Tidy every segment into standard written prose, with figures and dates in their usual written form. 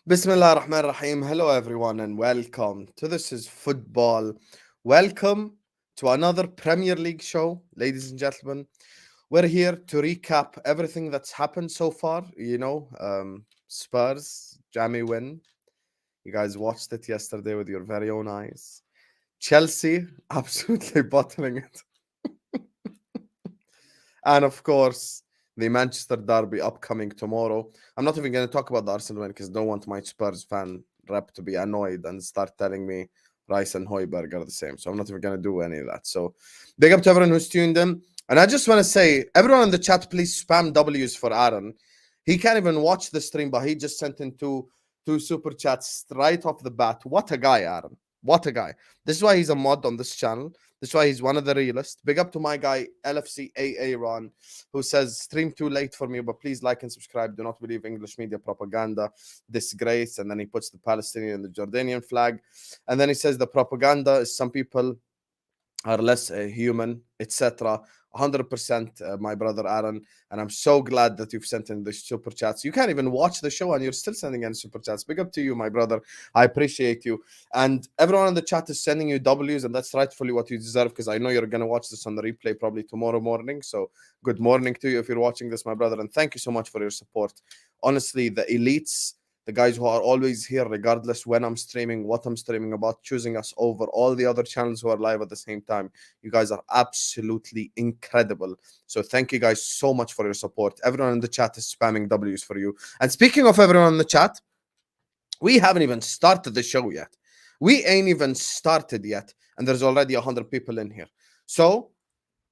Bismillah ar-Rahman ar-Rahim. Hello, everyone, and welcome to This is Football. Welcome to another Premier League show, ladies and gentlemen. We're here to recap everything that's happened so far. Spurs, Jammy win. You guys watched it yesterday with your very own eyes. Chelsea, absolutely bottling it. And of course, the Manchester Derby upcoming tomorrow. I'm not even going to talk about the Arsenal win because I don't want my Spurs fan rep to be annoyed and start telling me Rice and Højbjerg are the same. So I'm not even going to do any of that. So big up to everyone who's tuned in. And I just want to say, everyone in the chat, please spam W's for Aaron. He can't even watch the stream, but he just sent in two super chats right off the bat. What a guy, Aaron. What a guy. This is why he's a mod on this channel. That's why he's one of the realest. Big up to my guy, LFC AA Ron, who says, stream too late for me, but please like and subscribe. Do not believe English media propaganda. Disgrace. And then he puts the Palestinian and the Jordanian flag. And then he says the propaganda is some people are less human, etc. 100%, my brother Aaron, and I'm so glad that you've sent in the super chats. You can't even watch the show and you're still sending in super chats. Big up to you, my brother. I appreciate you. And everyone in the chat is sending you W's, and that's rightfully what you deserve, because I know you're going to watch this on the replay probably tomorrow morning. So good morning to you if you're watching this, my brother, and thank you so much for your support. Honestly, the elites, the guys who are always here, regardless when I'm streaming, what I'm streaming about, choosing us over all the other channels who are live at the same time. You guys are absolutely incredible. So thank you guys so much for your support. Everyone in the chat is spamming W's for you. And speaking of everyone in the chat, we haven't even started the show yet. We ain't even started yet. And there's already 100 people in here. So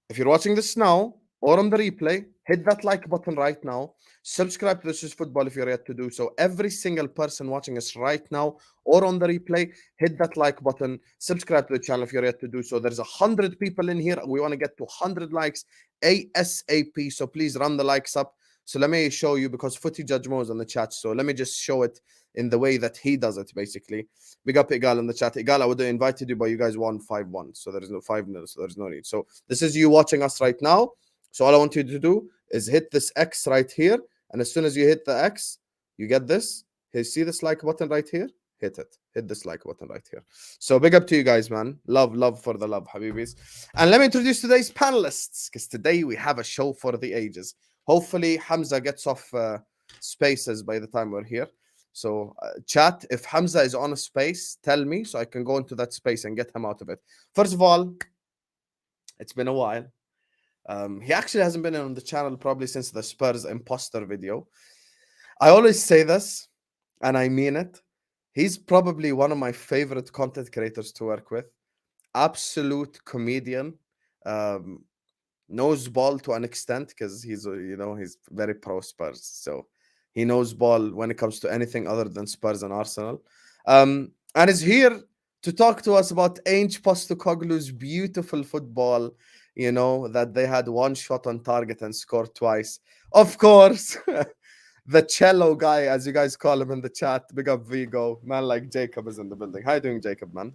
if you're watching this now or on the replay, hit that like button right now. Subscribe to This is Football if you're yet to do so. Every single person watching us right now or on the replay, hit that like button. Subscribe to the channel if you're yet to do so. There's 100 people in here. We want to get to 100 likes ASAP. So please run the likes up. So let me show you, because Footy Judge Mo is on the chat. So let me just show it in the way that he does it, basically. Big up Igal in the chat. Igal, I would have invited you, but you guys won 5-1. So there is no 5-0. So there's no need. So this is you watching us right now. So all I want you to do is hit this X right here. And as soon as you hit the X, you get this. Hey, see this like button right here? Hit it. Hit this like button right here. So big up to you guys, man. Love for the love, Habibis. And let me introduce today's panelists, because today we have a show for the ages. Hopefully, Hamza gets off spaces by the time we're here. So chat, if Hamza is on a space, tell me so I can go into that space and get him out of it. First of all, it's been a while. He actually hasn't been on the channel probably since the Spurs imposter video. I always say this, and I mean it. He's probably one of my favorite content creators to work with. Absolute comedian. Knows ball to an extent, because he's very pro Spurs. So he knows ball when it comes to anything other than Spurs and Arsenal. And is here to talk to us about Ange Postecoglou's beautiful football, that they had one shot on target and scored twice. Of course, the cello guy, as you guys call him in the chat, big up Vigo, man like Jacob is in the building. How you doing, Jacob, man?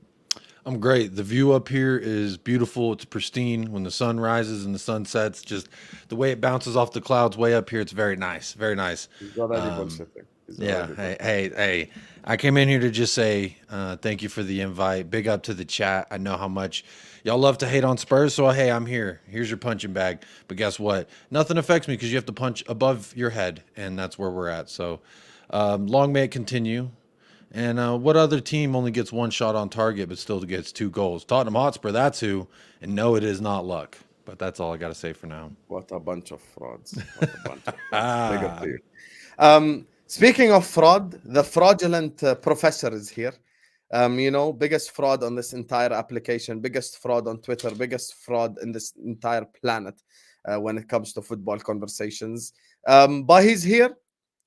I'm great. The view up here is beautiful. It's pristine. When the sun rises and the sun sets, just the way it bounces off the clouds way up here, it's very nice. Very nice. He's already Um, bullshitting. He's yeah. already Hey. I came in here to just say thank you for the invite. Big up to the chat. I know how much y'all love to hate on Spurs, so hey, I'm here. Here's your punching bag. But guess what? Nothing affects me because you have to punch above your head, and that's where we're at. So long may it continue. And what other team only gets one shot on target but still gets two goals? Tottenham Hotspur, that's who. And no, it is not luck. But that's all I got to say for now. What a bunch of frauds. What a bunch of frauds. Big up to you. Speaking of fraud, the fraudulent professor is here. Biggest fraud on this entire application, biggest fraud on Twitter, biggest fraud in this entire planet when it comes to football conversations. But he's here.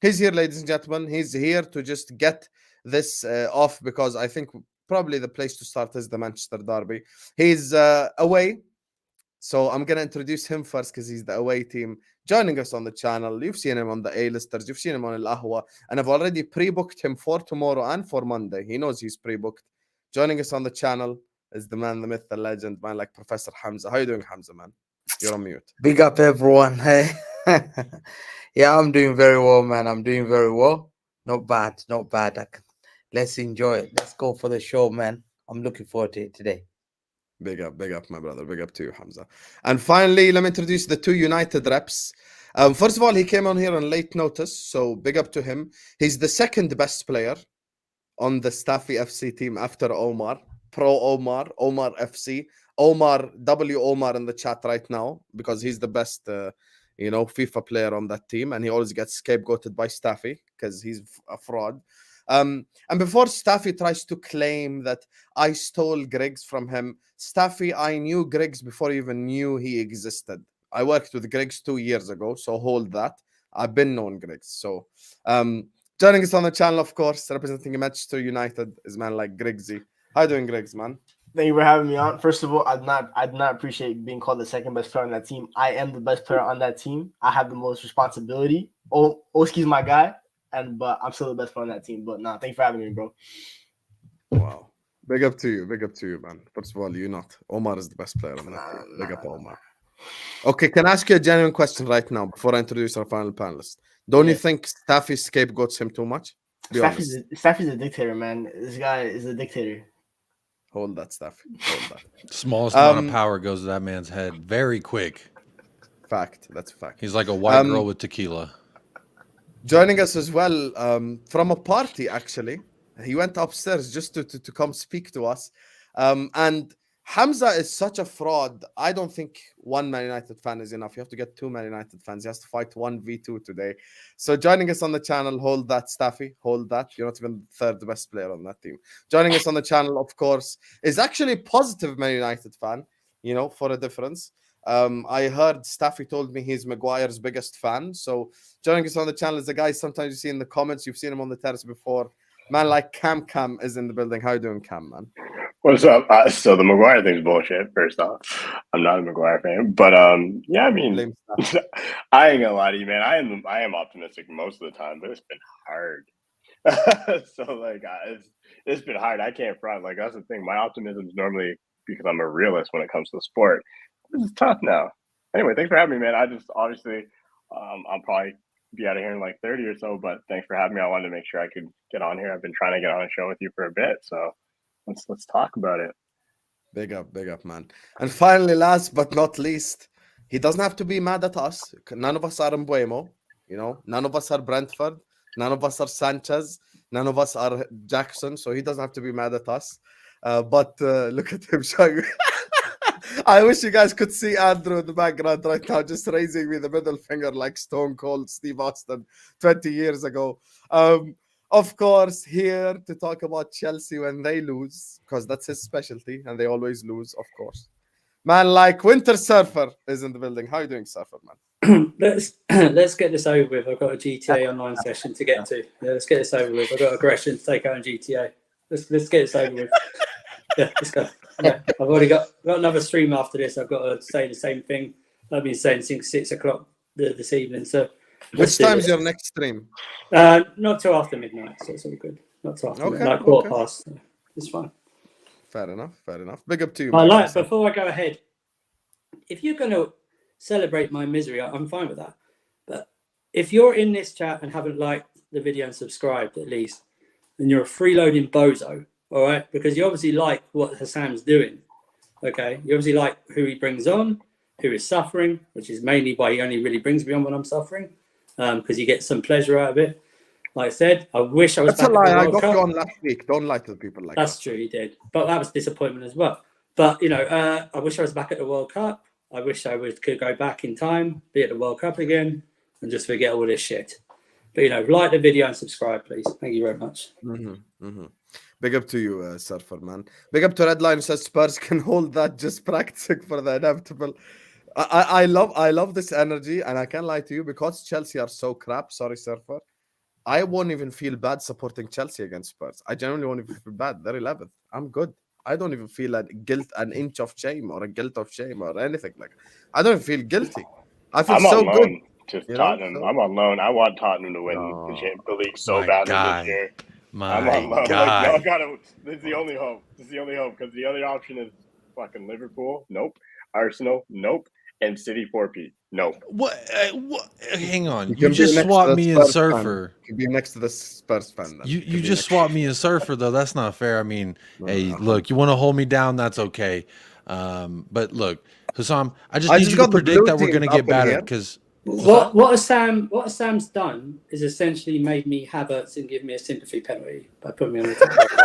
He's here, ladies and gentlemen. He's here to just get this off, because I think probably the place to start is the Manchester Derby. He's away. So I'm going to introduce him first, because he's the away team joining us on the channel. You've seen him on the A-listers. You've seen him on Al Ahwa. And I've already pre-booked him for tomorrow and for Monday. He knows he's pre-booked. Joining us on the channel is the man, the myth, the legend, man like Professor Hamza. How you doing, Hamza, man? You're on mute. Big up everyone. Hey. Yeah, I'm doing very well, man. I'm doing very well. Not bad, not bad. Let's enjoy it. Let's go for the show, man. I'm looking forward to it today. Big up, my brother. Big up to you, Hamza. And finally, let me introduce the two United reps. First of all, he came on here on late notice, so big up to him. He's the second best player on the Staffy FC team after Omar. Pro Omar, Omar FC. Omar, W Omar in the chat right now because he's the best, FIFA player on that team, and he always gets scapegoated by Staffy because he's a fraud. And before Staffy tries to claim that I stole Grigs from him, Staffy, I knew Grigs before I even knew he existed. I worked with Grigs 2 years ago, so hold that. I've been known Grigs. So, joining us on the channel, of course, representing Manchester United is man like Grigsy. How you doing, Grigs, man? Thank you for having me on. First of all, I do not appreciate being called the second best player on that team. I am the best player on that team. I have the most responsibility. Oski's my guy, but I'm still the best player on that team. But thank you for having me, bro. Wow. Big up to you, man. First of all, you're not. Omar is the best player on that team. Big up, Omar. Okay, can I ask you a genuine question right now before I introduce our final panelist? Don't you think Staffy scapegoats him too much? Staffy's a dictator, man. This guy is a dictator. Hold that, Staffy. Hold that. Smallest amount of power goes to that man's head very quick. Fact. That's a fact. He's like a white girl with tequila. Joining us as well from a party, actually. He went upstairs just to come speak to us. And Hamza is such a fraud. I don't think one Man United fan is enough. You have to get two Man United fans. He has to fight 1v2 today. So joining us on the channel, hold that, Staffy. Hold that. You're not even the third best player on that team. Joining us on the channel, of course, is actually a positive Man United fan, for a difference. I heard Staffy told me he's Maguire's biggest fan. So joining us on the channel is the guy sometimes you see in the comments. You've seen him on the terrace before. Man like Cam is in the building. How you doing, Cam, man? What's up? So the Maguire thing's bullshit. First off, I'm not a Maguire fan, but yeah, I mean, I ain't gonna lie to you, man. I am optimistic most of the time, but it's been hard. So it's been hard. I can't front. Like that's the thing. My optimism is normally because I'm a realist when it comes to sport. This is tough now. Anyway, thanks for having me, man. I just obviously, I'll probably be out of here in like 30 or so, but thanks for having me. I wanted to make sure I could get on here. I've been trying to get on a show with you for a bit, so. Let's talk about it. Big up, man. And finally, last but not least, he doesn't have to be mad at us. None of us are Mbuemo, None of us are Brentford. None of us are Sanchez. None of us are Jackson. So he doesn't have to be mad at us. But look at him showing. I wish you guys could see Andrew in the background right now, just raising me the middle finger like Stone Cold Steve Austin 20 years ago. Of course, here to talk about Chelsea when they lose, because that's his specialty, and they always lose, of course. Man like Winter Surfer is in the building. How are you doing, Surfer, man? Let's get this over with. I've got a GTA online session to get to. Yeah, let's get this over with. I've got aggression to take out on GTA. Let's get this over with. Yeah, let's go. Yeah, I've already got another stream after this. I've got to say the same thing I've been saying since 6 o'clock this evening. So. Which time's your next stream? Not till after midnight, so it's all good. Not till after midnight, like quarter past. So it's fine. Fair enough. Big up to you. Before I go ahead, if you're going to celebrate my misery, I'm fine with that. But if you're in this chat and haven't liked the video and subscribed at least, then you're a freeloading bozo, all right? Because you obviously like what Hassan's doing, okay? You obviously like who he brings on, who is suffering, which is mainly why he only really brings me on when I'm suffering. Because you get some pleasure out of it. Like I said, I wish I was back at the World Cup. I got you on last week. Don't lie to the people like that. That's true, he did. But that was disappointment as well. But, I wish I was back at the World Cup. I wish I could go back in time, be at the World Cup again, and just forget all this shit. But, like the video and subscribe, please. Thank you very much. Big up to you, Surfer, man. Big up to Redline, who says Spurs can hold that, just practicing for the inevitable. I love this energy, and I can't lie to you, because Chelsea are so crap. Sorry, Surfer. I won't even feel bad supporting Chelsea against Spurs. I genuinely won't even feel bad. They're 11th. I'm good. I don't even feel an inch of shame or a guilt of shame or anything like that. I don't feel guilty. I feel so good. To Tottenham. I'm on loan. I want Tottenham to win the league so badly this year. I'm on loan. Y'all gotta. This is the only hope. Because the other option is fucking Liverpool. Nope. Arsenal. Nope. and City 4P. No. What? Hang on. You You can just be next to swapped the me and Spurs fan. Surfer. You can be next to the Spurs fan. Then. You can be just next- swapped me and Surfer though. That's not fair. I mean, hey, look, you want to hold me down? That's okay. But look, Hussam, I just need you to got the predict blue that we're teams gonna up get in better here. because What Sam's done is essentially made me Havertz and give me a sympathy penalty by putting me on the top row.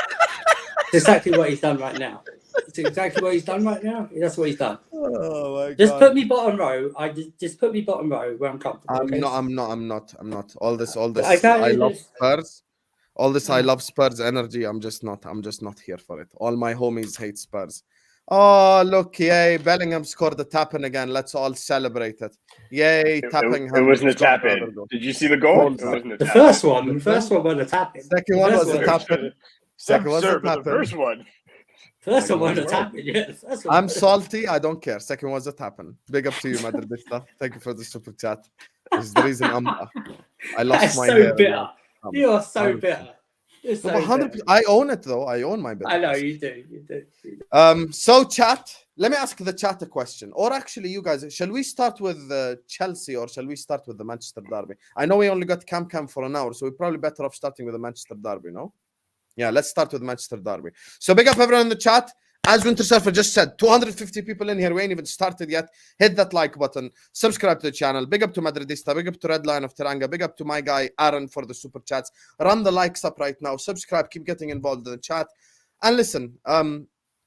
It's exactly what he's done right now. It's exactly what he's done right now. That's what he's done. Oh my Just God. put me bottom row. just put me bottom row where I'm comfortable. I'm okay? not. All this. I can't- I love Spurs. All this. I love Spurs energy. I'm just not here for it. All my homies hate Spurs. Oh look, yay! Bellingham scored the tap-in again. Let's all celebrate it. Yay! Tapping. It wasn't a tap in. Did you see the goal? Goals. It wasn't a The tap first in. one wasn't a tap in. Second one was a one. tap-in. Second was a Sir, but the tap-in. first one. First one Second wasn't a was tap in. Yeah, the first one. I'm salty. I don't care. Second was a tap-in. Big up to you, Madridista. Thank you for the super chat. This is the reason I lost That's my so hair. bitter. You are so 100%. bitter. You're so 100%. bitter. I own it though. I own my bitterness. I know you do. You do. So chat. Let me ask the chat a question, or actually, you guys, shall we start with Chelsea or shall we start with the Manchester derby? I know we only got Cam for an hour, so we're probably better off starting with the Manchester derby. No? Yeah, let's start with Manchester derby. So big up everyone in the chat. As Winter Surfer just said, 250 people in here. We ain't even started yet. Hit that like button. Subscribe to the channel. Big up to Madridista. Big up to Red Lion of Teranga. Big up to my guy, Aaron, for the super chats. Run the likes up right now. Subscribe. Keep getting involved in the chat. And listen, I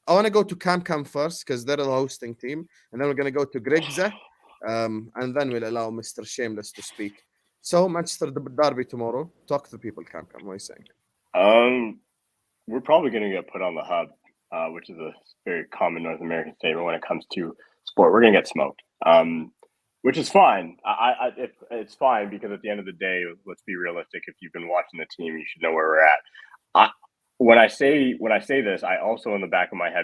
want to go to Cam first because they're the hosting team. And then we're going to go to Grigs. And then we'll allow Mr. Shameless to speak. So, Manchester derby tomorrow. Talk to the people, Cam. What are you saying? We're probably going to get put on the hub. Which is a very common North American statement when it comes to sport. We're going to get smoked, which is fine. It's fine because at the end of the day, let's be realistic. If you've been watching the team, you should know where we're at. When I say this, I also in the back of my head,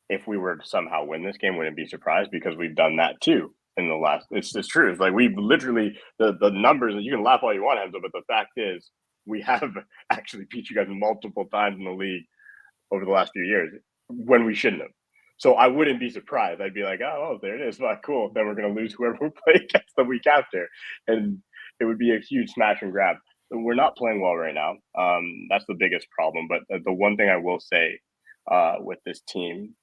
if we were to somehow win this game, wouldn't be surprised because we've done that too in the last. It's true. It's like we've literally the numbers. You can laugh all you want, Hamza, but the fact is we have actually beat you guys multiple times in the league over the last few years when we shouldn't have. So I wouldn't be surprised. I'd be like, oh, there it is. Well, cool. Then we're going to lose whoever we play against the week after. And it would be a huge smash and grab. We're not playing well right now. That's the biggest problem. But the one thing I will say with this team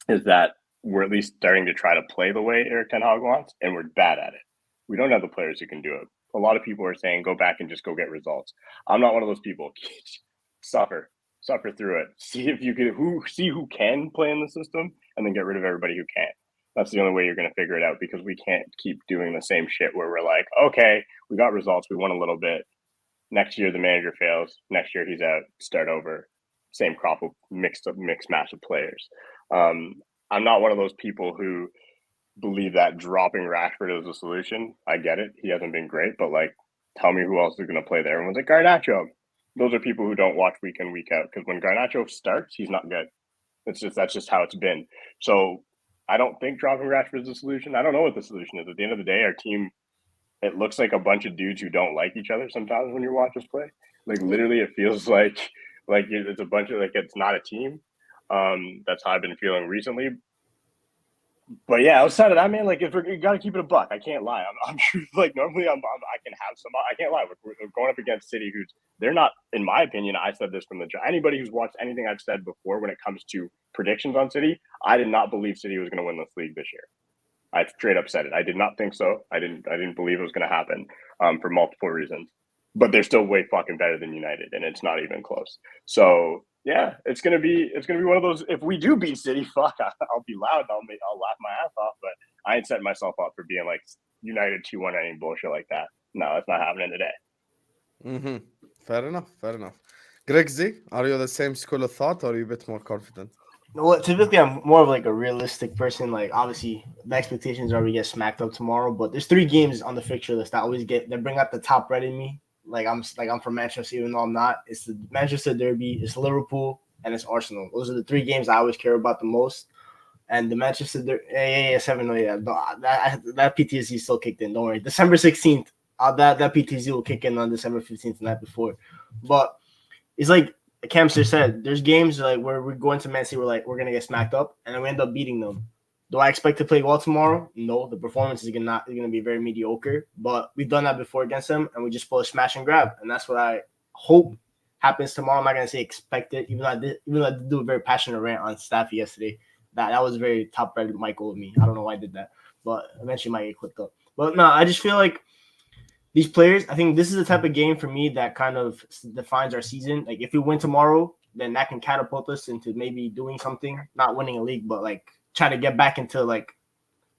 is that we're at least starting to try to play the way Eric Ten Hag wants, and we're bad at it. We don't have the players who can do it. A lot of people are saying, go back and just go get results. I'm not one of those people. Suffer through it. See if you can who can play in the system, and then get rid of everybody who can't. That's the only way you're going to figure it out because we can't keep doing the same shit where we're like, okay, we got results, we won a little bit. Next year the manager fails. Next year he's out. Start over. Same crop of mixed match of players. I'm not one of those people who believe that dropping Rashford is a solution. I get it. He hasn't been great, but like, tell me who else is going to play there. Everyone's like Garnacho. Those are people who don't watch week in, week out because when Garnacho starts, he's not good. That's just how it's been. So I don't think dropping Rashford is the solution. I don't know what the solution is. At the end of the day, our team, it looks like a bunch of dudes who don't like each other sometimes when you watch us play. Like literally, it feels like it's a bunch of it's not a team. That's how I've been feeling recently. But yeah, outside of that, man, like if you got to keep it a buck. I can't lie. I'm sure. Like normally, I can have some. I can't lie. We're going up against City, who's they're not, in my opinion. I said this from the anybody who's watched anything I've said before when it comes to predictions on City. I did not believe City was going to win this league this year. I straight up said it. I did not think so. I didn't believe it was going to happen for multiple reasons. But they're still way fucking better than United, and it's not even close. So. Yeah, it's gonna be one of those. If we do beat City, fuck, I'll be loud. I'll laugh my ass off. But I ain't setting myself up for being like United 2-1 any bullshit like that. No, that's not happening today. Fair enough. Grigsy, are you the same school of thought, or are you a bit more confident? Well, typically I'm more of like a realistic person. Like obviously the expectations are we get smacked up tomorrow, but there's 3 games on the fixture list that bring out the top red in me. Like I'm from Manchester, even though I'm not. It's the Manchester Derby, it's Liverpool, and it's Arsenal. Those are the 3 games I always care about the most. And the Manchester Derby, 7-0, that PTSD still kicked in. Don't worry. December 16th, that PTSD will kick in on December 15th, the night before. But it's like Kemster said, there's games like where we're going to Man City, we're gonna get smacked up, and then we end up beating them. Do I expect to play well tomorrow? No, the performance is gonna be very mediocre. But we've done that before against them, and we just pull a smash and grab, and that's what I hope happens tomorrow. I'm not gonna say expect it, even though I did do a very passionate rant on Staffy yesterday. That was very top-rated Michael of me. I don't know why I did that, but eventually might get clipped up. But no, I just feel like these players. I think this is the type of game for me that kind of defines our season. Like if we win tomorrow, then that can catapult us into maybe doing something, not winning a league, but like try to get back into like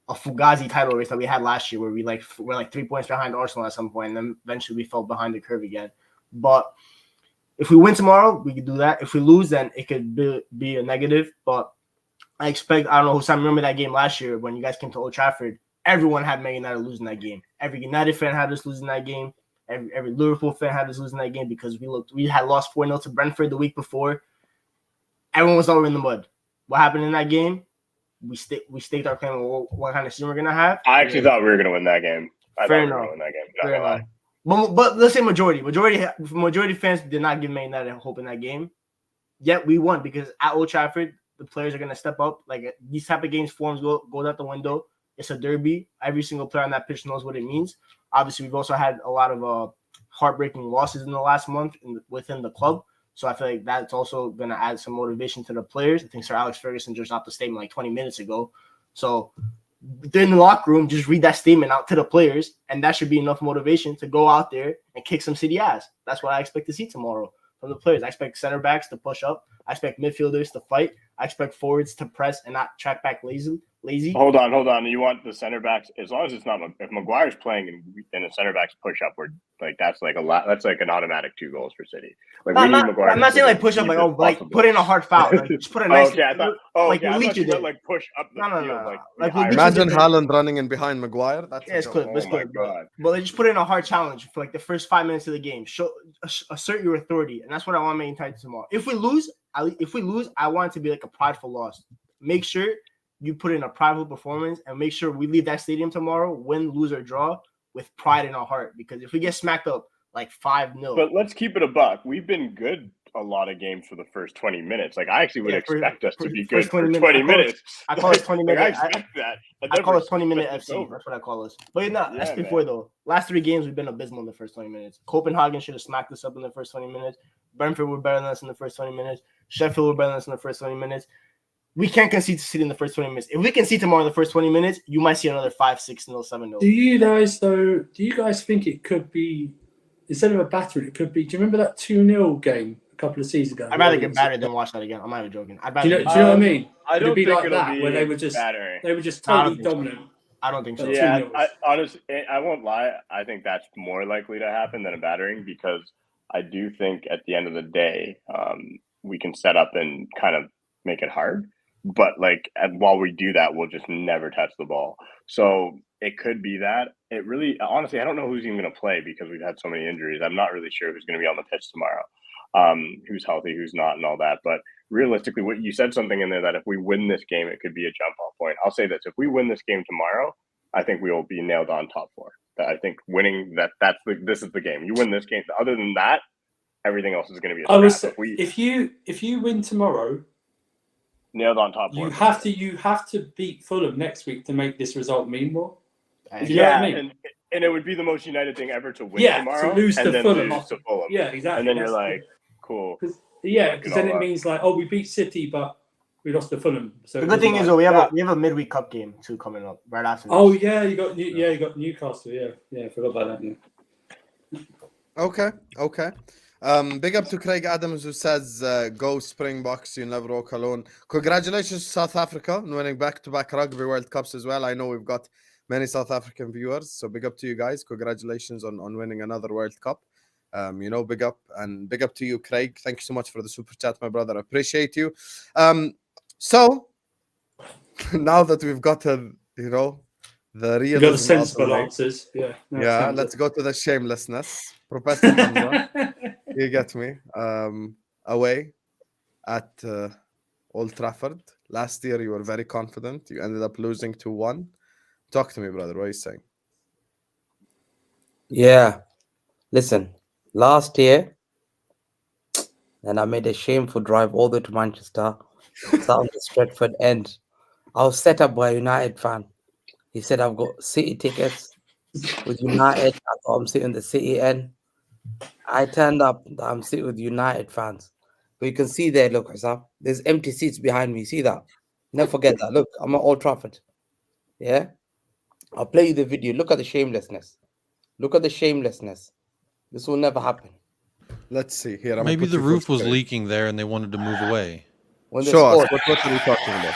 a Fugazi title race that we had last year, where we're like 3 points behind Arsenal at some point, and then eventually we fell behind the curve again. But if we win tomorrow, we could do that. If we lose, then it could be a negative. But I expect, I don't know, Hussam, remember that game last year when you guys came to Old Trafford? Everyone had Man United losing that game. Every United fan had us losing that game. Every Liverpool fan had us losing that game because we had lost 4-0 to Brentford the week before. Everyone was already in the mud. What happened in that game? We staked our claim on what kind of season we're gonna have. I actually thought we were gonna win that game. Fair enough. Fair enough. But let's say majority fans did not give Man United hope in that game. Yet we won because at Old Trafford, the players are gonna step up. Like these type of games, forms goes out the window. It's a derby. Every single player on that pitch knows what it means. Obviously, we've also had a lot of heartbreaking losses in the last month within the club. So I feel like that's also going to add some motivation to the players. I think Sir Alex Ferguson just dropped a statement like 20 minutes ago. So in the locker room, just read that statement out to the players, and that should be enough motivation to go out there and kick some City ass. That's what I expect to see tomorrow from the players. I expect center backs to push up. I expect midfielders to fight. I expect forwards to press and not track back lazy. Hold on. You want the center backs, as long as it's not, if Maguire's playing and the center backs push upward, like that's like that's like an automatic 2 goals for City. Like I'm not saying like push up, like put in a hard foul, like just put a nice. I thought you meant like push up the field. No. Like imagine Haaland running in behind Maguire. That's it's good. But they just put in a hard challenge for like the first 5 minutes of the game. Assert your authority, and that's what I want to maintain tomorrow. If we lose, I want it to be like a prideful loss. Make sure you put in a prideful performance and make sure we leave that stadium tomorrow, win, lose, or draw, with pride in our heart. Because if we get smacked up like 5-0. But let's keep it a buck. We've been good a lot of games for the first 20 minutes. Like, I actually would expect us to be good for 20 minutes. I call it 20 minutes. I expect that. I call it 20-minute FC. That's what I call us. But that's before, though. Last 3 games, we've been abysmal in the first 20 minutes. Copenhagen should have smacked us up in the first 20 minutes. Brentford were better than us in the first 20 minutes. Sheffield were better than us in the first 20 minutes. We can't concede to City in the first 20 minutes. If we concede tomorrow in the first 20 minutes, you might see another 5-6-0, 7-0. Do you guys think it could be, instead of a battering, it could be, do you remember that 2-0 game a couple of seasons ago? I'd rather get battered than watch that again. I'm not even joking. Do you know what I mean? I don't think like it'll that, be where they were just totally dominant. I don't think so. Yeah, honestly, I won't lie. I think that's more likely to happen than a battering, because I do think at the end of the day, we can set up and kind of make it hard. But while we do that, we'll just never touch the ball. So it could be that. It really, honestly, I don't know who's even going to play because we've had so many injuries. I'm not really sure who's going to be on the pitch tomorrow, who's healthy, who's not, and all that. But realistically, what you said something in there that if we win this game, it could be a jump-off point. I'll say this: if we win this game tomorrow, I think we will be nailed on top 4. I think winning this is the game. You win this game. Other than that, everything else is going to be a scrap. If you win tomorrow, nailed on top 4. You have to beat Fulham next week to make this result mean more. You know what I mean? And it would be the most United thing ever to win tomorrow, to lose and to then Fulham. lose to Fulham. Yeah, exactly. And then you're like, cool. Because then it means like, oh, we beat City, but we lost to Fulham. So the good thing is, we have a midweek cup game too coming up right after. Oh yeah, you got Newcastle. Yeah, I forgot about that. Yeah. Okay. Big up to Craig Adams, who says, go Springboks, you never walk alone. Congratulations to South Africa on winning back-to-back Rugby World Cups as well. I know we've got many South African viewers, so big up to you guys. Congratulations on winning another World Cup. Big up, and big up to you, Craig. Thank you so much for the super chat, my brother. I appreciate you. So now that we've got the real, got the sensible answers. Yeah. Let's go to the shamelessness. Professor Hamza, you get me. Away at Old Trafford last year, you were very confident. You ended up losing 2-1. Talk to me, brother. What are you saying? Yeah, listen. Last year, and I made a shameful drive all the way to Manchester, down the Stretford end, I was set up by a United fan. He said I've got City tickets with United. I thought I'm sitting the City end. I turned up that I'm sitting with United fans. But you can see there, look, there's empty seats behind me. See that? Never forget that. Look, I'm at Old Trafford. Yeah? I'll play you the video. Look at the shamelessness. Look at the shamelessness. This will never happen. Let's see here. I'm Maybe gonna put the you full roof was screen. leaking there and they wanted to move away. When they Show us. scored, What are we talking about?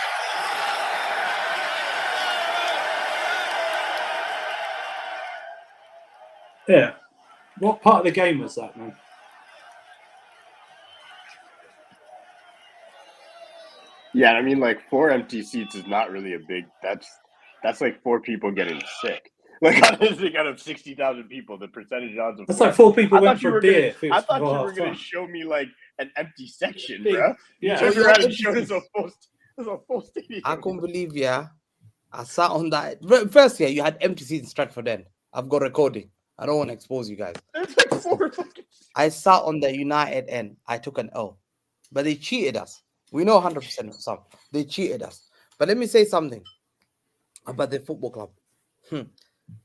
Yeah. What part of the game was that, man? Yeah, I mean, like 4 empty seats is not really a big. That's like 4 people getting sick. Like honestly, out of 60,000 people, the percentage odds of That's 4. like 4 people I went thought you for a were beer. gonna. I thought you were gonna show me like an empty section, Big- bro. You yeah. turned Oh, yeah, around and empty showed us seats. a full stadium. I couldn't believe, yeah. I sat on that. First, yeah, you had empty seats in Stratford then. I've got recording. I don't want to expose you guys. There's like 4 fucking. I sat on the United end. I took an L. But they cheated us. We know 100% of some. They cheated us. But let me say something about the football club.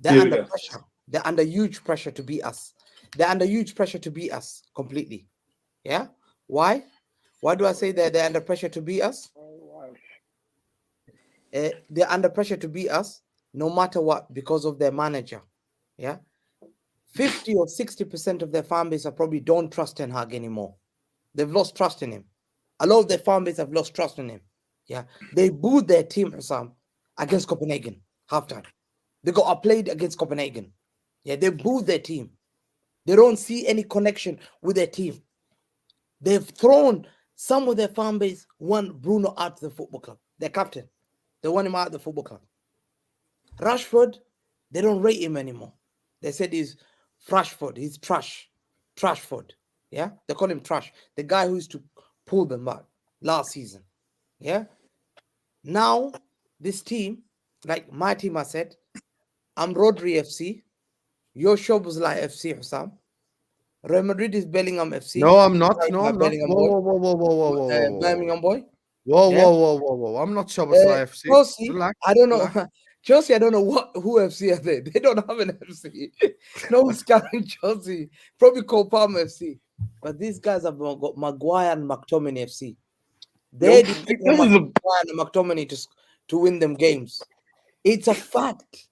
They're Here we under go. pressure. They're under huge pressure to beat us. They're under huge pressure to beat us completely. Yeah? Why? Why do I say that they're under pressure to beat us? They're under pressure to beat us no matter what because of their manager. Yeah? 50 or 60% of their fan base are probably don't trust Ten Hag anymore. They've lost trust in him. A lot of their fan base have lost trust in him. Yeah, they booed their team against Copenhagen halftime. They got outplayed against Copenhagen. Yeah, they booed their team. They don't see any connection with their team. They've thrown some of their fan base, want Bruno out of the football club. Their captain, they want him out of the football club. Rashford, they don't rate him anymore. They said he's Frashford. He's trash. Trashford. Yeah, they call him trash. The guy who used to pull them back last season. Yeah. Now, this team, like my team, I said, I'm Rodri FC. Your shop was like FC, Hussam. Real Madrid is Bellingham FC. No, I'm not. Sorry, No, my I'm not. Bellingham Whoa, boy. whoa, whoa, whoa, whoa, whoa, whoa, whoa, Birmingham boy. whoa, Yeah. whoa. I'm not Shabasai FC. Chelsea, Relax. I don't know. relax. Chelsea, I don't know who FC are they. They don't have an FC. No one's carrying Chelsea. Probably Cole Palmer FC. But these guys have got Maguire and McTominay FC. They Nope. depend This on is a Maguire and McTominay to win them games. It's a fact.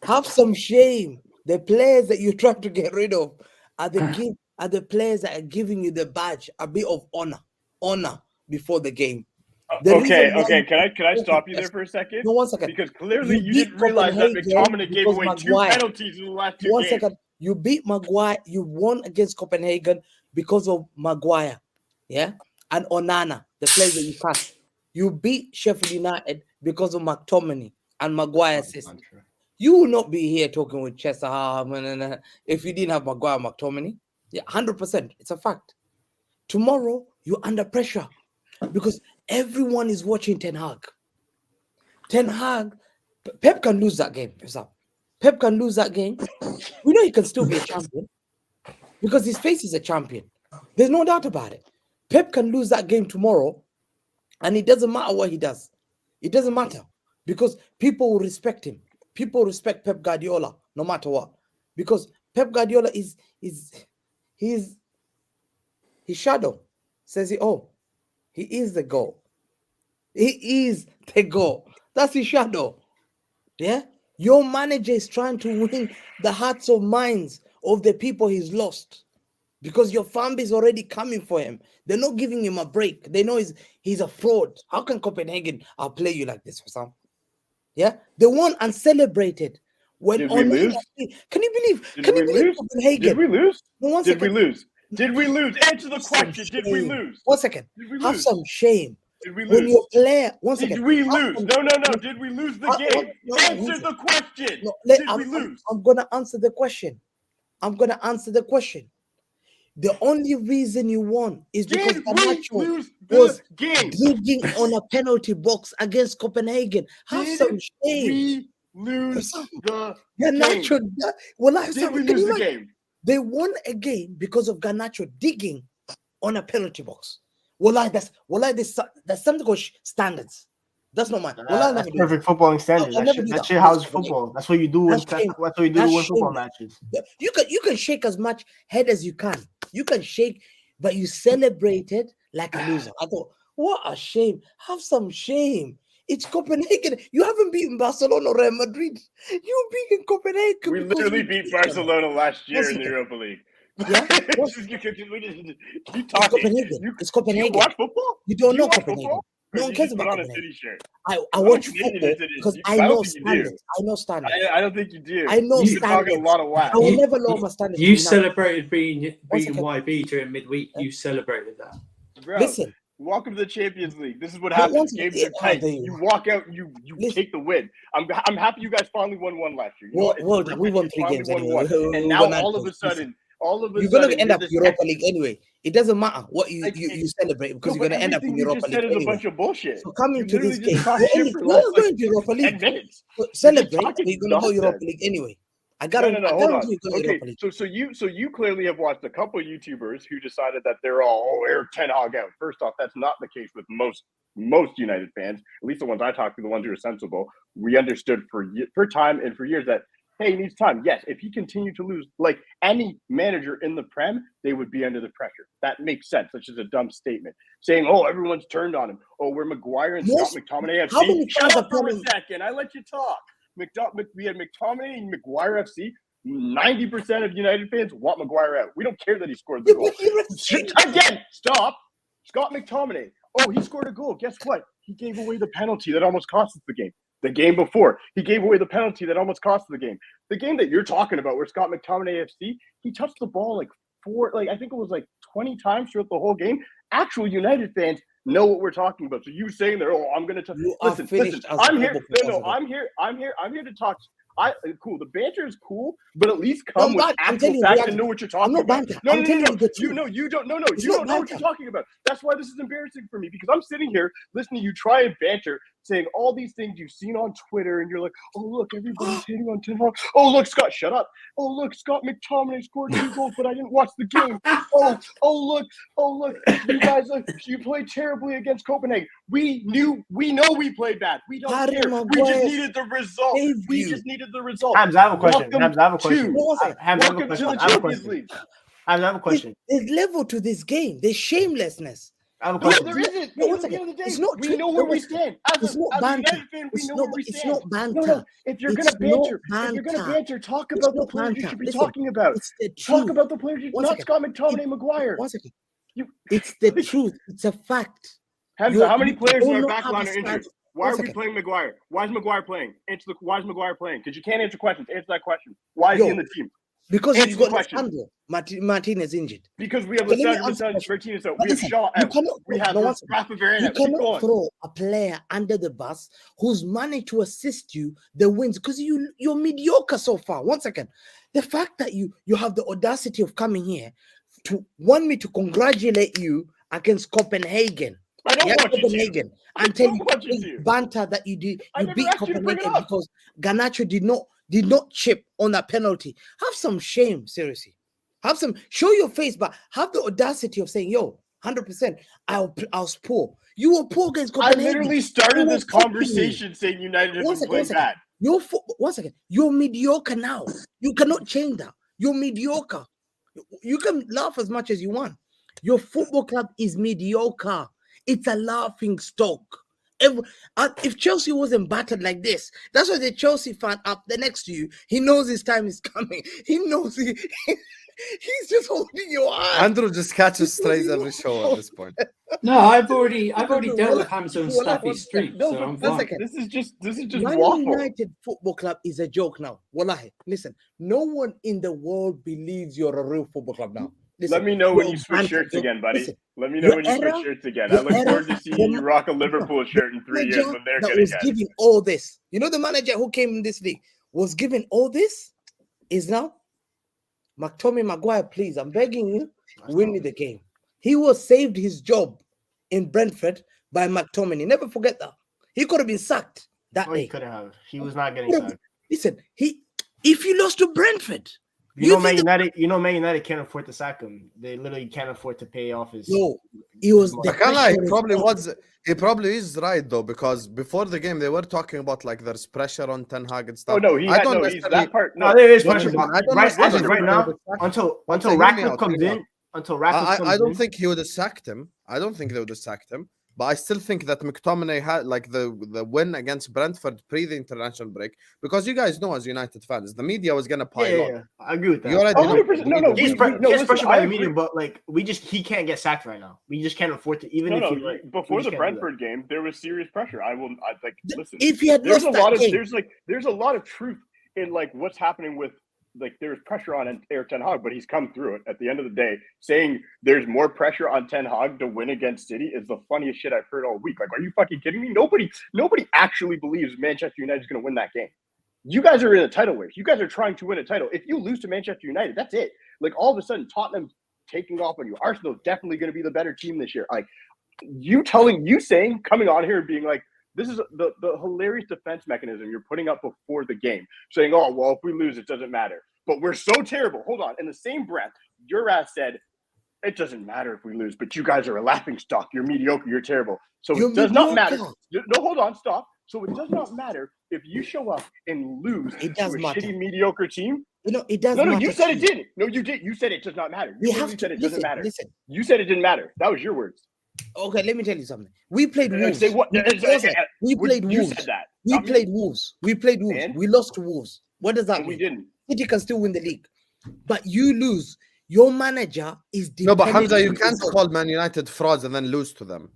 Have some shame. The players that you try to get rid of are the players that are giving you the badge, a bit of honor before the game. The okay. reason why Okay, you- can I stop you there for a second? No, 1 second. Because clearly you beat didn't realize that Copenhagen McTominay gave because away 2 Maguire. penalties in the last 2 1 games. second. You beat Maguire. You won against Copenhagen because of Maguire. Yeah. And Onana, the players that you passed. You beat Sheffield United because of McTominay and Maguire assist. You will not be here talking with Chester if you didn't have Maguire and McTominay. Yeah, 100%. It's a fact. Tomorrow, you're under pressure because everyone is watching Ten Hag. Ten Hag, Pep can lose that game. Pep can lose that game. We know he can still be a champion because his face is a champion. There's no doubt about it. Pep can lose that game tomorrow, and it doesn't matter what he does. It doesn't matter because people will respect him. People respect Pep Guardiola no matter what, because Pep Guardiola is his shadow says he is the goal. He is the goal. That's his shadow. Yeah, your manager is trying to win the hearts or minds of the people he's lost because your fan base is already coming for him. They're not giving him a break. They know he's a fraud. How can Copenhagen outplay you like this, for some? Yeah, they won and celebrated. When Did we lose? Can you believe? Did Can you we believe lose? Copenhagen? Did we lose? No, 1 Did we second. lose? Did we lose? Answer the Have some question. Did we shame. lose? 1 second. Did we Have lose? some shame. Did we When lose? your player, 1 second. Did we Have lose? some- No. Did we lose the game? No, Answer the question. No, Did we lose? I'm gonna answer the question. I'm gonna answer the question. The only reason you won is because Did we Garnacho lose was the game? digging on a penalty box against Copenhagen. Have Did some shame. we lose the Garnacho, game? can Did we you lose the imagine? game? They won a game because of Garnacho digging on a penalty box. That's something called standards. That's not mine. Well, I'll That's never do perfect footballing standards. I'll never do That that. shit how's That's shame. football. That's what you do. That's That's shame. what you do That's to win football shame. matches. You can shake as much head as you can. You can shake, but you celebrated like a loser. I thought, what a shame. Have some shame. It's Copenhagen. You haven't beaten Barcelona or Real Madrid. You're beating Copenhagen. We because literally you beat beat them. Barcelona last year in the second. Europa League. Yeah? Keep It's talking. Copenhagen. It's Copenhagen. Do you watch football? You don't Do know watch Copenhagen. football? Or No do one you cares just put about on a Copenhagen. City shirt? I I'm watch Canadian football City. because I I don't know think you do. standards. I know standards. I don't think you do. I know You've been talking a standards. lot of whack. I will never lower my standards. You to United. celebrated beating second. YB during midweek. You celebrated that. Bro, Listen, welcome to the Champions League. This is what But happens. once- Games are tight. there you You are. walk out, you Listen. take the win. I'm happy you guys finally won one last year. You know what? It's well, great we that won you 3 finally games won anyway. one. We And won now 9 all of a games. sudden, You're gonna end you're up this Europa League anyway. It doesn't matter what you Like, you celebrate because No, you're but gonna end up in everything you Europa just League said is a anyway. bunch of bullshit. So coming You to this literally game, just talked you're shit for the not last going to Europa 10 League. minutes. So You're just celebrate, talking but you're gonna go Europa nonsense. League anyway. I No, guarantee hold on. you're going Okay, Europa League. so you clearly have watched a couple of YouTubers who decided that they're all Eric Ten Hag out. First off, that's not the case with most United fans. At least the ones I talked to, the ones who are sensible. We understood for time and for years that hey, he needs time. Yes, if he continued to lose, like any manager in the Prem, they would be under the pressure. That makes sense. That's just a dumb statement. Saying, oh, everyone's turned on him. Oh, we're Maguire and Scott McTominay FC. How many Shut fans up are for a telling- second. I let you talk. We had McTominay and Maguire FC. 90% of United fans want Maguire out. We don't care that he scored the Yeah, goal. but you're a saint. Again, stop. Scott McTominay. Oh, he scored a goal. Guess what? He gave away the penalty that almost cost us the game. The game before, he gave away the penalty that almost cost us the game. The game that you're talking about, where Scott McTominay FC, he touched the ball I think it was 20 times throughout the whole game. Actual United fans know what we're talking about. So you saying there, oh, I'm going to listen. I'm here. No, I'm here to talk. Cool. The banter is cool, but at least come with actual facts and know what you're talking about. No. You don't. No. You don't know what you're talking about. That's why this is embarrassing for me because I'm sitting here listening to you try and banter, saying all these things you've seen on Twitter, and you're like, oh look, everybody's hating on Ten Hag. Oh look, Scott, shut up. Oh look, Scott McTominay scored 2 goals, but I didn't watch the game. Oh look, you guys, you played terribly against Copenhagen. We know we played bad. We don't care. We just needed the result. We just needed the result. Hamza, I have a question. Hamza, I have a question. Welcome to the Champions League. I have a question. There's level to this game. There's shamelessness. I have a No, question. there isn't. No, At the end of the day, it's not we true. know where No, we stand. it's not as a banter. United fan, we It's know not- where we it's stand. not banter. No. If you're It's gonna banter, not if you're gonna banter. banter, talk It's about the not players you banter. should be Listen, talking about. It's the Talk truth. about the players, One not second. Scott McTominay, Maguire. One second. You, It's the truth. It's a fact. Hamza, how many You players in do our not back have line a are injured? stance. Why One are we second. playing Maguire? Why is Maguire playing? Why is Maguire playing? Because you can't answer questions. Answer that question. Why is he in the team? Because Answer you've the got question. Lisandro Martinez injured. Because we have Okay, let me Lisandro answer the question. Martinez out. But We have listen, Shaw you out. cannot- We have no, one second. Rafa Varane You out. Keep cannot going. throw a player under the bus who's managed to assist you the wins because you're mediocre so far. One second. The fact that you have the audacity of coming here to want me to congratulate you against Copenhagen. I don't want you to. Copenhagen. And tell don't you want you to. banter that you did. I You never beat asked you to bring it Copenhagen up. because Garnacho did not chip on that penalty. Have some shame, seriously. Show your face, but have the audacity of saying, yo, 100%, I was poor. You were poor against I Copenhagen. literally started They this were copying conversation saying United have One been second, playing bad. One second. You're mediocre now. You cannot change that. You're mediocre. You can laugh as much as you want. Your football club is mediocre. It's a laughing stock. If Chelsea wasn't battered like this, that's why the Chelsea fan up there next to you, he knows his time is coming. He knows he's just holding your hand. Andrew just catches strays every show at this point. No, I've already dealt with Hamza and Staffy's streak, No, so I'm one fine. second. This is just Man waffle. United Football Club is a joke now. Wallahi, listen, no one in the world believes you're a real football club now. Listen, Let me know when you're you switch banter. shirts again, buddy. Listen, Let me know your when you era- switch shirts again. your I look era- forward to seeing you rock a Liverpool shirt in 3 years manager when they're that getting was it. giving all this. You know, the manager who came in this league was giving all this is now McTominay Maguire. Please, I'm begging you, win me the game. He was saved his job in Brentford by McTominay. Never forget that. He could have been sacked that No, day. he couldn't have. He was not getting sacked. Listen, if you lost to Brentford, Man United can't afford to sack him. They literally can't afford to pay off his. No, he was. I can't lie, he probably is right though, because before the game they were talking about like there's pressure on Ten Hag and stuff. Oh no, I don't he's that part. No, there is Don't pressure. you- I don't Right, as of necessarily right think now, they would sack until Hear me Ratcliffe out, comes hear me in, until Ratcliffe comes I don't in. think he would have sacked him. I don't think they would have sacked him. But I still think that McTominay had like the win against Brentford pre the international break, because you guys know as United fans, the media was gonna pile on. Yeah, I agree with that. You already know 100%. the No, media no, was He's gonna pile on. gets listen, pressured by I the agree. media, but like he can't get sacked right now. We just can't afford to. Even if he like, before we the just can't do that. Brentford game, there was serious pressure. Listen. If he had There's lost a lot that of game, there's a lot of truth in like what's happening with like there's pressure on Eric Ten Hag, but he's come through it. At the end of the day, saying there's more pressure on Ten Hag to win against City is the funniest shit I've heard all week. Like, are you fucking kidding me? Nobody actually believes Manchester United is going to win that game. You guys are in a title race. You guys are trying to win a title. If you lose to Manchester United, that's it. Like all of a sudden, Tottenham's taking off on you. Arsenal's definitely going to be the better team this year. Like you saying, coming on here and being like, this is the hilarious defense mechanism you're putting up before the game, saying, oh, well, if we lose, it doesn't matter. But we're so terrible. Hold on. In the same breath, your ass said, it doesn't matter if we lose, but you guys are a laughing stock. You're mediocre. You're terrible. So it does not matter. No, hold on. Stop. So it does not matter if you show up and lose to a shitty, mediocre team. You know, it does No, matter. you said it didn't. No, you did. You said it does not matter. You said it doesn't matter. Listen. You said it didn't matter. That was your words. Okay, let me tell you something. We played Wolves. Say what? We played You Wolves. said that. We played Wolves. And? We lost to Wolves. What does that mean? We didn't. City can still win the league, but you lose. Your manager is No, but dependent Hamza, you on can't himself. call Man United frauds and then lose to them.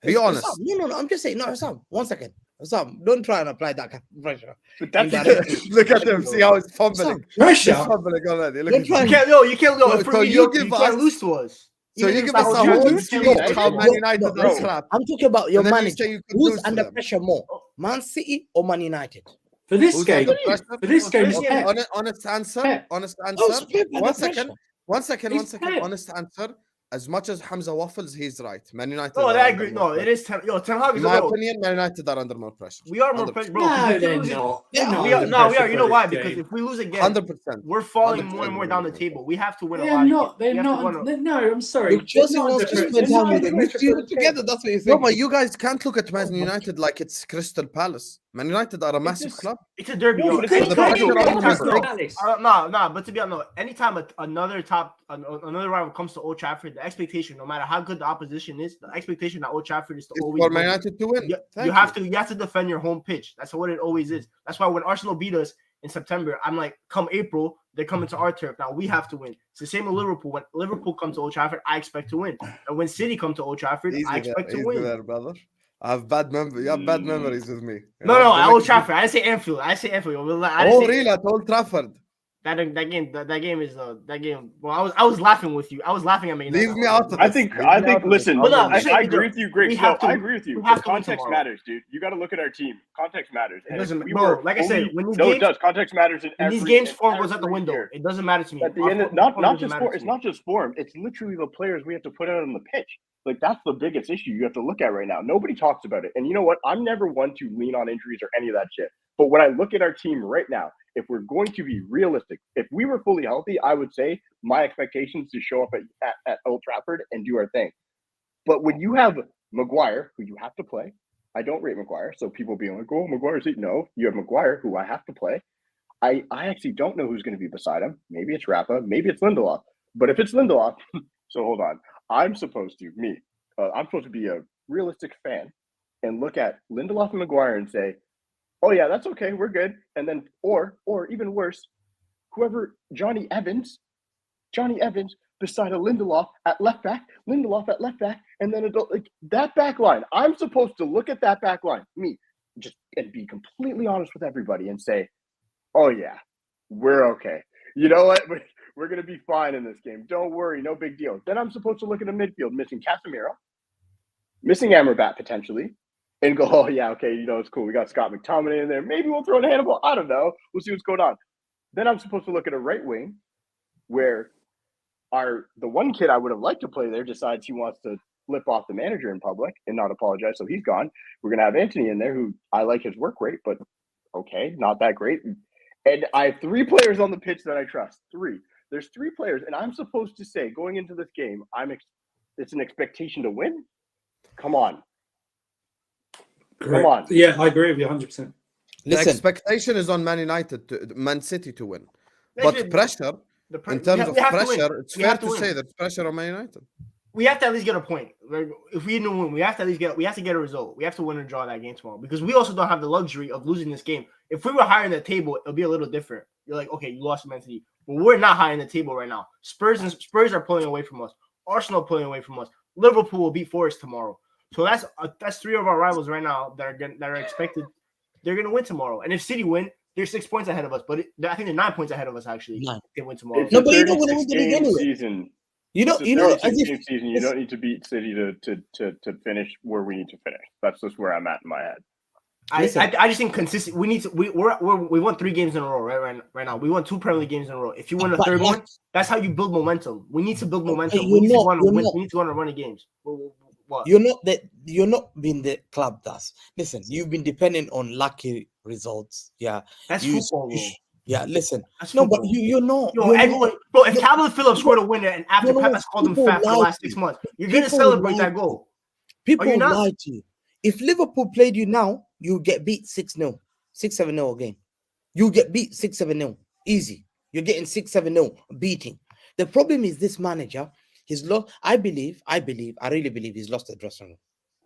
Be honest. Sam, no. I'm just saying. No, Sam. 1 second. Sam, don't try and apply that kind of pressure. But that's Look at him. See how he's fumbling. Pressure. He's fumbling already. Look Don't at try. him. You can't go. So- If we're so you mediocre, give you can't us- lose to us. So Even you if give that us was a your whole lose, speech you can't how lose. Man United No, are crap. I'm talking about your And then you manager. say you could lose Who's to under them. pressure more, Man City or Man United? For this Who's game, under pressure? for this game, This it's game- Pep. Honest answer. Pep. Honest Oh, answer. it's Pep under One pressure. second. One second. It's Pep. Honest answer. As much as Hamza waffles, he's right. Man United. No, are I under agree. more No, it pressure. is Ten Hag In is my a opinion, Man United are under more pressure. We are more 100%. pressure, bro. No, they're not. They're Yeah, not We are. under No, we pressure are. You for know this why? Because game. if we lose again, 100%. we're falling 100% more and more down the under table. We have to win a They're lot of not. games. They're We have to not. win a- No, I'm sorry. Look, Chelsea They're not wants under to pressure. spend They're time not with under them. You pressure two for this together. game. That's what you're No, saying. but you guys can't look at Man United like it's Crystal Palace. Man United are a massive just- club. It's a derby. No, yo. but It's it's the not- pressure on anytime- them is big. Palace. Nah. But to be honest, anytime another rival comes to Old Trafford, the expectation, no matter how good the opposition is, the expectation at Old Trafford is to It's always for win. Man United to win. You have to defend your home pitch. That's what it always is. That's why when Arsenal beat us in September, I'm like, come April, they're coming to our turf. Now we have to win. It's the same with Liverpool. When Liverpool comes to Old Trafford, I expect to win. And when City come to Old Trafford, I expect to win. There, brother. I have bad memories. You have bad memories with me. You No, know? at Old Trafford. I didn't say Anfield. I didn't say Anfield. Oh, really? At Old Trafford. That game is that game. Well, I was laughing with you. I was laughing at me. Leave me out of I this. think. Leave me out of Listen, this. But no, I agree with you, Greg. we have to- I agree with you. we have to win Context tomorrow. matters, dude. You got to look at our team. Context matters. And Listen, if we bro, were like I said, only- when these no, games- it does. Context matters in these every- games, in form goes out the every window. year. It doesn't matter to me. At the Our end, form not doesn't just matter form. to It's me. not just form. It's literally the players we have to put out on the pitch. Like that's the biggest issue you have to look at right now. Nobody talks about it. And you know what? I'm never one to lean on injuries or any of that shit. But when I look at our team right now, if we're going to be realistic, if we were fully healthy, I would say my expectations to show up at Old Trafford and do our thing. But when you have Maguire, who you have to play, I don't rate Maguire. So people being like, oh, Maguire's no, you have Maguire, who I have to play. I actually don't know who's going to be beside him. Maybe it's Rafa, maybe it's Lindelof. But if it's Lindelof, so hold on. I'm supposed to be a realistic fan and look at Lindelof and Maguire and say, oh yeah, that's okay, we're good. And then, or even worse, whoever Johnny Evans beside a Lindelof at left back, and then that back line. I'm supposed to look at that back line, and be completely honest with everybody and say, oh yeah, we're okay. You know what? We're going to be fine in this game. Don't worry, no big deal. Then I'm supposed to look at a midfield missing Casemiro, missing Amrabat potentially, and go, oh yeah, okay, it's cool. We got Scott McTominay in there. Maybe we'll throw in Hannibal. I don't know. We'll see what's going on. Then I'm supposed to look at a right wing where the one kid I would have liked to play there decides he wants to flip off the manager in public and not apologize, so he's gone. We're going to have Anthony in there, who I like his work rate, but okay, not that great. And I have 3 players on the pitch that I trust. 3. There's 3 players, and I'm supposed to say going into this game, it's an expectation to win. Come on. Correct. Come on. Yeah, I agree with you 100%. The Listen, expectation is on Man City to win. That's But just- pressure, in terms of we have to win. pressure, it's We fair have to win. say there's pressure on Man United. We have to at least get a point. Like, if we didn't win, we have to at least get a result. We have to win or draw that game tomorrow because we also don't have the luxury of losing this game. If we were higher in the table, it'll be a little different. You're like, okay, you lost to Man City, but we're not high in the table right now. Spurs are pulling away from us. Arsenal pulling away from us. Liverpool will beat Forest tomorrow. So that's 3 of our rivals right now that are expected. They're gonna win tomorrow. And if City win, they're 6 points ahead of us. But I think they're 9 points ahead of us actually. 9. If they win tomorrow. It's No, a but you don't want to 36 win the league game anyway. season. You know, It's a you know, 36 as if game season. You don't need to beat City to finish where we need to finish. That's just where I'm at in my head. I Listen. just think consistent. We need to. We won 3 games in a row right now. We won 2 Premier League games in a row. If you win a But third yeah. one, that's how you build momentum. We need to build momentum. Okay, We need to you're go on a not- win. you're We need to go on a run of games. What? you're not being the club does. Listen, you've been dependent on lucky results. Yeah, That's you- football, you bro. sh- yeah. Listen, That's no, but football. you're not. Yo, you're everyone, not- bro. If no, Calvin Phillips scored a winner and after no, Pep has called him people fat for the lie last to 6 you. months, you're gonna People celebrate lie that to goal. People you not? lie to you. If Liverpool played you now, you get beat 6-0, 6-7-0 again. You get beat 6-7-0. Easy. You're getting 6-7-0 beating. The problem is this manager, he's lost. I really believe he's lost the dressing room.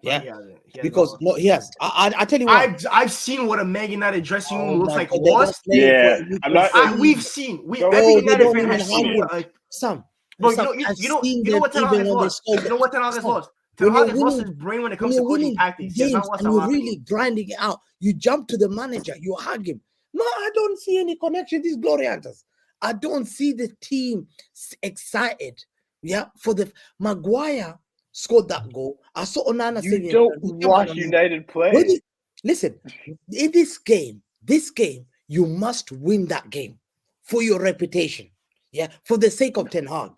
Yeah. He hasn't. Because no, he has. I tell you what. I've seen what a Man United dressing room Oh looks my like. God, they don't Lost. play Yeah, for- I'm not- We've seen. Bro, Every they United don't fan even has have seen. it. Sam, Bro, Sam, you I've know seen what them Ten Hag even has when they lost. score. You know what Ten Hag has Sam, lost. Ten when Hag you're has lost winning- his brain when it when comes to you're coaching winning tactics. He has games not lost and a you're lot. really grinding it out, you jump to the manager, you hug him. No, I don't see any connection. These glory hunters. I don't see the team excited. Yeah, for the Maguire scored that goal. I saw Onana saying, You don't watch United play. Listen, in this game, you must win that game for your reputation. Yeah, for the sake of Ten Hag.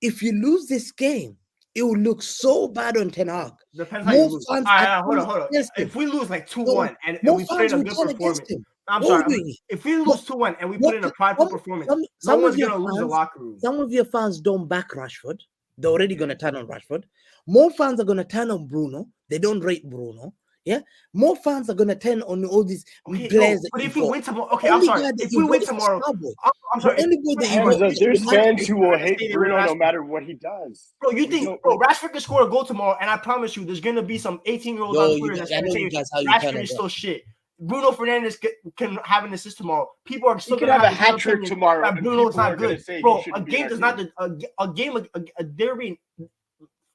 If you lose this game, it will look so bad on Ten Hag. Depends how you More lose. fans All right, are hold on. turning against him. If we lose like 2-1 and More we put fans in a will good turn against performance, him. I'm What sorry. are you doing? If we lose 2-1 and we put in a prideful performance, no some one's of your gonna lose the fans- locker room. Some of your fans don't back Rashford. They're already going to turn on Rashford. More fans are going to turn on Bruno. They don't rate Bruno. Yeah. More fans are going to turn on all these Okay, players. but that if you we got. win tomorrow, okay, The I'm only sorry. guy that If you we got win is tomorrow, Starboy. I'm sorry. The only boy that you got Hamza, is there's Rashford. fans who will hate Say they Bruno were no Rashford. matter what he does. Bro, you We think don't- Rashford can score a goal tomorrow, and I promise you, there's gonna be some 18-year-old Yo, on you Twitter guys- that's I gonna know say you guys how you turn Rashford it is down. still shit. Bruno Fernandes can have an assist tomorrow. People are He still could gonna have a the same hat trick opinion tomorrow, that and Bruno's people are not gonna good. say he Bro, a shouldn't be game in does that not a derby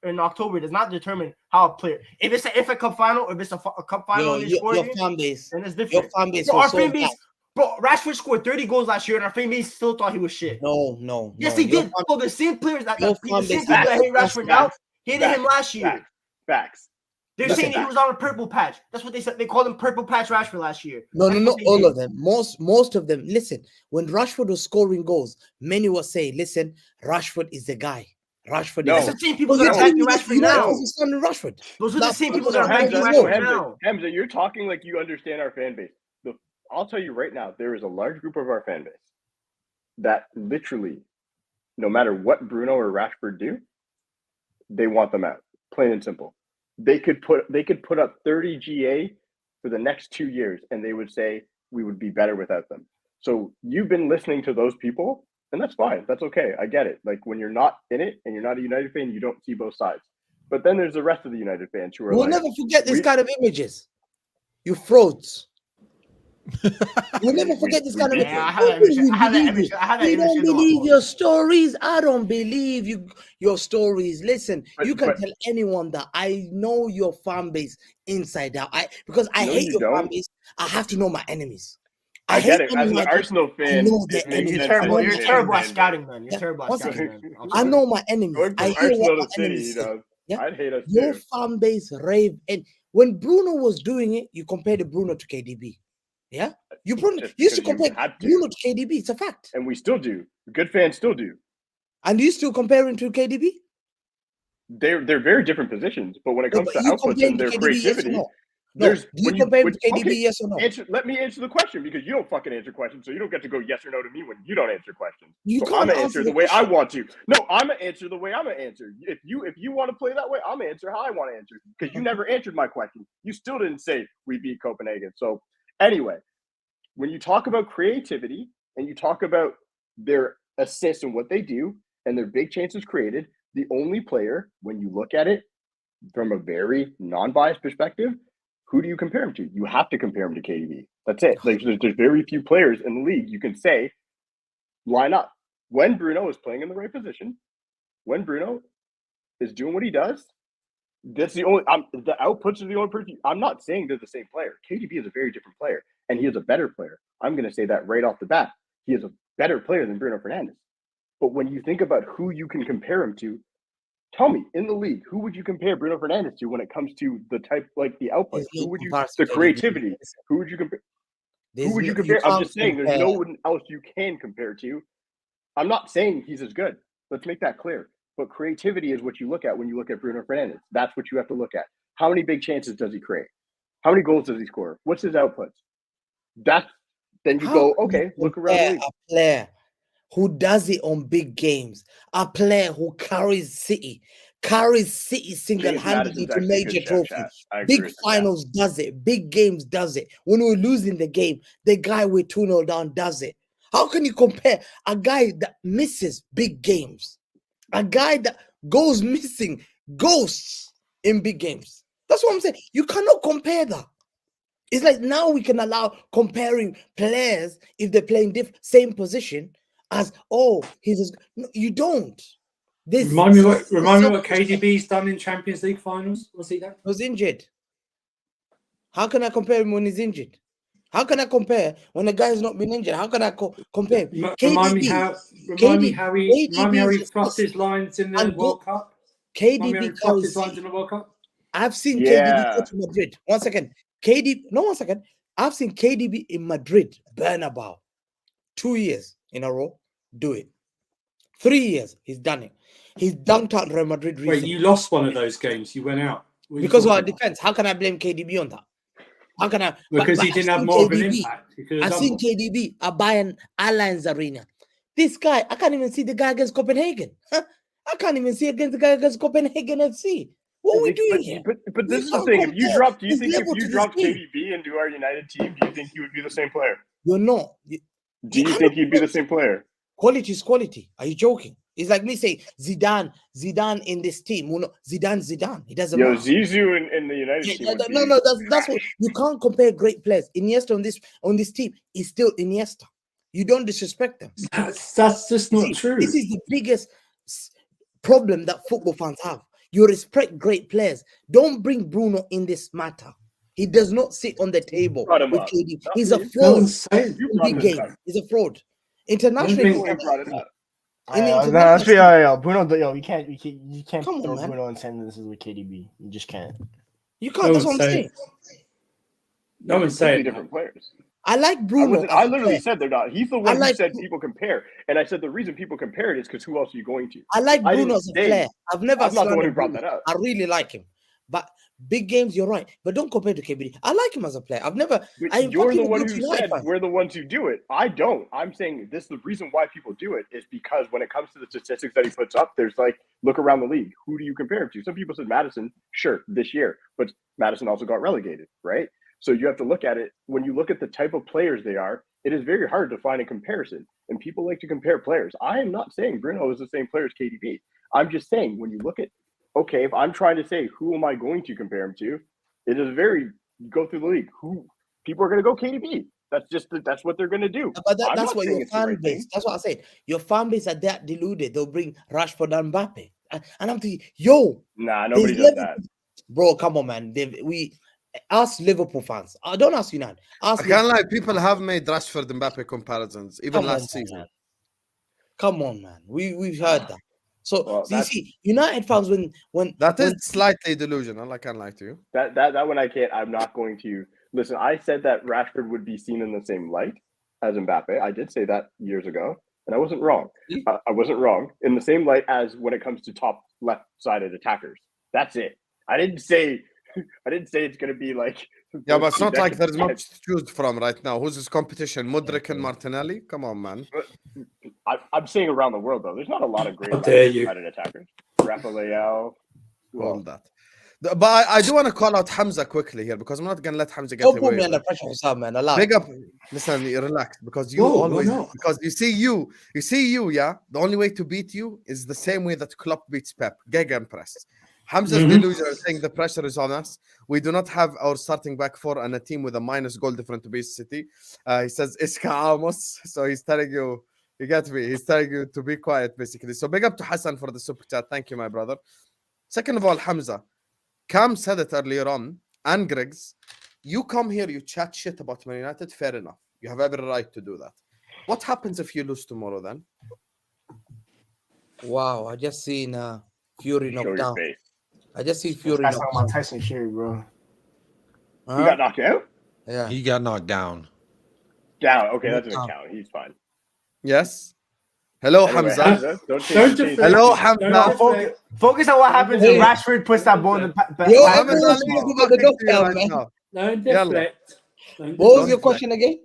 in October does not determine how a player. If it's a FA Cup final, or if it's a cup final, Yo, and they score your again, fan base. then it's Your different. fan base Bro, was our so fan bad. base, bro, Rashford scored 30 goals last year, and our fan base still thought he was shit. No. Yes, no. he Your did. fan- Bro, the same players that Your the fan same base people that is hate Rashford now hated him last year. Facts. They're Listen. saying that he was on a purple patch. That's what they said. They called him Purple Patch Rashford last year. No, That's what not they all did. of them. Most of them. Listen, when Rashford was scoring goals, many were saying, "Listen, Rashford is the guy. Rashford No. is." That's the same people Well, that you're are telling backing me this, Rashford you don't now. understand Rashford. Those are the That's same what people I'm that are saying. backing No, Rashford now. Hamza, you're talking like you understand our fan base. I'll tell you right now, there is a large group of our fan base that literally, no matter what Bruno or Rashford do, they want them out. Plain and simple. They could put up 30 GA for the next 2 years, and they would say we would be better without them. So you've been listening to those people, and that's fine. That's okay. I get it. Like when you're not in it and you're not a United fan, you don't see both sides. But then there's the rest of the United fans who are We'll like, never forget this we- kind of images. You frauds. We'll never forget this kind of Yeah, I image. have that image. I have that image. I have that We image. don't believe your stories. I don't believe your stories. Listen, you can But- tell anyone that I know your fan base inside out. Because I No, hate you your fan don't. base. I have to know my enemies. I get hate it. As an United. Arsenal fan, know it their makes enemies. You're sense terrible. that You're you hate terrible at fan scouting, man. You're Yeah, terrible at one scouting, second. man. I'm I sorry. know my enemies. Going I from hear what Arsenal my to City, enemies say. Yeah? I'd hate us Your too. fan base rave, and when Bruno was doing it, you compared Bruno to KDB. Yeah, you Just used to because you compare had to. Bruno to KDB. It's a fact. And we still do. Good fans still do. And you still comparing to KDB? They're very different positions, but when it No, comes but to you outputs comparing and to their KDB, yes or creativity, no? No, There's do you when compare him when, to KDB? okay, Yes or no? let me answer the question because you don't fucking answer questions, so you don't get to go yes or no to me when you don't answer questions. You So can't I'm gonna answer answer the the way I question. want to. No, I'm gonna answer the way I'm gonna answer. If you want to play that way, I'm gonna answer how I want to answer because you never answered my question. You still didn't say we beat Copenhagen. So anyway, when you talk about creativity and you talk about their assists and what they do and their big chances created, the only player when you look at it from a very non-biased perspective, who do you compare him to? You have to compare him to KDB. That's it. Like there's very few players in the league you can say line up when Bruno is playing in the right position, when Bruno is doing what he does. That's the only. The outputs are the only person. I'm not saying they're the same player. KDB is a very different player, and he is a better player. I'm going to say that right off the bat. He is a better player than Bruno Fernandes. But when you think about who you can compare him to, tell me, in the league, who would you compare Bruno Fernandes to when it comes to the type, like the output? There's Who no would you, comparison the to KDB. creativity? Who would you compare? Who would you You compare? I'm can't just saying, there's compare. no one else you can compare to. I'm not saying he's as good. Let's make that clear. But creativity is what you look at when you look at Bruno Fernandes. That's what you have to look at. How many big chances does he create? How many goals does he score? What's his outputs? Then you How go, can you okay, look around the compare league. a player who does it on big games, a player who carries City single-handedly Madison's to actually a good major shout, trophies. chat. I agree Big with you, chat. finals does it. Big games does it. When we're losing the game, the guy with 2-0 down does it. How can you compare a guy that misses big games? A guy that goes missing, ghosts in big games. That's what I'm saying. You cannot compare that. It's like now we can allow comparing players if they're playing same position as no, you don't. This Remind me what KDB's done in Champions League finals. What's he done? was injured. How can I compare him when he's injured? How can I compare when the guy's not been injured? How can I compare him? Remind me how he crossed his lines in the World Cup. KDB carries lines in the World Cup. I've seen KDB go to Madrid. 1 second. One second. I've seen KDB in Madrid, Bernabeu. 2 years in a row. Do it. 3 years. He's done it. He's dunked out Real Madrid recently. Wait, you lost one of those games. You went out. Because of our defense. How can I blame KDB on that? How can I? Because he didn't have more of an impact. I've seen KDB at Bayern Allianz Arena. This guy, I can't even see the guy against Copenhagen. I can't even see the guy against Copenhagen FC. What are we doing here? But this is the thing. Do you think if you dropped KDB into our United team, do you think he would be the same player? You're not. Do you think he'd be the same player? Quality is quality. Are you joking? It's like me saying Zidane in this team. Zidane. It doesn't matter. Zizou in the United team. No. That's what you can't compare great players. Iniesta on this team is still Iniesta. You don't disrespect them. That's just not true. This is the biggest problem that football fans have. You respect great players. Don't bring Bruno in this matter. He does not sit on the table with KD. He's a fraud in big game. He's a fraud. Internationally, Bruno, you can't Come on, throw man. Bruno in sentences with KDB. You just can't. You can't. That's what I'm saying. No one's saying different players. I like Bruno. I literally said they're not. He's the one who said people compare, and I said the reason people compare it is because who else are you going to? I like Bruno as a player. I'm not the one who brought that up. I really like him, but big games, you're right. But don't compare to KBD. I like him as a player. You're the one who said we're the ones who do it. I don't. I'm saying this. The reason why people do it is because when it comes to the statistics that he puts up, there's like look around the league. Who do you compare him to? Some people said Madison, sure, this year, but Madison also got relegated, right? So you have to look at it. When you look at the type of players they are, it is very hard to find a comparison. And people like to compare players. I am not saying Bruno is the same player as KDB. I'm just saying when you look at, okay, if I'm trying to say who am I going to compare him to, it is go through the league. Who people are going to go KDB. That's what they're going to do. But that's what your fan base. That's what I said. Your fan base are that deluded. They'll bring Rashford and Mbappe, and I'm thinking, nobody does that, bro. Come on, man. We ask Liverpool fans. Don't ask United. I can't lie. People have made Rashford and Mbappe comparisons even last season. Man. Come on, man. We've heard that. So you see, United fans when that is slightly delusional. I can't lie to you. That one I can't. I'm not going to listen. I said that Rashford would be seen in the same light as Mbappe. I did say that years ago, and I wasn't wrong. I wasn't wrong in the same light as when it comes to top left-sided attackers. That's it. I didn't say it's going to be like Yeah, but it's not like Decades. there's much to choose from right now. Who's his competition? Mudryk and Martinelli? Come on, man. I'm saying around the world though. There's not a lot of great How dare you. right-sided attackers. Rafael. All that. But I do want to call out Hamza quickly here because I'm not gonna let Hamza get Don't put away me with under it. pressure, Sam, man. Allah. Big up. Listen, relax because you Whoa, why always not? because you see you, yeah. The only way to beat you is the same way that Klopp beats Pep. Gegenpress. Hamza's delusion saying the pressure is on us. We do not have our starting back four and a team with a minus goal difference to beat City. He says Iska Amos, so he's telling you. You get me? He's telling you to be quiet, basically. So big up to Hassan for the super chat. Thank you, my brother. Second of all, Hamza. Cam said it earlier on, and Grigs, you come here, you chat shit about Man United, fair enough. You have every right to do that. What happens if you lose tomorrow then? Wow, I just seen Fury Show knocked your down. face. I just see This Fury guy's knocked talking down. about Tyson Fury, bro. He got knocked out? Yeah. He got knocked down. Down. Okay, that Knocked doesn't down. count. He's fine. Yes? Hello, Anyway, Hamza. Hamza, don't change Don't your deflect. face. Hello, Don't Hamza. deflect. Focus on what happens Hey. when Rashford puts that ball in the Yo, back. Hamza, everyone's I'm talking about the talking to you doctor, right man. now. Don't Yalla. deflect. Don't What was Don't your deflect. question again?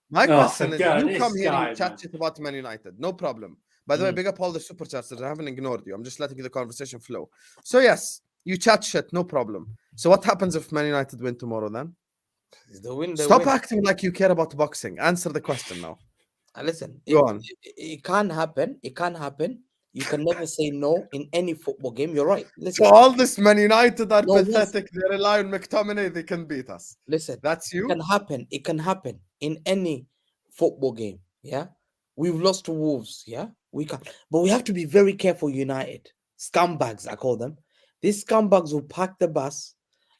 My Oh, question for is, God, you this come here guy, and you chat man. shit about Man United. No problem. By the way, big up all the super chats. I haven't ignored you. I'm just letting the conversation flow. So yes, you chat shit, no problem. So what happens if Man United win tomorrow then? The win, Stop win. acting like you care about boxing. Answer the question now. Listen, Go on. it can't happen. It can't happen. You can never say no in any football game. You're right. Listen, So all this Man United are No, pathetic. They rely on McTominay. They can beat us. listen. That's It you? can happen. It can happen in any football game. Yeah, we've lost to Wolves. Yeah, we can, but we have to be very careful. United scumbags, I call them. These scumbags will pack the bus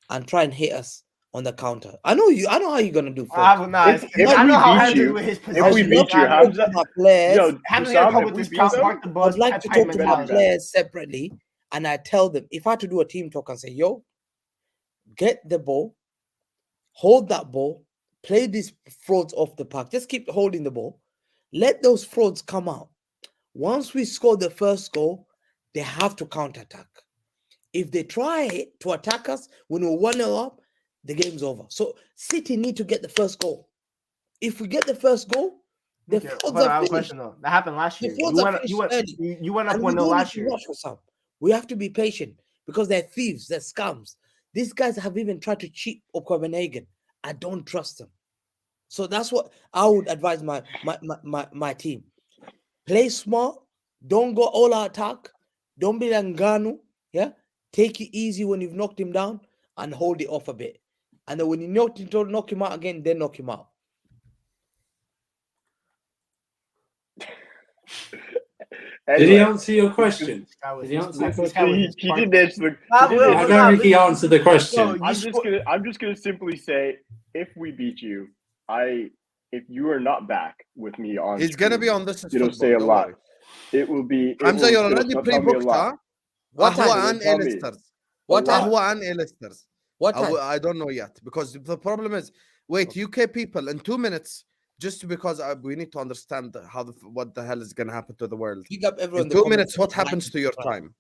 and try and hit us on the counter. I know you. I know how you're gonna do. I Folks. know how beat Hamza you- with his if possession. we I'd beat love you, to talk Hamza- to my players. Yo, Hamza gonna Hussam, come if with we his beat count, them, park the I'd bus, like and to pay talk to my McDonald's. players separately, and I tell them if I had to do a team talk and say, "Yo, get the ball, hold that ball, play these frauds off the park. Just keep holding the ball. Let those frauds come out. Once we score the first goal, they have to counterattack. If they try to attack us when we're 1-0 up, the game's over. So City need to get the first goal. If we get the first goal, the Okay, frauds hold on, I are have a finished. question though. That happened last The year. frauds are finished early. You went up And we 1-0 do need last to year. watch for some. We have to be patient because they're thieves, they're scums. These guys have even tried to cheat Copenhagen. I don't trust them. So that's what I would advise my team. Play smart. Don't go all out attack. Don't be Langano. Yeah. Take it easy when you've knocked him down and hold it off a bit. And then when you knock him out again, then knock him out. Did he Anyway, answer your question? Did he answer your question? he didn't answer the. Nah, he bro, didn't I answer- don't think he answered the question. Bro, I'm just gonna simply say, if we beat you, if you are not back with me on, He's going to screen, be on This Is it'll Football. say a Don't lot. worry. It will be. Hamza, you're already it'll tell me a pre-booked, lot. huh? What قهوة time? عن Tell me. A-listers. What time? قهوة عن A-listers. What time? I don't know yet because the problem is, wait, UK people in 2 minutes, just because we need to understand what the hell is going to happen to the world. Pick up everyone In in the 2 minutes, comments. what happens Like, to your subscribe. time?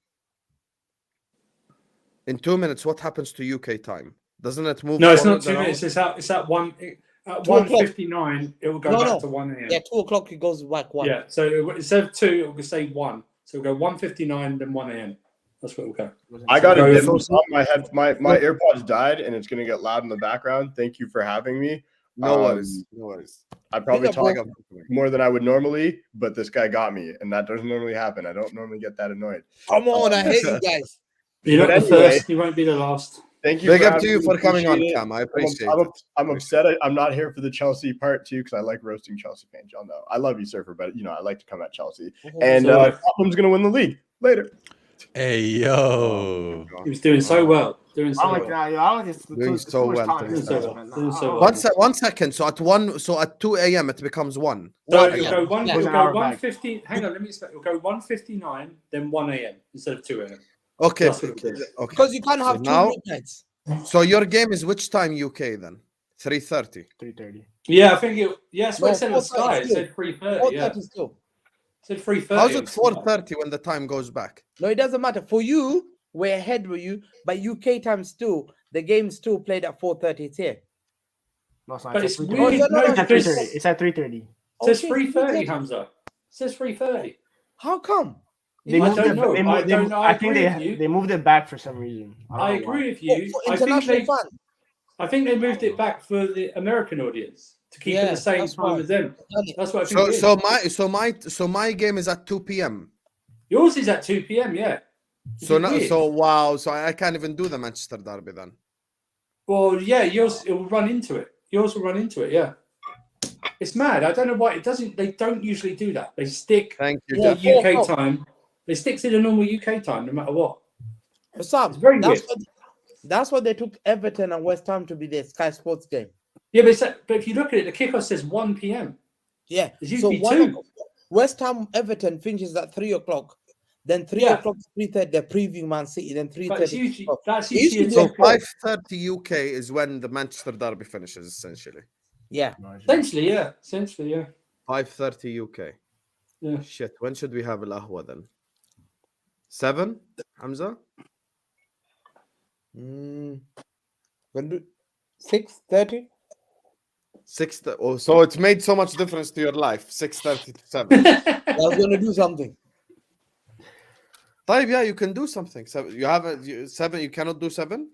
In 2 minutes, what happens to UK time? Doesn't it move? No, it's not forward 2 and all? minutes. It's at 2 o'clock. 1:59. It will go No, back no. to 1 a.m. Yeah, 2 o'clock it goes back 1. Yeah, so instead of 2, it will say 1. So we'll go 1:59, then 1 a.m. That's what we'll go. I got So a if- dip on my AirPods died and it's gonna get loud in the background. Thank you for having me. No worries. No worries. I probably Big up, talk bro. more than I would normally, but this guy got me, and that doesn't normally happen. I don't normally get that annoyed. Come on, I hate you guys. You're not But the anyway- first. You won't be the last. Thank you. Big for up to having you me. for coming on, Appreciate it. Cam. I appreciate I'm it. I'm upset. I'm not here for the Chelsea part too because I like roasting Chelsea fans. Y'all know I love you, Surfer, but I like to come at Chelsea. And So- Tottenham's gonna win the league later. Hey yo. He was doing so well. Doing I so don't like well. that. I don't like this. Doing so well, Doing so well. Doing so well. 1 second. So at 2 a.m. it becomes 1. So One it'll a.m. go one. Yeah. It'll An go hour back. 1:50. Hang on, let me explain. It'll go 1:59, then 1 a.m. instead of 2 a.m. Okay. That's what it is. Okay. Because you can't have So two now- midnights. So your game is which time UK then? 3:30. 3:30. Yeah, I think it. Yeah, that's what No, it said on Sky. It 4:30 said 3:30. Yeah, 4:30 still. it said 3:30. How's on it Sky. 4:30 when the time goes back? No, it doesn't matter. For you, we're ahead with you, but UK time still, the game still played at 4:30. It's here. No, it's not. But it's at 3:30. weird. no, No, no, It's at because 3:30. it It's at 3:30. says shit, 3:30, Hamza. It says 3:30. How come? They I moved don't it. know. They I moved, don't know. I think agree with you. they moved it back for some reason. I don't I know agree why. with you. For I think international fans. I think they moved it back for the American audience to keep it Yeah, the same that's time why. as them. Done it. That's what I think. It is. So my game is at 2 p.m. Yours is at 2 p.m. Yeah. So wow. So I can't even do the Manchester derby then. Well, yeah, yours it will run into it. Yours will run into it. Yeah. It's mad. I don't know why it doesn't. They don't usually do that. They stick Thank you, Yeah, Jeff. UK 4 o'clock. time. They stick to the normal UK time no matter what. Hussam, It's very weird. that's why they took Everton and West Ham to be the Sky Sports game. Yeah, but if you look at it, the kickoff says 1 p.m. Yeah. It's So usually 2. West Ham Everton finishes at 3 o'clock. Then 3 Yeah. o'clock, 3:30, they're previewing Man City. Then But it's 3:30. usually that's It used usually to a be So a 5:30 UK is when the Manchester derby finishes, essentially. Yeah. essentially, yeah. 5:30 UK. Yeah. Shit. When should we have Al Ahwa then? 7, Hamza? When do 6:30? 6. Oh, so it's made so much difference to your life. 6:30 to 7. I was gonna do something. Type, yeah, you can do something. So you have 7. You cannot do 7.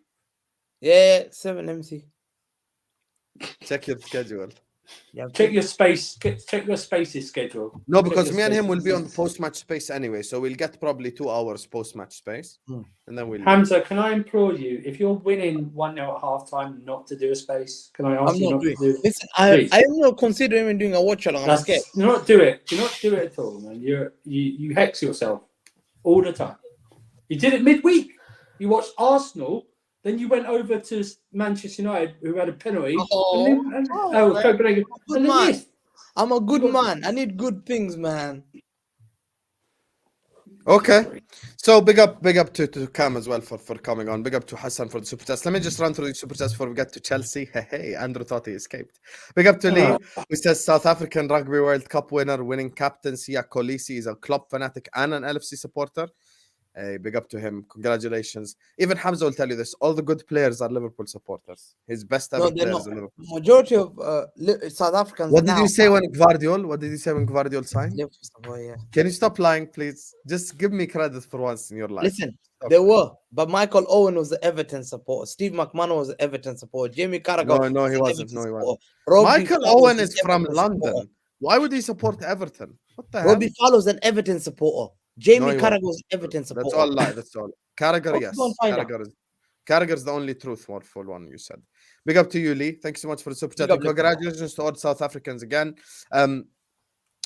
Yeah, 7 MC. Check your schedule. Yeah, Check your space. Check your spaces schedule. No, Check because your me and him will spaces. be on the post-match space anyway, so we'll get probably 2 hours post-match space, and then we'll. Hamza, can I implore you, if you're winning 1-0 at halftime, not to do a space? Can I ask I'm you not not doing. to do? Listen, Please. I'm not considering even doing a watch along. I'm scared. Do not do it. Do not do it at all, man. You hex yourself all the time. You did it midweek. You watched Arsenal, then you went over to Manchester United, who had a penalty. Man. Copenhagen. Good And then man. this. I'm a good man. I need good things, man. Okay, so big up to Cam as well for coming on. Big up to Hassan for the super chats. Let me just run through the super chats before we get to Chelsea. Hey, Andrew thought he escaped. Big up to Lee, who says South African Rugby World Cup winner, winning captaincy. Kolisi is a club fanatic and an LFC supporter. Hey, big up to him. Congratulations. Even Hamza will tell you this. All the good players are Liverpool supporters. His best ever players are Liverpool. Majority of South Africans. What did you say when Gvardiol signed? Liverpool support, yeah. Can you stop lying, please? Just give me credit for once in your life. Listen, they were, but Michael Owen was the Everton supporter. Steve McMahon was the Everton supporter. Jamie Carragher. No, he wasn't. No, he wasn't. Robbie Michael Fowler's Owen an is from Everton London. supporter. Why would he support Everton? What the hell? Robbie Fowler's an Everton supporter. Jamie he Carragher was an Everton supporter. That's all lie. That's all. Carragher, yes. Go and find out. Carragher's the only truthful one you said. Big up to you, Lee. Thanks so much for the super chat. Big up, Congratulations to all South Africans again.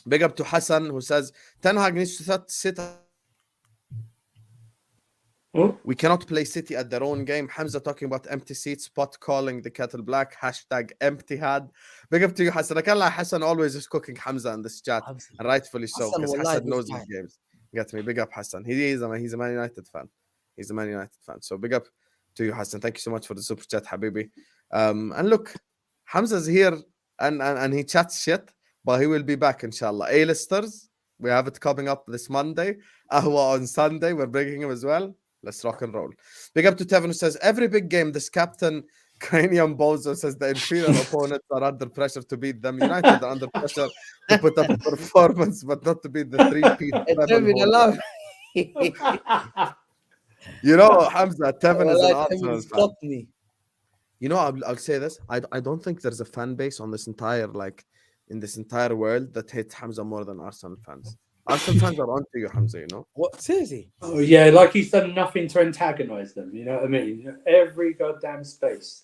Big up to Hassan, who says Ten Hag needs to sit. We cannot play City at their own game. Hamza talking about empty seats, pot calling the kettle black, hashtag empty had. Big up to you, Hassan. I can't lie, Hassan always is cooking Hamza in this chat, and rightfully so, because Hassan knows his games. You get me? Big up, Hassan. He's a Man United fan. He's a Man United fan. So big up to you, Hassan. Thank you so much for the super chat, Habibi. And look, Hamza's here and he chats shit, but he will be back, inshallah. A-listers, we have it coming up this Monday. Ahwa on Sunday, we're bringing him as well. Let's rock and roll. Big up to Tevin, who says, every big game, this captain, Cranium Bozo, says the inferior opponents are under pressure to beat them. United are under pressure to put up a performance, but not to beat the three-peat. You know, Hamza, Tevin is an Arsenal fan. You know, I'll say this. I don't think there's a fan base on this entire, in this entire world that hates Hamza more than Arsenal fans. Arsenal fans are onto you, Hamza, you know? What? Seriously? Oh, yeah, like he's done nothing to antagonize them. You know what I mean? Every goddamn space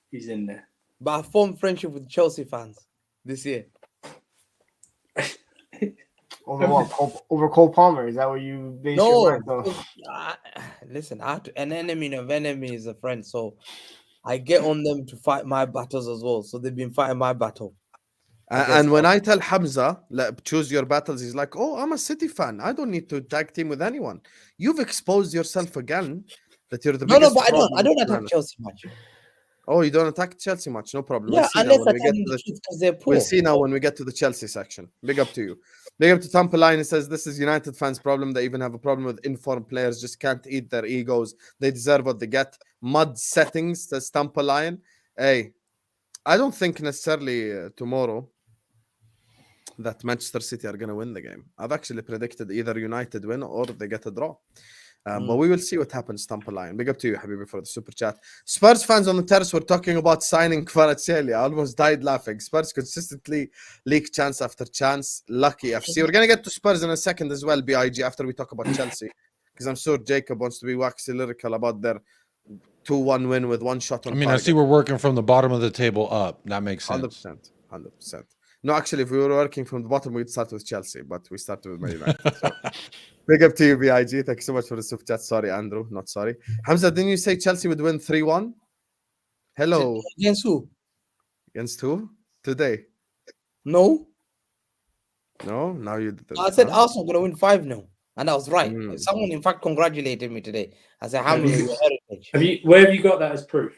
he's in there. But I formed friendship with Chelsea fans this year. Over what? Over Cole Palmer? Is that what you base your mind on? Listen, an enemy of enemy is a friend, so I get on them to fight my battles as well. So they've been fighting my battle. And when I tell Hamza, choose your battles, he's like, oh, I'm a City fan. I don't need to tag team with anyone. You've exposed yourself again that you're the biggest. No, but I don't attack Chelsea much. Oh, you don't attack Chelsea much? No problem. Yeah, unless I tell the truth because they're poor. We'll see now when we get to the Chelsea section. Big up to you. Big up to Tampa Line. He says, this is United fans' problem. They even have a problem with informed players. Just can't eat their egos. They deserve what they get. Mud settings, says Tampa Line. Hey, I don't think necessarily tomorrow that Manchester City are going to win the game. I've actually predicted either United win or they get a draw. But we will see what happens, Tampa Lion. Big up to you, Habibi, for the super chat. Spurs fans on the terrace were talking about signing Kvaratskhelia. I almost died laughing. Spurs consistently leak chance after chance. Lucky FC. We're going to get to Spurs in a second as well, BIG, after we talk about Chelsea. Because I'm sure Jacob wants to be waxy lyrical about their 2-1 win with one shot on target. I see we're working from the bottom of the table up. That makes sense. 100%. No, actually, if we were working from the bottom, we'd start with Chelsea, but we started with Man United. So. Big up to you, BIG. Thank you so much for the super chat. Sorry, Andrew. Not sorry. Hamza, didn't you say Chelsea would win 3-1? Hello. Against who? Against who? Today. No. No? Now you did. I said Arsenal going to win 5-0. And I was right. Someone, in fact, congratulated me today. I said, Hamza, your heritage. Where have you got that as proof?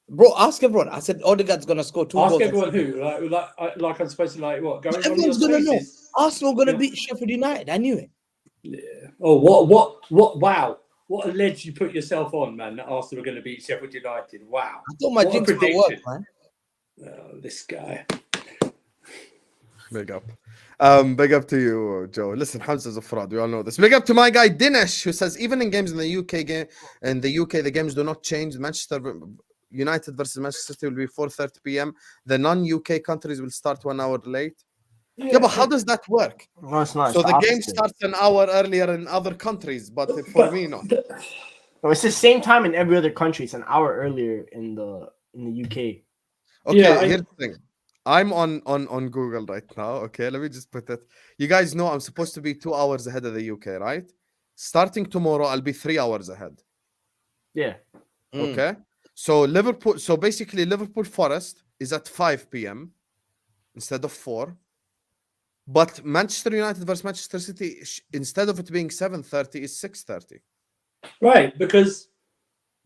Bro, ask everyone. I said Odegaard's going to score 2 goals. Ask everyone who? Like I'm supposed to, like, what? Everyone's going to know. Arsenal going to beat Sheffield United. I knew it. Yeah. Oh, what? Wow. What a ledge you put yourself on, man, that Arsenal are going to beat Sheffield United. Wow. I thought my jinx would work, man. Oh, this guy. Big up. Big up to you, Joe. Listen, Hamza's a fraud. We all know this. Big up to my guy Dinesh, who says even in games in the UK, the games do not change. Manchester United versus Manchester City will be 4:30 p.m. The non-UK countries will start 1 hour late. Yeah, but how does that work? No, it's not. So the game starts an hour earlier in other countries, but for me, no. No, it's the same time in every other country. It's an hour earlier in the UK. Okay, here's the thing. I'm on Google right now. Okay, let me just put it. You guys know I'm supposed to be 2 hours ahead of the UK, right? Starting tomorrow, I'll be 3 hours ahead. Yeah. Okay. So basically Liverpool Forest is at 5 p.m. instead of 4. But Manchester United versus Manchester City, instead of it being 7:30, is 6:30. Right, because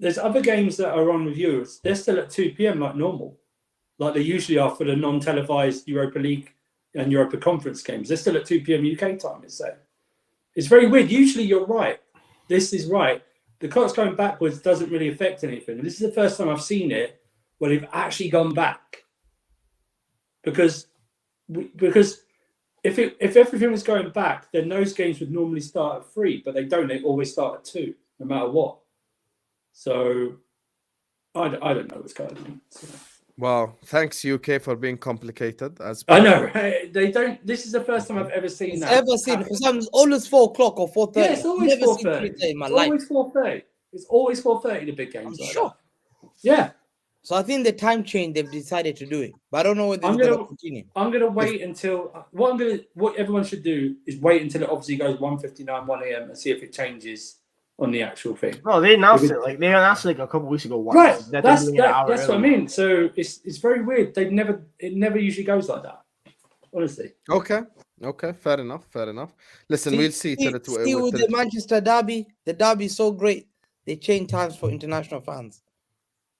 there's other games that are on with viewers. They're still at 2 p.m. like normal. Like they usually are for the non-televised Europa League and Europa Conference games. They're still at 2 p.m. UK time, it's very weird. Usually you're right. This is right. The clock's going backwards doesn't really affect anything. And this is the first time I've seen it where they've actually gone back. Because if everything was going back, then those games would normally start at 3, but they don't. They always start at 2, no matter what. So I don't know what's going on. So. Well, thanks UK for being complicated. I know, right? They don't. This is the first time I've ever seen that. Ever seen? It's always 4 o'clock or 4:30. Yeah, it's always 4:30. In my life. Always 4:30. It's always 4:30. The big games. I'm like sure. That. Yeah. So I think the time change they've decided to do it, but I don't know whether it's going to continue. I'm going to wait until what everyone should do is wait until it obviously goes 1:59, 1 a.m. and see if it changes on the actual thing. No, they announced it a couple weeks ago. Right, that's what I mean. So it's very weird. It never usually goes like that. Honestly. Okay, fair enough. Listen, we'll see. With the Manchester derby, the derby is so great. They change times for international fans.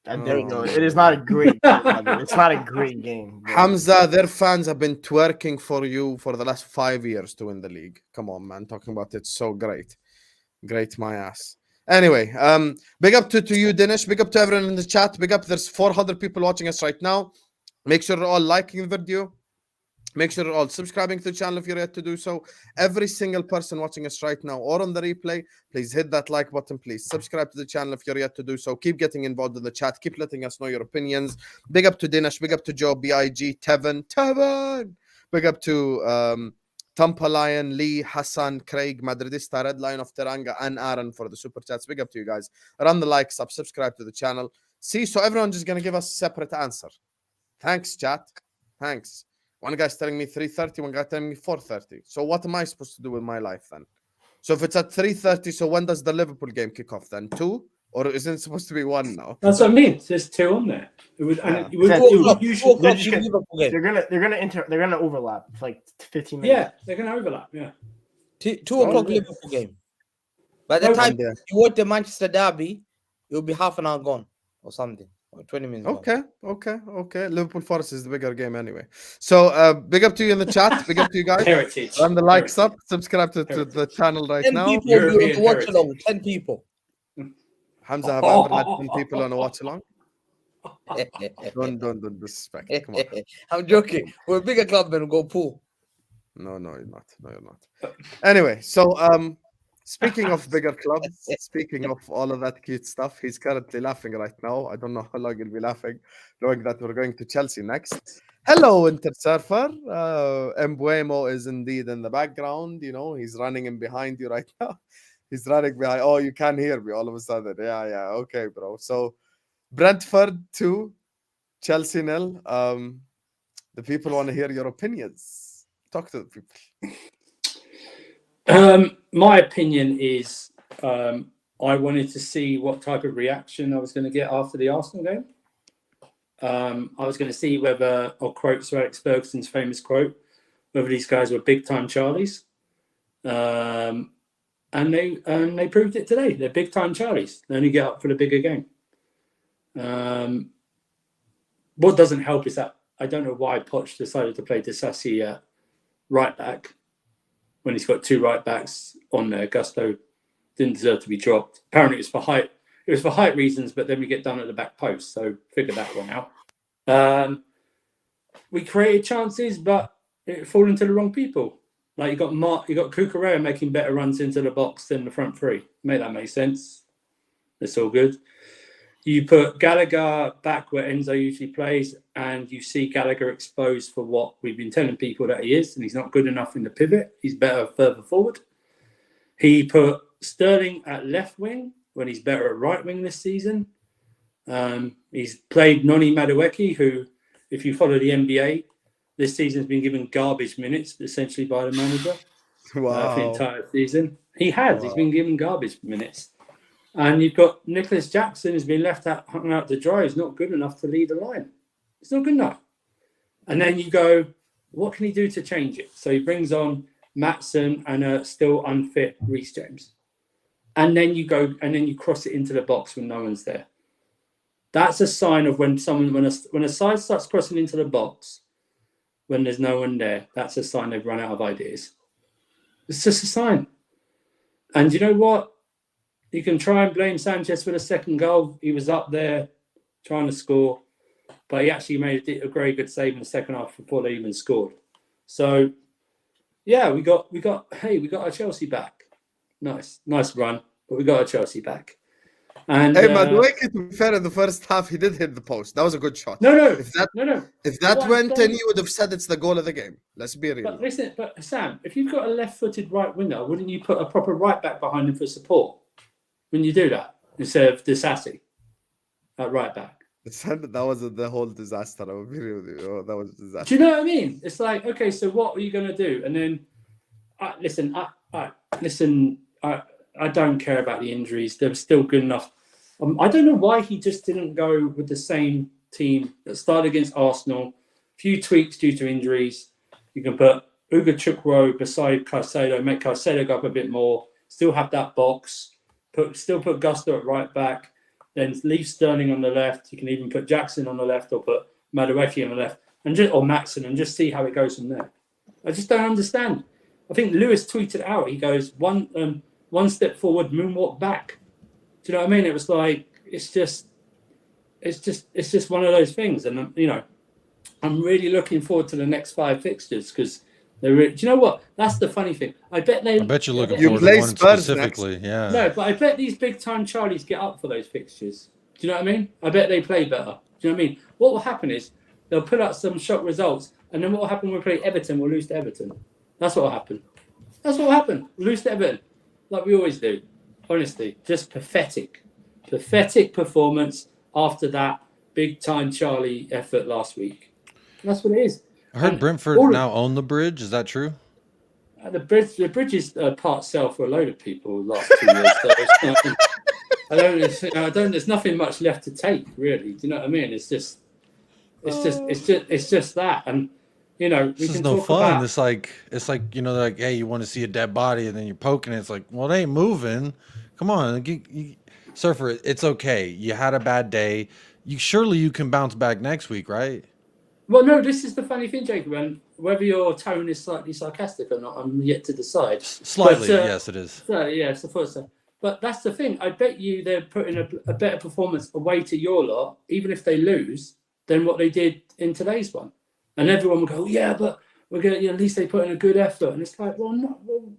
And there you go. It is not a great game. It's not a great game. Bro. Hamza, their fans have been twerking for you for the last 5 years to win the league. Come on, man. Talking about it so great. Great, my ass. Anyway, big up to you, Dinesh. Big up to everyone in the chat. Big up. There's 400 people watching us right now. Make sure you're all liking the video. Make sure you're all subscribing to the channel if you're yet to do so. Every single person watching us right now or on the replay, please hit that like button. Please subscribe to the channel if you're yet to do so. Keep getting involved in the chat. Keep letting us know your opinions. Big up to Dinesh. Big up to Joe, BIG, Tevin. Big up to Tampa Lion, Lee, Hassan, Craig, Madridista, Red Lion of Teranga, and Aaron for the super chats. Big up to you guys. Run the likes up, subscribe to the channel. See, so everyone just going to give us a separate answer. Thanks, chat. Thanks. One guy's telling me 3:30, one guy telling me 4:30. So what am I supposed to do with my life then? So if it's at 3:30, so when does the Liverpool game kick off then? 2? Or isn't it supposed to be 1 now? That's what I mean. There's 2 on there. They're gonna overlap. It's like 15 minutes. Yeah, they're gonna overlap. Yeah. 2 o'clock Liverpool game. By the time you watch the Manchester derby, it will be half an hour gone or something. Or 20 minutes. Okay. Liverpool Forest is the bigger game anyway. So big up to you in the chat. Big up to you guys. Heritage. Run the likes up. Subscribe to the channel right 10 now. 10 people will watch along. 10 people. Hamza, have I ever had 10 people on a watch along? Don't disrespect. Come on. I'm joking. We're a bigger club than go pool. No, you're not. No, you're not. Anyway, so speaking of bigger clubs, speaking of all of that cute stuff, he's currently laughing right now. I don't know how long he'll be laughing, knowing that we're going to Chelsea next. Hello, Winter Surfer. Mbuemo is indeed in the background. You know, he's running in behind you right now. He's running behind. Oh, you can hear me all of a sudden. Yeah. Okay, bro. So Brentford 2, Chelsea 0. The people want to hear your opinions. Talk to the people. My opinion is I wanted to see what type of reaction I was going to get after the Arsenal game. I was going to see whether, I'll quote Sir Alex Ferguson's famous quote, whether these guys were big time Charlies. And they proved it today. They're big time Charlies. They only get up for the bigger game. What doesn't help is that I don't know why Poch decided to play Disasi at right back when he's got two right backs on there. Gusto didn't deserve to be dropped. Apparently it was for height. It was for height reasons, but then we get done at the back post, so figure that one out. We created chances, but it fall into the wrong people. Like you got Cucurella making better runs into the box than the front three. Make that make sense. It's all good. You put Gallagher back where Enzo usually plays, and you see Gallagher exposed for what we've been telling people that he is, and he's not good enough in the pivot. He's better further forward. He put Sterling at left wing when he's better at right wing this season. He's played Noni Madueke, who, if you follow the NBA, this season has been given garbage minutes, essentially, by the manager. Wow. For the entire season. He has. Wow. He's been given garbage minutes. And you've got Nicholas Jackson who's been hung out to dry. He's not good enough to lead the line. It's not good enough. And then you go, what can he do to change it? So he brings on Maatsen and a still unfit Reece James. And then you go, and then you cross it into the box when no one's there. That's a sign of when a side starts crossing into the box, when there's no one there, that's a sign they've run out of ideas. It's just a sign. And you know what? You can try and blame Sanchez for the second goal. He was up there trying to score, but he actually made a very good save in the second half before they even scored. So, yeah, we got our Chelsea back. Nice run, but we got our Chelsea back. And hey, Madueke, to be fair, in the first half, he did hit the post. That was a good shot. No. If that went in, you would have said it's the goal of the game. Let's be real. But listen, Sam, if you've got a left-footed right winger, wouldn't you put a proper right back behind him for support? When you do that instead of Disasi at right back? That was the whole disaster. I will be real with you. That was a disaster. Do you know what I mean? It's like, okay, so what are you going to do? And then, I don't care about the injuries. They're still good enough. I don't know why he just didn't go with the same team that started against Arsenal. A few tweaks due to injuries. You can put Uga Chukwu beside Caicedo, make Caicedo go up a bit more, still have that box, still put Gusto at right back, then leave Sterling on the left. You can even put Jackson on the left or put Madueke on the left, or Maatsen, and just see how it goes from there. I just don't understand. I think Lewis tweeted out, he goes, one step forward, moonwalk back. Do you know what I mean? It was like, it's just one of those things. And, I'm really looking forward to the next 5 fixtures because do you know what? That's the funny thing. I bet you're looking forward to one specifically. Next. Yeah. No, but I bet these big time Charlies get up for those fixtures. Do you know what I mean? I bet they play better. Do you know what I mean? What will happen is they'll put out some shock results, and then what will happen when we play Everton? We'll lose to Everton. That's what will happen. We'll lose to Everton, like we always do. Honestly, just pathetic performance after that big time Charlie effort last week. And that's what it is. I heard Brentford now own the bridge. Is that true? The bridge is part sell for a load of people the last 2 years. So there's nothing much left to take, really. Do you know what I mean? It's just that, and this is no fun. It's like like, hey, you want to see a dead body, and then you're poking it. It's like, well, it ain't moving. Come on, Surfer. It's okay. You had a bad day. Surely you can bounce back next week, right? Well, no, this is the funny thing, Jacob, and whether your tone is slightly sarcastic or not, I'm yet to decide. Slightly, yes, it is. So, yeah, I suppose so. But that's the thing. I bet you they're putting a better performance away to your lot, even if they lose, than what they did in today's one. And everyone will go, yeah, but we're going to, at least they put in a good effort. And it's like, well,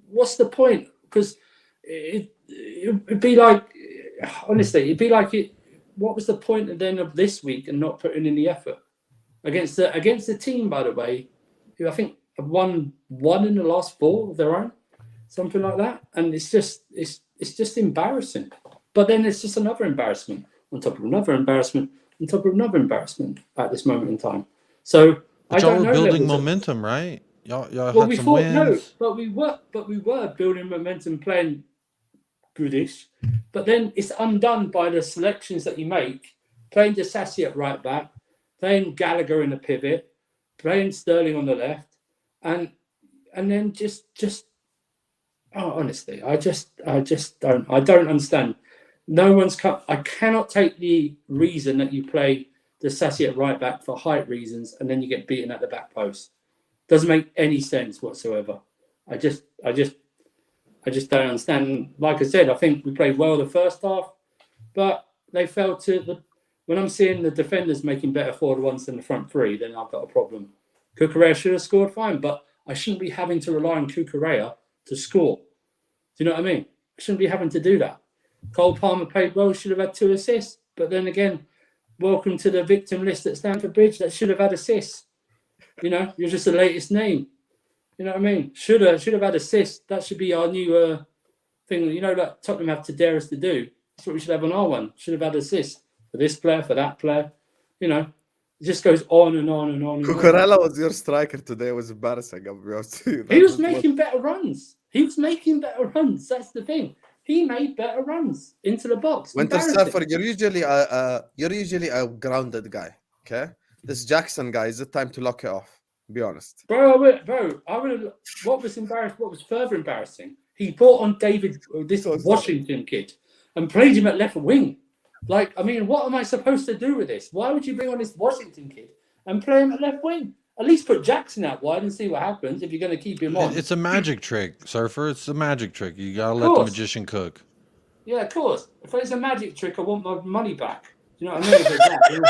what's the point? Because it'd be like, honestly, it'd be like what was the point then of this week and not putting in the effort against the team, by the way, who I think have won one in the last 4 of their own, something like that. And it's just embarrassing. But then it's just another embarrassment on top of another embarrassment on top of another embarrassment at this moment in time. So but y'all were building momentum, right? Y'all well, had some wins. No, but we were building momentum, playing goodish. But then it's undone by the selections that you make, playing Disassi at right back, playing Gallagher in the pivot, playing Sterling on the left, and then just honestly, I don't understand. No one's I cannot take the reason that you play Disassi at right back for height reasons and then you get beaten at the back post. Doesn't make any sense whatsoever. I just don't understand. Like I said, I think we played well the first half, but they fell to when I'm seeing the defenders making better forward ones than the front three, then I've got a problem. Cucurella should have scored fine, but I shouldn't be having to rely on Cucurella to score. Do you know what I mean? I shouldn't be having to do that. Cole Palmer played well, should have had 2 assists, but then again, welcome to the victim list at Stamford Bridge that should have had assists. You know, you're just the latest name. You know what I mean? Should have had assists. That should be our new thing. You know, that Tottenham have to dare us to do. That's what we should have on our one. Should have had assists for this player, for that player. You know, it just goes on and on and on. Cucurella was your striker today. It was embarrassing. He was making better runs. That's the thing. He made better runs into the box. Winter Surfer, you're usually a grounded guy. Okay, this Jackson guy, is it time to lock it off? Be honest, bro. I would have. What was further embarrassing? He brought on this Washington kid, and played him at left wing. Like, I mean, what am I supposed to do with this? Why would you bring on this Washington kid and play him at left wing? At least put Jackson out wide and see what happens if you're going to keep him on. It's a magic trick, Surfer. It's a magic trick. You got to let the magician cook. Yeah, of course. If it's a magic trick, I want my money back. Do you know what I mean?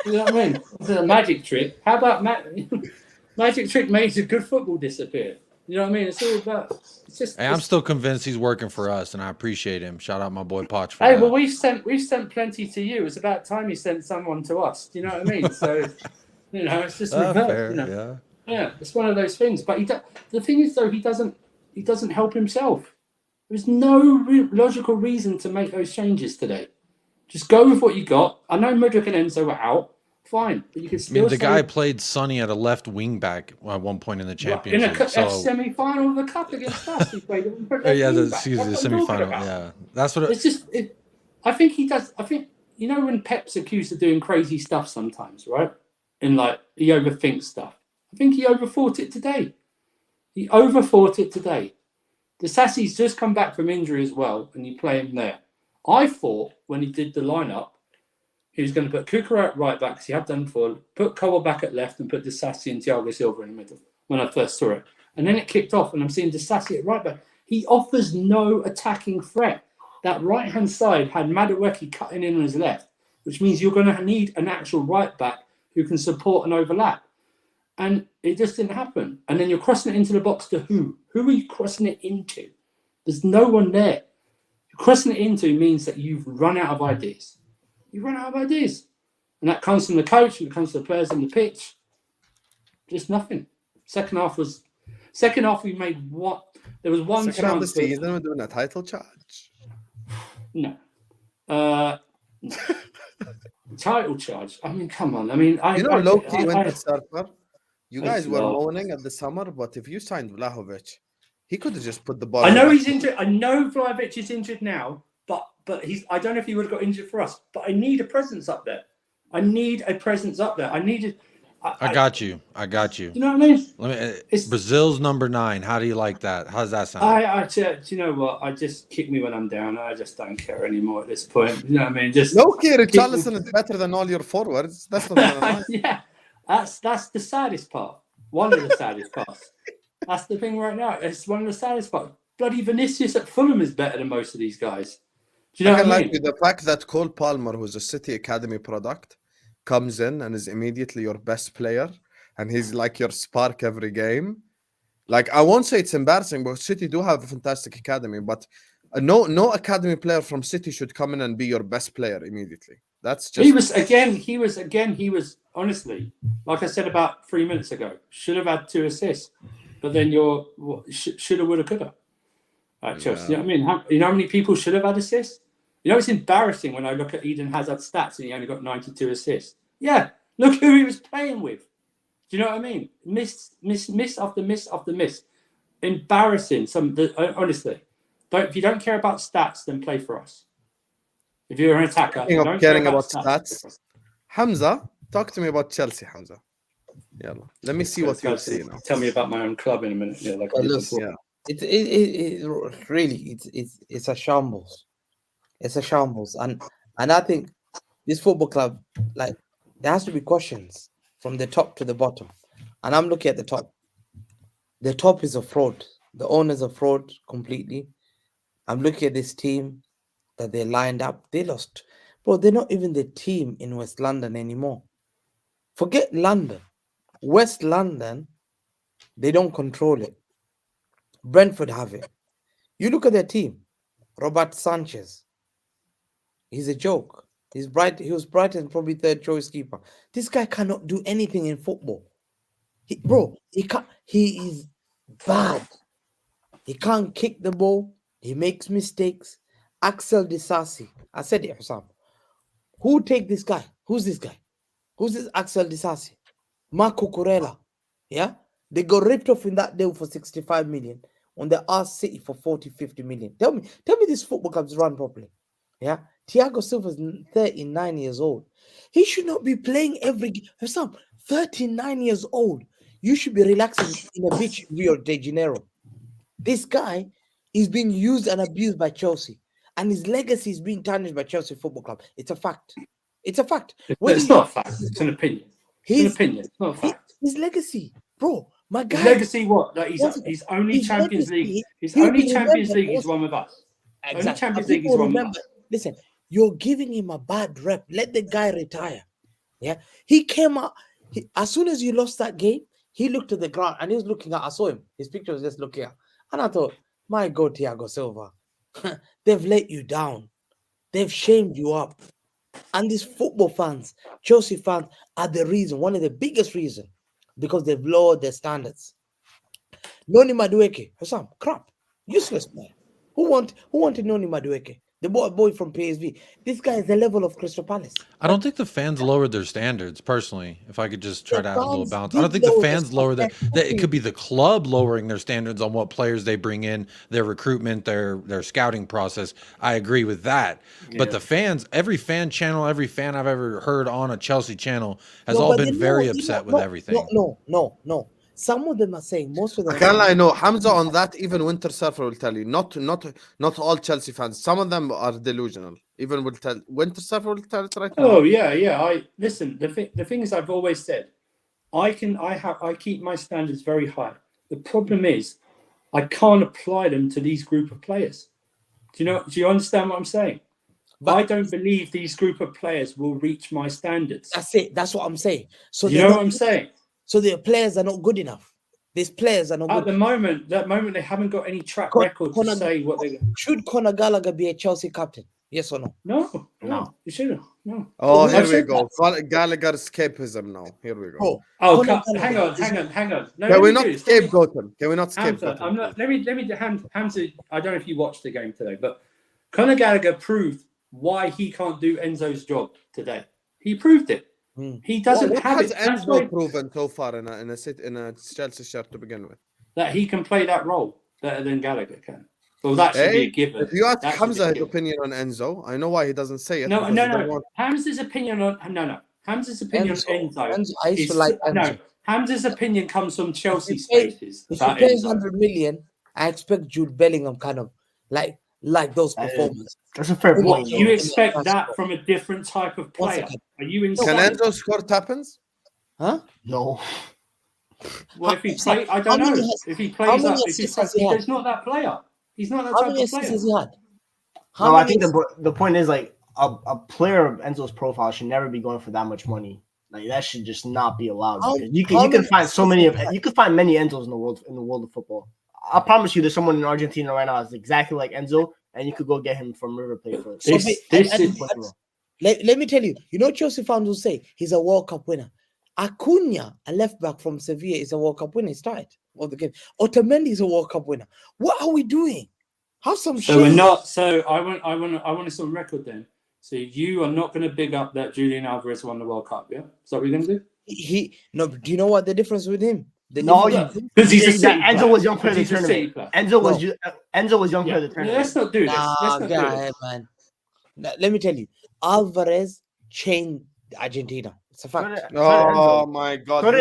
You know what I mean? It's a magic trick. How about magic trick makes a good football disappear? You know what I mean? It's all about. It's just. Hey, I'm still convinced he's working for us, and I appreciate him. Shout out my boy Poch for that. Well, we've sent plenty to you. It's about time you sent someone to us. Do you know what I mean? So. You know, it's just reverse. Fair, you know? Yeah, it's one of those things. But the thing is, though, he doesn't help himself. There's no logical reason to make those changes today. Just go with what you got. I know Mudryk and Enzo were out. Fine, but you can still. I mean, the guy played Sonny at a left wing back at one point in the championship. In a semi-final of the cup against us, he played. The semi-final. Yeah, that's what. It's just. I think he does. I think when Pep's accused of doing crazy stuff sometimes, right? And like he overthinks stuff. I think he overthought it today. The Sassi's just come back from injury as well, and you play him there. I thought when he did the lineup, he was going to put Cucurella at right back, because he had done before, put Cole back at left, and put Disassi and Thiago Silva in the middle when I first saw it. And then it kicked off, and I'm seeing Disassi at right back. He offers no attacking threat. That right-hand side had Madueke cutting in on his left, which means you're going to need an actual right back who can support and overlap. And it just didn't happen. And then you're crossing it into the box to who? Who are you crossing it into? There's no one there. Crossing it into means that you've run out of ideas. You run out of ideas. And that comes from the coach, and it comes from the players on the pitch. Just nothing. Second half we made what? There was one chance. Second half of the season, we're doing a title charge. No. Title charge. I mean, come on. I mean, low-key Winter Surfer. You guys were moaning at the summer, but if you signed Vlahovic, he could have just put the ball. I know he's injured. I know Vlahovic is injured now, but I don't know if he would have got injured for us. But I need a presence up there. I got you. You know what I mean? Brazil's number 9. How do you like that? How's that sound? Do you know what? I just kick me when I'm down. I just don't care anymore at this point. You know what I mean? Just low-key, Richarlison is better than all your forwards. That's not yeah. That's the saddest part. One of the saddest parts. That's the thing right now. It's one of the saddest parts. bloody Vinicius at Fulham is better than most of these guys. Do you I know can what I like mean? the fact that Cole Palmer, who's a City Academy product, comes in and is immediately your best player, and he's like your spark every game. Like, I won't say it's embarrassing, but City do have a fantastic academy, but no academy player from City should come in and be your best player immediately. That's just He was honestly, like I said about 3 minutes ago, should have had 2 assists, but then you're shoulda, woulda, coulda at Chelsea. You know what I mean? You know how many people should have had assists? You know, it's embarrassing when I look at Eden Hazard's stats and he only got 92 assists. Yeah, look who he was playing with. Do you know what I mean? Miss after miss after miss. Embarrassing. Honestly, if you don't care about stats, then play for us. If you're an attacker, Speaking of don't care caring about about stats, Hamza, talk to me about Chelsea, Hamza. Yeah, let me see what you see now. Tell me about my own club in a minute. Yeah, like Listen, it really it's a shambles. It's a shambles, and I think this football club, like, there has to be questions from the top to the bottom, and I'm looking at the top. The top is a fraud. The owner's a fraud completely. I'm looking at this team that they lined up. They lost, bro. They're not even the team in West London anymore. Forget London, West London. They don't control it. Brentford have it. You look at their team. Robert Sanchez. He's a joke. He's bright. He was Brighton's probably third choice keeper. This guy cannot do anything in football. He can't. He is bad. He can't kick the ball. He makes mistakes. Axel Disasi. I said it, Hussam. Who take this guy? Who's this guy? Who's this Axel Disasi? Marco Corella. Yeah? They got ripped off in that deal for 65 million. On the asked City for 40, 50 million. Tell me this football club's run properly. Yeah? Thiago Silva's 39 years old. He should not be playing every game. Hussam, 39 years old. You should be relaxing in a beach, Rio de Janeiro. This guy is being used and abused by Chelsea, and his legacy is being tarnished by Chelsea Football Club. It's a fact. It's a fact. It's not a fact. It's an opinion. It's an opinion. It's not a fact. His legacy, bro. My guy. His legacy, what? That he's only Champions League. His only Champions League is one with us. Exactly. Only Champions League is one with us. Listen, you're giving him a bad rep. Let the guy retire. Yeah, he came out as soon as you lost that game. He looked at the ground and he was looking at. I saw him. His picture was just looking at. And I thought, my God, Thiago Silva, they've let you down. They've shamed you up. And these football fans, Chelsea fans, are the reason, one of the biggest reasons, because they've lowered their standards. Noni Madueke, Hussam, crap, useless player. Who wanted Noni Madueke? The boy from PSV. This guy is the level of Crystal Palace. I don't think the fans lowered their standards, personally. If I could just try to add a little balance, I don't think the fans lowered that. It could be the club lowering their standards on what players they bring in, their recruitment, their scouting process. I agree with that. Yeah. But the fans, every fan channel, every fan I've ever heard on a Chelsea channel has all been very upset with everything. No. Some of them are saying, most of them. I can't lie, no. Hamza on that, even Winter Surfer will tell you. Not all Chelsea fans. Some of them are delusional. Even will tell. Winter Surfer will tell it right now. Oh yeah. I listen. The thing is, I've always said, I keep my standards very high. The problem is, I can't apply them to these group of players. Do you understand what I'm saying? But I don't believe these group of players will reach my standards. That's it. That's what I'm saying. So you know what I'm saying? So the players are not good enough. These players are not good. At the moment, they haven't got any track record to say what they. Should Conor Gallagher be a Chelsea captain? Yes or no? No. You shouldn't. No. Oh, here we go. Gallagher escapism now. Here we go. Hang on. No, can we not scapegoat him? Can we not scapegoat him? I'm not. Let me. Hamza. I don't know if you watched the game today, but Conor Gallagher proved why he can't do Enzo's job today. He proved it. He doesn't have it. What has Enzo proven so far in a Chelsea shirt to begin with? That he can play that role better than Gallagher can. Well, that should be a given. If you ask Hamza his opinion on Enzo, I know why he doesn't say it. No. Hamza's opinion on Hamza's opinion on Enzo. I used to like Enzo. No, Hamza's opinion comes from Chelsea spaces. If you pay 100 million, I expect Jude Bellingham kind of like those performances. That's a fair point. You expect that from a different type of player? Are you insane? Can Enzo score tap-ins? Huh? No. Well, if he plays, I don't know. If he plays, he's not that player. He's not that How type many of assists player. has he had? No, I think the point is like a player of Enzo's profile should never be going for that much money. Like that should just not be allowed. Because you can find so many you can find many Enzos in the world of football. I promise you, there's someone in Argentina right now that's exactly like Enzo, and you could go get him from River Plate for Let me tell you, Chelsea fans will say he's a World Cup winner. Acuna, a left back from Sevilla, is a World Cup winner. He started all the game. Otamendi is a World Cup winner. What are we doing? Have some So we're not. So I want this on record then. So you are not going to big up that Julian Alvarez won the World Cup, yeah? Is that what you're going to do? No. Do you know what the difference with him? Because he's a City Enzo player. was young player of the tournament. Enzo was young player of the tournament. Let's not do this. Let's not do this. Man. Let me tell you, Alvarez changed Argentina. It's a fact. Oh my God! I'm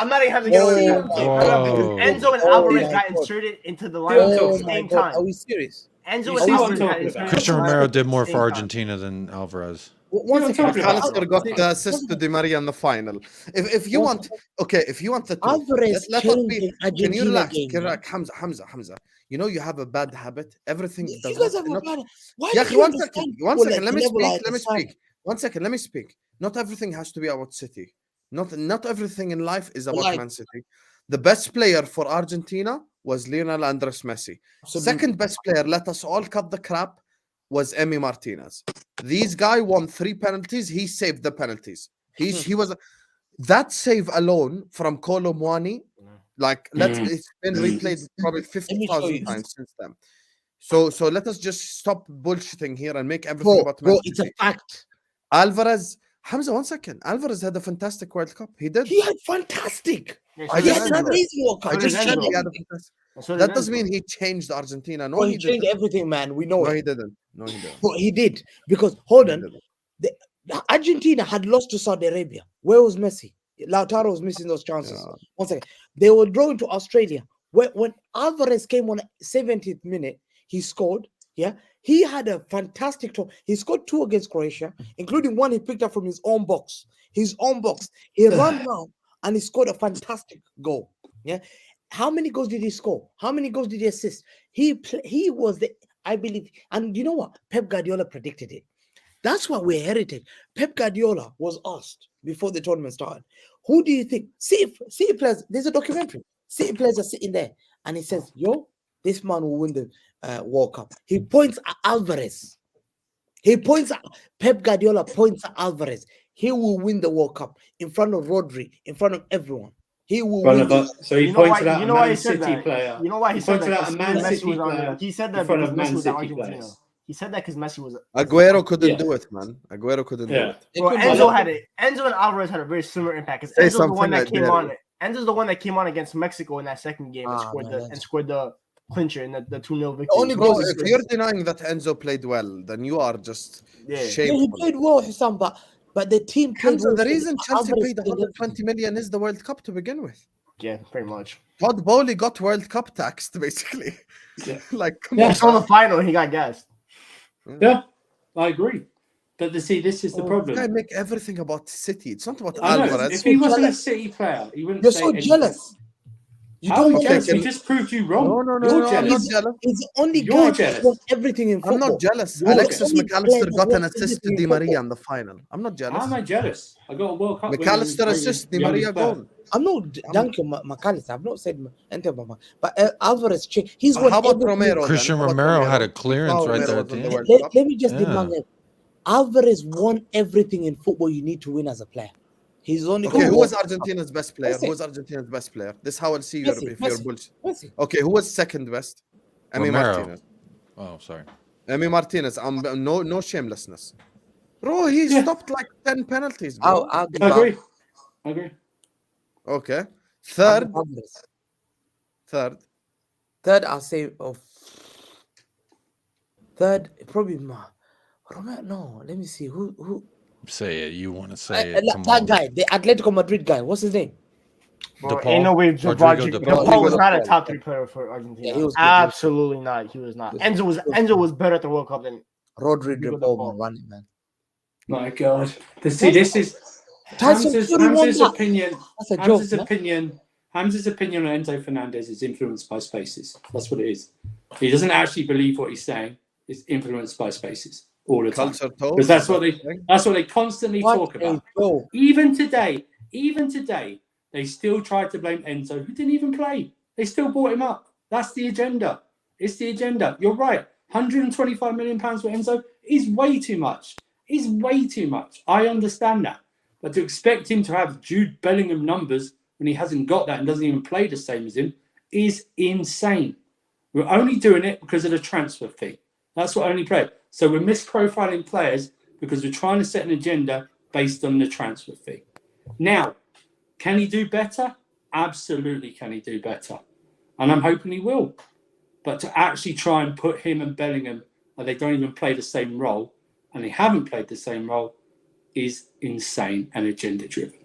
not even having to get away with it. Enzo and Alvarez got inserted into the lineup at the same time. Are we serious? Enzo and Alvarez got inserted. Christian Romero did more for Argentina than Alvarez. McAllister got the assist to Di Maria in the final. If you want the truth, Alvarez let us be. Can you relax? Hamza. You have a bad habit. Everything does you guys have a bad. Why? One second. Let me speak. 1 second. Let me speak. Not everything has to be about City. Not everything in life is about Man City. The best player for Argentina was Lionel Andres Messi. Second best player, let us all cut the crap, was Emi Martinez. These guy won 3 penalties. He saved the penalties. He was that save alone from Kolo Muani. It's been replayed probably 50,000 times since then. So let us just stop bullshitting here and make everything about Man City. It's a fact. Alvarez, Hamza, 1 second. Alvarez had a fantastic World Cup. He did. He had fantastic. He had an amazing World Cup. That doesn't mean he changed Argentina. No, he changed everything, man. We know it. No, he didn't. But he did. Because, hold on. Argentina had lost to Saudi Arabia. Where was Messi? Lautaro was missing those chances. Yeah. 1 second. They were drawing to Australia. When Alvarez came on 70th minute, he scored. Yeah. He had a fantastic tour. He scored 2 against Croatia, including 1 he picked up from his own box. He ran now and he scored a fantastic goal. Yeah. How many goals did he score? How many goals did he assist? He was I believe, and you know what? Pep Guardiola predicted it. That's what we inherited. Pep Guardiola was asked before the tournament started, who do you think? City players, there's a documentary. City players are sitting there and he says, this man will win the World Cup. He points at Alvarez. Pep Guardiola points at Alvarez. He will win the World Cup in front of Rodri, in front of everyone. He will win. So he pointed out a Man City player. You know why he said that? He said that because Messi was at Argentina. He said that because Messi was. Aguero couldn't do it, man. Aguero couldn't do it. Well, Enzo had it. Enzo and Alvarez had a very similar impact. Because Enzo's the one that came on. Enzo's the one that came on against Mexico in that second game and scored the clincher in the 2-0 victory. If you're denying that Enzo played well, then you are just shameful. He played well, Hissam, but the team played well. The reason Chelsea paid 120 million is the World Cup to begin with. Yeah, pretty much. Todd Bowley got World Cup taxed, basically. Yeah. Come on. Until the final, he got gassed. Yeah, I agree. But this is the problem. I make everything about City. It's not about Alvarez. If he wasn't a City player, he wouldn't. You're so jealous. How are you jealous? He just proved you wrong. No, I'm not jealous. He's the only guy who won everything in football. I'm not jealous. Alexis McAllister got an assist to Di Maria in the final. I'm not jealous. How am I jealous? I got a World Cup. McAllister assist, Di Maria goal. I'm not dunking McAllister. I've not said anything about him. But Alvarez, he's won. How about Romero? Christian Romero had a clearance right there at the end. Let me just demand it. Alvarez won everything in football you need to win as a player. He's only who was Argentina's best player? Who was Argentina's best player? This is how I'll see you if you're bullshit. Okay, who was second best? Emi Martinez. Oh, sorry. Emi Martinez. No shamelessness. Bro, he stopped like 10 penalties, bro. I agree. Okay. Third, I'll say third, probably Romero. No, let me see who. Say it. You want to say it? That guy, the Atletico Madrid guy. What's his name? Ain't no way. DePaul was not a top 3 player for Argentina. Yeah, absolutely not. He was not. Enzo was better at the World Cup than Rodri. DePaul running, man. My God. This is Hamza's opinion. Hamza's opinion on Enzo Fernandez is influenced by spaces. That's what it is. He doesn't actually believe what he's saying. It's influenced by spaces all the time. Culture Because talks. that's what they constantly What talk about. a joke. Even today, they still tried to blame Enzo, who didn't even play. They still brought him up. That's the agenda. It's the agenda. You're right. £125 million for Enzo is way too much. Is way too much. I understand that. But to expect him to have Jude Bellingham numbers when he hasn't got that and doesn't even play the same as him is insane. We're only doing it because of the transfer fee. That's what only play. So we're misprofiling players because we're trying to set an agenda based on the transfer fee. Now, can he do better? Absolutely can he do better. And I'm hoping he will. But to actually try and put him and Bellingham, and they don't even play the same role, and they haven't played the same role, is insane and agenda-driven.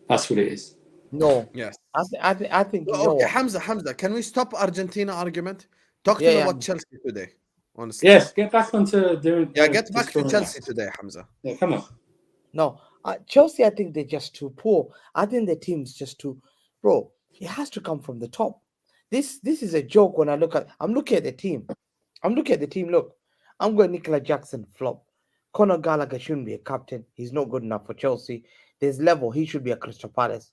That's what it is. No. Yes. I think. Well, You know okay, what? Hamza, can we stop Argentina argument? Talk to Yeah, me yeah. about Chelsea today, honestly. Yes, get back onto doing. Yeah, get back to Chelsea today, Hamza. Yeah, come on. No, Chelsea, I think they're just too poor. I think the team's just too, bro. It has to come from the top. This is a joke. When I'm looking at the team. Look, I'm going Nicola Jackson flop. Conor Gallagher shouldn't be a captain. He's not good enough for Chelsea. There's level. He should be a Crystal Palace.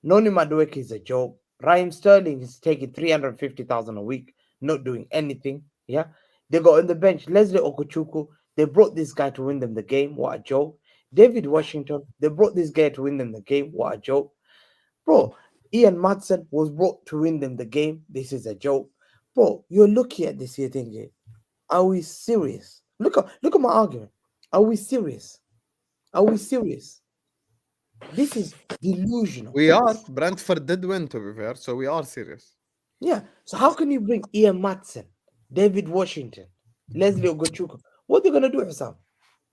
Noni Madueke is a joke. Raheem Sterling is taking 350,000 a week, not doing anything. Yeah, they got on the bench Leslie Okuchukwu. They brought this guy to win them the game. What a joke. David Washington, they brought this guy to win them the game. What a joke. Bro, Ian Madsen was brought to win them the game. This is a joke. Bro, you're looking at this here thinking, are we serious? Look at my argument. Are we serious? Are we serious? This is delusional. We are. Brentford did win, to be fair, so we are serious. Yeah. So how can you bring Ian Madsen, David Washington, Leslie Ogochukwu? What are they going to do, Hassan?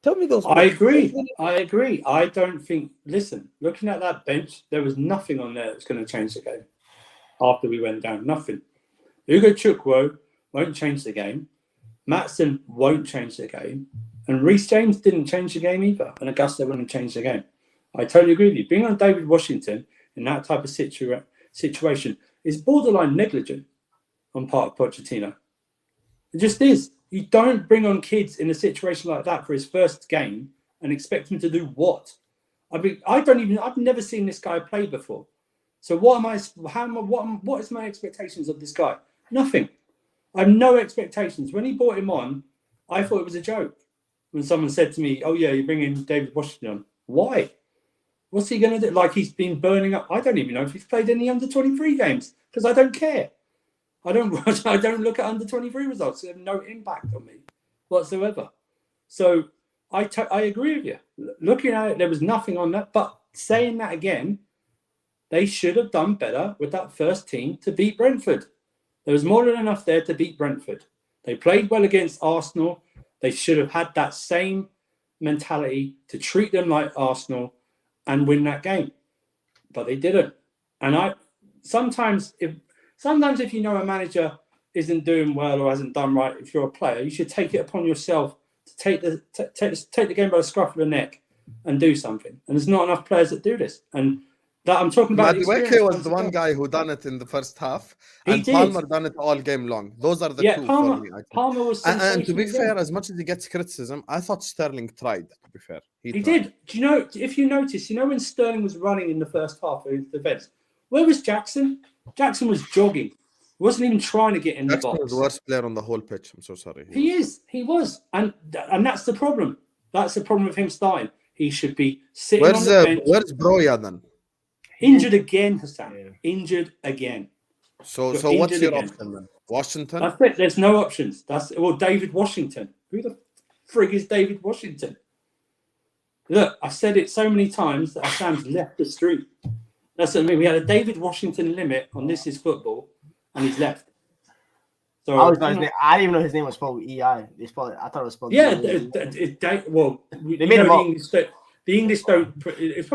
Tell me those. I agree. I don't think. Listen, looking at that bench, there was nothing on there that's going to change the game. After we went down, nothing. Ogochukwu won't change the game. Matson won't change the game, and Reece James didn't change the game either. And Augusto wouldn't change the game. I totally agree with you. Being on David Washington in that type of situation is borderline negligent on part of Pochettino. It just is. You don't bring on kids in a situation like that for his first game and expect him to do what? I've never seen this guy play before. So what is my expectations of this guy? Nothing. I have no expectations. When he brought him on, I thought it was a joke. When someone said to me, "Oh yeah, you're bringing David Washington on." Why? What's he going to do? Like he's been burning up. I don't even know if he's played any under-23 games because I don't care. I don't look at under-23 results. They have no impact on me whatsoever. So I agree with you. Looking at it, there was nothing on that. But saying that again, they should have done better with that first team to beat Brentford. There was more than enough there to beat Brentford. They played well against Arsenal. They should have had that same mentality to treat them like Arsenal and win that game. But they didn't. And sometimes if you know a manager isn't doing well or hasn't done right, if you're a player, you should take it upon yourself to take the game by the scruff of the neck and do something. And there's not enough players that do this. And that I'm talking about. Madueke was the one guy who done it in the first half, and Palmer done it all game long. Those are the two for me. Palmer was and to be fair, as much as he gets criticism, I thought Sterling tried. To be fair, he did. Do you know? If you notice, when Sterling was running in the first half of the defense, where was Jackson? Jackson was jogging. He wasn't even trying to get in the box. Jackson was the worst player on the whole pitch. I'm so sorry. He was, and that's the problem. That's the problem with him starting. He should be sitting on the bench. Where's Broya then? Injured again, Hassan. Yeah. Injured again. So what's your option then? Washington? That's it. There's no options. David Washington. Who the frig is David Washington? Look, I've said it so many times that Hassan's left the street. That's what I mean. We had a David Washington limit on This Is Football, and he's left. So I didn't even know his name was spelled EI. They spelled it. I thought it was spelled. Yeah, they made him up. The English don't. It's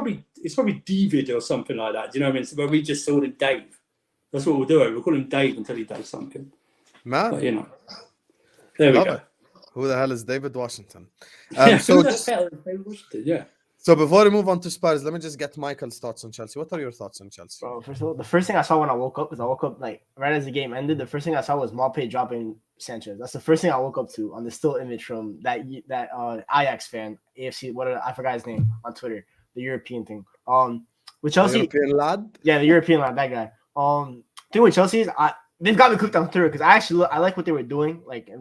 probably David or something like that. Do you know what I mean? So, but we just call him Dave. That's what we'll do. We'll call him Dave until he does something. Man, but, there we go. Who the hell is David Washington? Who the hell is David Washington? Yeah. So before we move on to Spurs, let me just get Michael's thoughts on Chelsea. What are your thoughts on Chelsea? Bro, first of all, the first thing I saw when I woke up, because I woke up like right as the game ended, the first thing I saw was Maupay dropping Sanchez. That's the first thing I woke up to on the still image from that Ajax fan, AFC, I forgot his name on Twitter, the European thing. With Chelsea, The European lad. yeah, the European lad, that guy. Thing with Chelsea is they've got me cooked on Twitter because I like what they were doing, like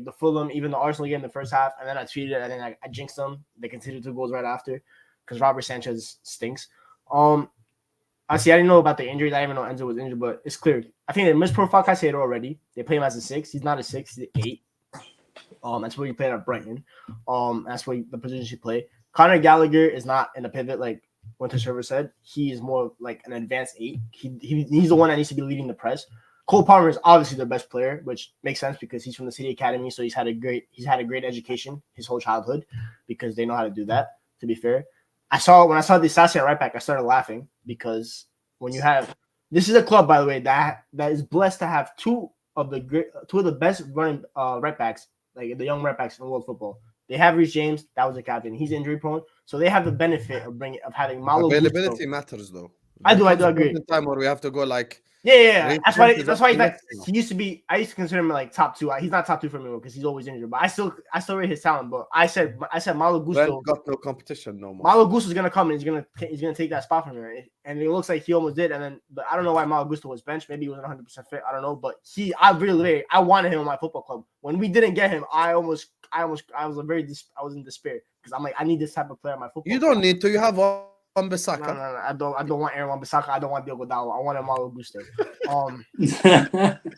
the Fulham, even the Arsenal game in the first half, and then I tweeted it, and then I jinxed them. They conceded 2 goals right after because Robert Sanchez stinks. I didn't know about the injuries. I didn't even know Enzo was injured, but it's clear. I think they misprofiled Caicedo already. They play him as a 6. He's not a 6. He's an 8. That's where he played at Brighton. That's where the position he played. Conor Gallagher is not in a pivot like Winter Server said. He is more like an advanced 8. He's the one that needs to be leading the press. Cole Palmer is obviously their best player, which makes sense because he's from the City Academy, so he's had a great education his whole childhood because they know how to do that. To be fair, when I saw the Sassi at right back, I started laughing because when you have this is a club, by the way, that is blessed to have two of the best running right backs, like the young right backs in world football. They have Reece James, that was the captain. He's injury prone, so they have the benefit of having Malo Availability Gusto. matters though. I do agree. Time where we have to go like. Yeah. That's why he's like, he used to be. I used to consider him like top 2. He's not top 2 for me because he's always injured. But I still rate his talent. But I said Malo Gusto got no competition no more. Malo Gusto is gonna come and he's gonna take that spot from him, and it looks like he almost did. And then, but I don't know why Malo Gusto was benched. Maybe he wasn't 100% fit. I don't know. But I wanted him in my football club. When we didn't get him, I was in despair because I'm like, I need this type of player in my football. You don't need to. You have Wan-Bissaka. No. I don't want Aaron Wan-Bissaka. I don't want Diogo Dalot. I want Malo Gusto.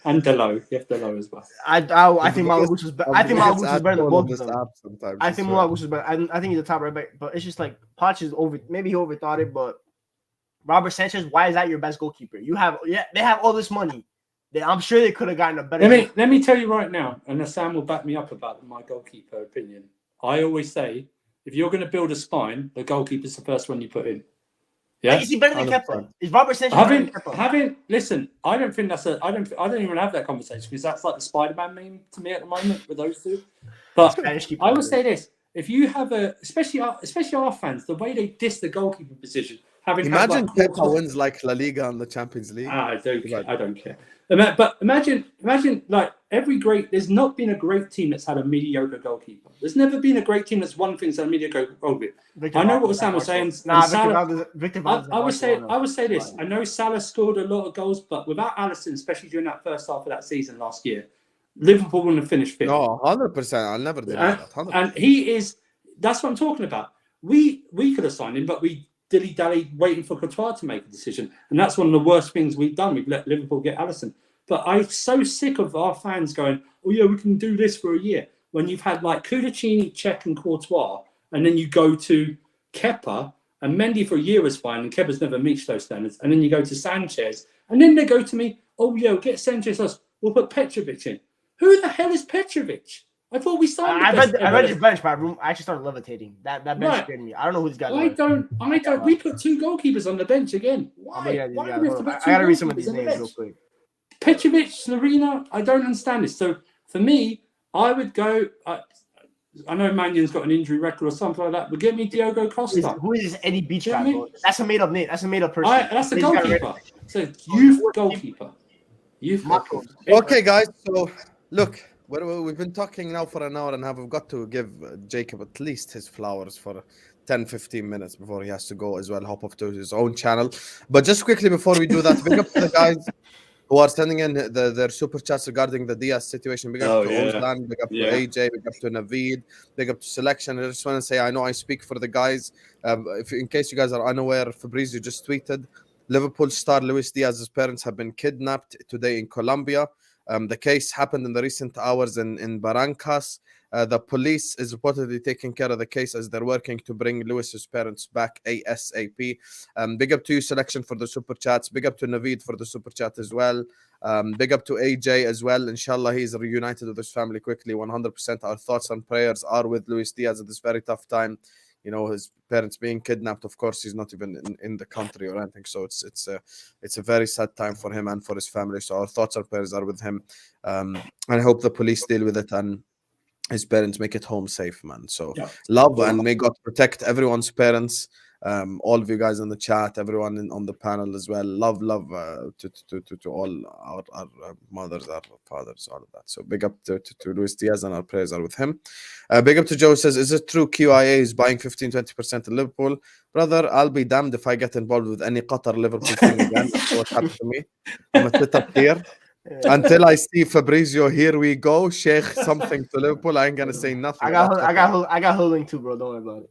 And Delo. You have Delo as well. I think Malo Gusto is better. I think Malo Gusto is better than both of them. I think Malo Gusto is better. I think he's a top right back. But it's just like Poch is maybe he overthought it. But Robert Sanchez, why is that your best goalkeeper? They have all this money. I'm sure they could have gotten a better. Let me tell you right now, and Sam will back me up about my goalkeeper opinion. I always say, if you're going to build a spine, the goalkeeper's the first one you put in. Yeah, is he better than Kepa? Is Robert Sanchez better than Kepa? Listen, I don't think I don't even have that conversation because that's like the Spider-Man meme to me at the moment with those two. But I would say this: if you have especially our fans, the way they diss the goalkeeper position, imagine Kepa wins like La Liga and the Champions League. I don't care. But imagine like there's not been a great team that's had a mediocre goalkeeper. There's never been a great team that's won things that a mediocre goalkeeper. I know what Sam was saying. I would say this. I know Salah scored a lot of goals, but without Alisson, especially during that first half of that season last year, Liverpool wouldn't have finished fifth. No, 100%. I'll never deny that. 100%. And he is. That's what I'm talking about. We could have signed him, but we dilly-dally waiting for Courtois to make a decision. And that's one of the worst things we've done. We've let Liverpool get Alisson. But I'm so sick of our fans going, oh, yeah, we can do this for a year. When you've had like Koulibaly, Cech and Courtois, and then you go to Kepa, and Mendy for a year was fine, and Kepa's never reached those standards. And then you go to Sanchez, and then they go to me, oh, yeah, we'll get Sanchez, we'll put Petrovic in. Who the hell is Petrovic? I thought we signed. I read your bench, but I actually started levitating. That bench scared me. I don't know who these guys are. I don't. We put 2 goalkeepers on the bench again. Why? Why do we have to put 2 I gotta read some of these names real quick. Petrovic, Slovenia. I don't understand this. So for me, I would go. I know Manion's got an injury record or something like that, but give me Diogo Costa. Who is this Eddie Beach guy? That's a made up name. That's a made up person. That's a goalkeeper. So youth goalkeeper. Okay, guys. So look. We've been talking now for an hour and a half. We've got to give Jacob at least his flowers for 10-15 minutes before he has to go as well, hop off to his own channel. But just quickly before we do that, big up to the guys who are sending in their super chats regarding the Diaz situation. Big up to Ozlan, big up to AJ, big up to Naveed, big up to Selection. I just want to say, I know I speak for the guys. In case you guys are unaware, Fabrizio just tweeted, Liverpool star Luis Diaz's parents have been kidnapped today in Colombia. The case happened in the recent hours in Barrancas. The police is reportedly taking care of the case as they're working to bring Lewis's parents back ASAP. Big up to you, Selection, for the super chats. Big up to Naveed for the super chat as well. Big up to AJ as well. Inshallah, he's reunited with his family quickly. 100%. Our thoughts and prayers are with Luis Diaz at this very tough time. You know, his parents being kidnapped. Of course, he's not even in the country or anything. So it's a very sad time for him and for his family. So our thoughts and prayers are with him. And I hope the police deal with it and his parents, make it home safe, man. So Yeah. love, and may God protect everyone's parents. All of you guys in the chat, everyone on the panel as well. Love to all our mothers, our fathers, all of that. So big up to Luis Diaz, and our prayers are with him. Big up to Joe, says, is it true QIA is buying 15-20% in Liverpool? Brother, I'll be damned if I get involved with any Qatar Liverpool thing again. That's what happened to me. I'm a Twitter here. Until I see Fabrizio, here we go, Sheikh something to Liverpool, I ain't gonna say nothing. I got holding too, bro. Don't worry about it.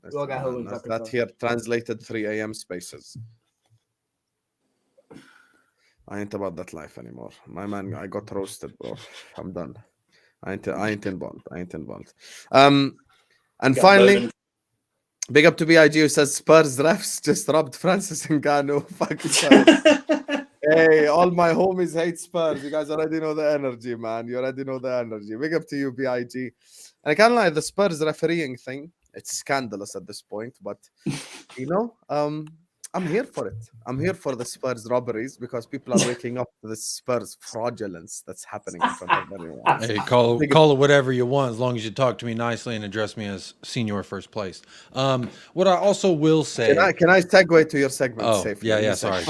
We all got holding. That here translated 3 a.m. spaces. I ain't about that life anymore. My man, I got roasted, bro. I'm done. I ain't involved. And finally, big up to BIG, who says Spurs refs just robbed Francis Ngannou. Fuck Spurs. Hey, all my homies hate Spurs. You guys already know the energy, man. You already know the energy. Big up to you, BIG. And I can't lie, the Spurs refereeing thing, it's scandalous at this point, but you know, I'm here for it. I'm here for the Spurs robberies because people are waking up to the Spurs fraudulence that's happening in front of everyone. Hey, call it whatever you want as long as you talk to me nicely and address me as senior first place. What I also will say, can I segue to your segment? Oh, safely? yeah, sorry.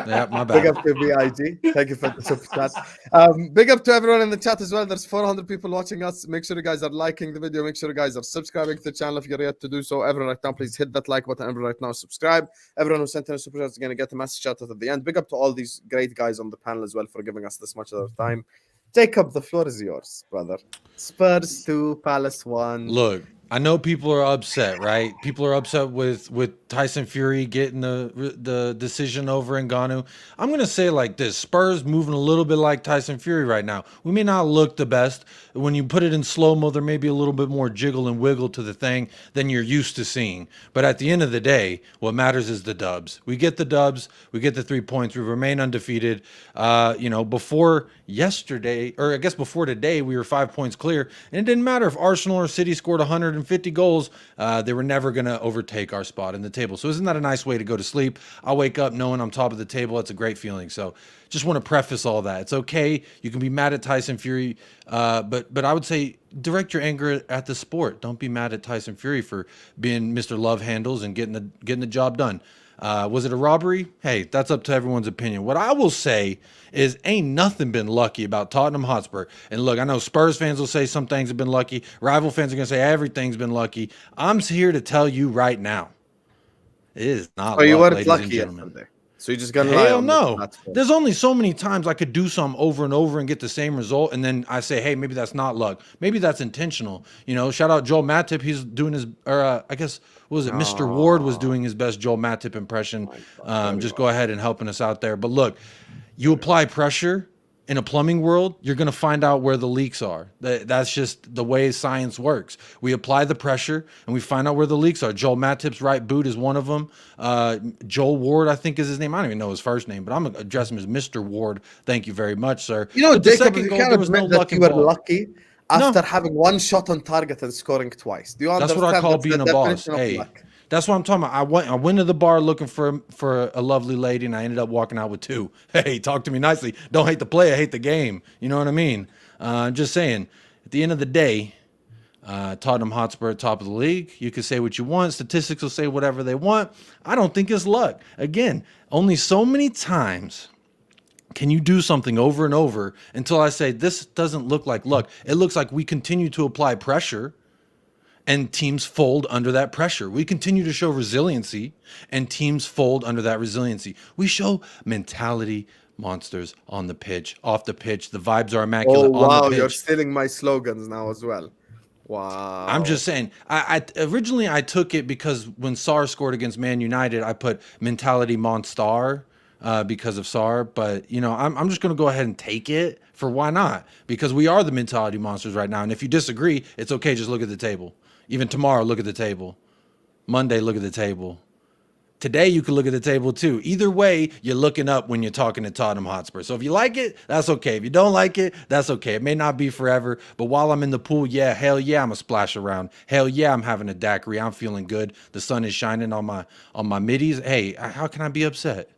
Yeah, my bad. Big up to BIG. Thank you for the super chat. Big up to everyone in the chat as well. There's 400 people watching us. Make sure you guys are liking the video. Make sure you guys are subscribing to the channel if you're yet to do so. Everyone right now, please hit that like button. Everyone right now, subscribe. Everyone who sent in a super chat is going to get a massive shout out at the end. Big up to all these great guys on the panel as well for giving us this much of their time. Jacob, the floor is yours, brother. Spurs 2, Palace 1. Look, I know people are upset, right? People are upset with Tyson Fury getting the decision over Ngannou. I'm going to say like this. Spurs moving a little bit like Tyson Fury right now. We may not look the best. When you put it in slow-mo, there may be a little bit more jiggle and wiggle to the thing than you're used to seeing. But at the end of the day, what matters is the dubs. We get the dubs. We get the 3 points. We remain undefeated. Before yesterday, or I guess before today, we were 5 points clear. And it didn't matter if Arsenal or City scored 150 goals. They were never going to overtake our spot in the table. So isn't that a nice way to go to sleep? I'll wake up knowing I'm top of the table. It's a great feeling. So just want to preface all that. It's okay. You can be mad at Tyson Fury, but I would say direct your anger at the sport. Don't be mad at Tyson Fury for being Mr. Love Handles and getting the job done. Was it a robbery? Hey, that's up to everyone's opinion. What I will say is ain't nothing been lucky about Tottenham Hotspur. And look, I know Spurs fans will say some things have been lucky. Rival fans are going to say everything's been lucky. I'm here to tell you right now, it is not luck, you weren't ladies lucky and gentlemen. yesterday. So you just got to lie Hell on no. the platform. There's only so many times I could do something over and over and get the same result. And then I say, hey, maybe that's not luck. Maybe that's intentional. You know, shout out Joel Matip. He's doing his, I guess, what was it? Mr. Ward was doing his best Joel Matip impression. Just go ahead and helping us out there. But look, you apply pressure in a plumbing world, you're going to find out where the leaks are. That's just the way science works. We apply the pressure and we find out where the leaks are. Joel Matip's right boot is one of them. Joel Ward, I think is his name. I don't even know his first name, but I'm going to address him as Mr. Ward. Thank you very much, sir. You know, but the Jacob, second you goal, can't there was no admit that luck you were involved. lucky after having one shot on target and scoring twice. Do you understand? That's what I call That's the being a boss. definition of Hey, luck. that's what I'm talking about. I went to the bar looking for a lovely lady, and I ended up walking out with two. Hey, talk to me nicely. Don't hate the play, I hate the game. You know what I mean? I'm just saying, at the end of the day, Tottenham Hotspur top of the league. You can say what you want. Statistics will say whatever they want. I don't think it's luck. Again, only so many times can you do something over and over until I say this doesn't look like luck. It looks like we continue to apply pressure and teams fold under that pressure. We continue to show resiliency and teams fold under that resiliency. We show mentality monsters on the pitch, off the pitch. The vibes are immaculate Oh, on wow. the pitch. You're stealing my slogans now as well. Wow. I'm just saying, I originally I took it because when Sarr scored against Man United, I put mentality monster because of Sarr. But, you know, I'm just going to go ahead and take it for why not? Because we are the mentality monsters right now. And if you disagree, it's okay. Just look at the table. Even tomorrow, look at the table. Monday, look at the table. Today, you can look at the table too. Either way, you're looking up when you're talking to Tottenham Hotspur. So if you like it, that's okay. If you don't like it, that's okay. It may not be forever, but while I'm in the pool, yeah, hell yeah, I'm a splash around. Hell yeah, I'm having a daiquiri. I'm feeling good. The sun is shining on my middies. Hey, how can I be upset?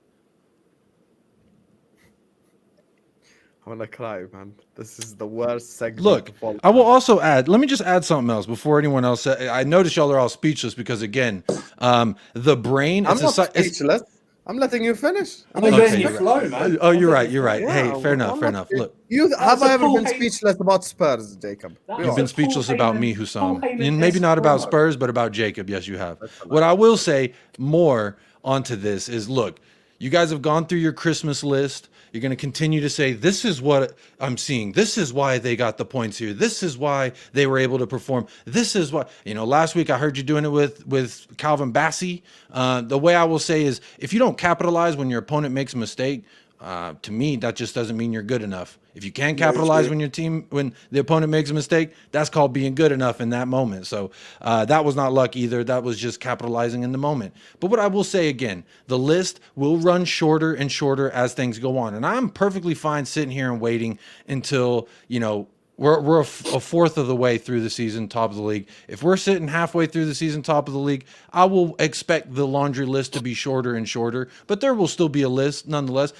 I want to cry, man. This is the worst segment. Look, of all I will time. also add, let me just add something else before anyone else. I notice y'all are all speechless because, again, the brain. I'm not it's speechless. I'm letting you finish. I'm Okay, letting you you're flow, right. man. Oh, I'm you're letting right. you You're flow. right. Yeah, Hey, fair enough. I'm Fair not enough. Look, You That have was a I ever Paul been Hay- speechless about Spurs, Jacob? That Be was you've a been honest. Paul speechless about me, Heyman- Hussam. Paul Heyman Maybe not about promo. Spurs, but about Jacob. Yes, you have. That's a What lie. I will say more onto this is, look, you guys have gone through your Christmas list. You're going to continue to say, this is what I'm seeing. This is why they got the points here. This is why they were able to perform. This is why, last week I heard you doing it with Calvin Bassey. The way I will say is, if you don't capitalize when your opponent makes a mistake, to me, that just doesn't mean you're good enough. If you can capitalize when the opponent makes a mistake, that's called being good enough in that moment. So that was not luck either. That was just capitalizing in the moment. But what I will say again, the list will run shorter and shorter as things go on. And I'm perfectly fine sitting here and waiting until, we're a fourth of the way through the season, top of the league. If we're sitting halfway through the season, top of the league, I will expect the laundry list to be shorter and shorter, but there will still be a list nonetheless.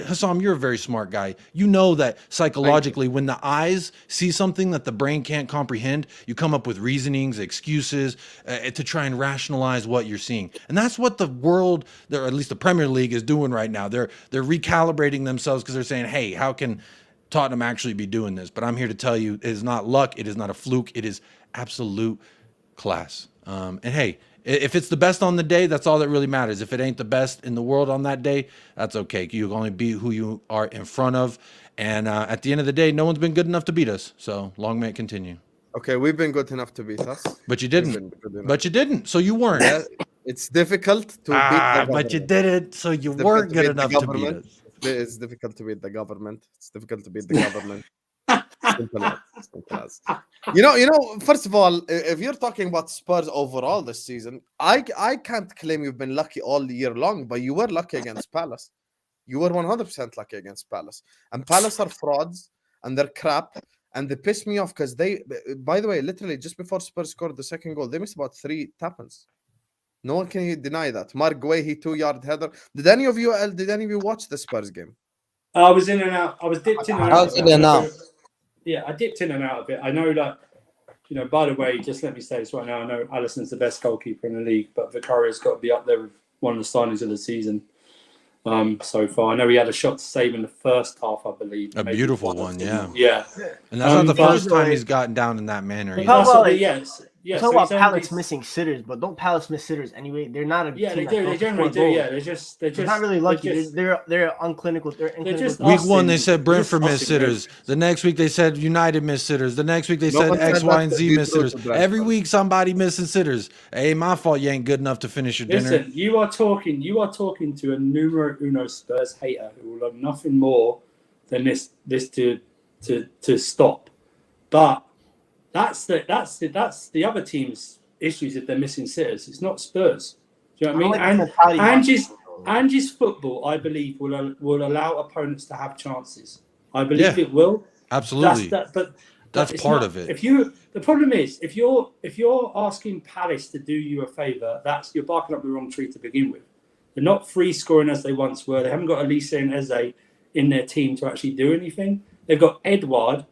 Hassam, you're a very smart guy. You know that psychologically, when the eyes see something that the brain can't comprehend, you come up with reasonings, excuses to try and rationalize what you're seeing. And that's what the world, or at least the Premier League, is doing right now. They're recalibrating themselves because they're saying, hey, how can Tottenham actually be doing this? But I'm here to tell you, it is not luck. It is not a fluke. It is absolute class. And hey, if it's the best on the day, that's all that really matters. If it ain't the best in the world on that day, that's okay. You can only be who you are in front of. And at the end of the day, no one's been good enough to beat us. So long may it continue. Okay, we've been good enough to beat us. But you We've didn't. been good enough. But you didn't. So you weren't. Yeah, it's difficult to beat the government. But you didn't. So you It's weren't difficult good to beat enough the to beat government. us. It's difficult to beat the government. It's difficult to beat the government. Simple as. Simple as. First of all, if you're talking about Spurs overall this season, I can't claim you've been lucky all year long, but you were lucky against Palace. You were 100% lucky against Palace. And Palace are frauds and they're crap. And they piss me off because by the way, literally just before Spurs scored the second goal, they missed about 3 tap-ins. No one can deny that. Mark Guay, he 2-yard header. Did any of you watch the Spurs game? I was in and out. I was dipped in and out. I was in and out. Yeah, I dipped in and out of it. I know that, by the way, just let me say this right now. I know Alisson's the best goalkeeper in the league, but Vicaria's got to be up there with one of the signings of the season so far. I know he had a shot to save in the first half, I believe. A beautiful one, yeah. Yeah. And that's not the first time like- he's gotten down in that manner. But either. that's what, yes. Yeah, So talk about he's Palace only- missing sitters, but don't Palace miss sitters anyway? They're not a Yeah, team they do. They generally do. Yeah, they're just not really lucky. They're just- They're unclinical. They're just Week us 1, they in- said Brentford us missed in sitters. The next week, they said United missed sitters. The next week, they No said one said X, that Y, and to Z be missed true sitters. to Brentford. Every week, somebody missing sitters. Hey, my fault you ain't good enough to finish your dinner. Listen, you are talking to a numero uno Spurs hater who will have nothing more than this to stop. But that's the other team's issues if they're missing sitters. It's not Spurs. Do you know what I mean? Angie's football, I believe, will allow opponents to have chances. I believe it will. Absolutely. That's it's part not, of it. The problem is if you're asking Palace to do you a favour, you're barking up the wrong tree to begin with. They're not free scoring as they once were. They haven't got Elise and Eze in their team to actually do anything. They've got Edouard.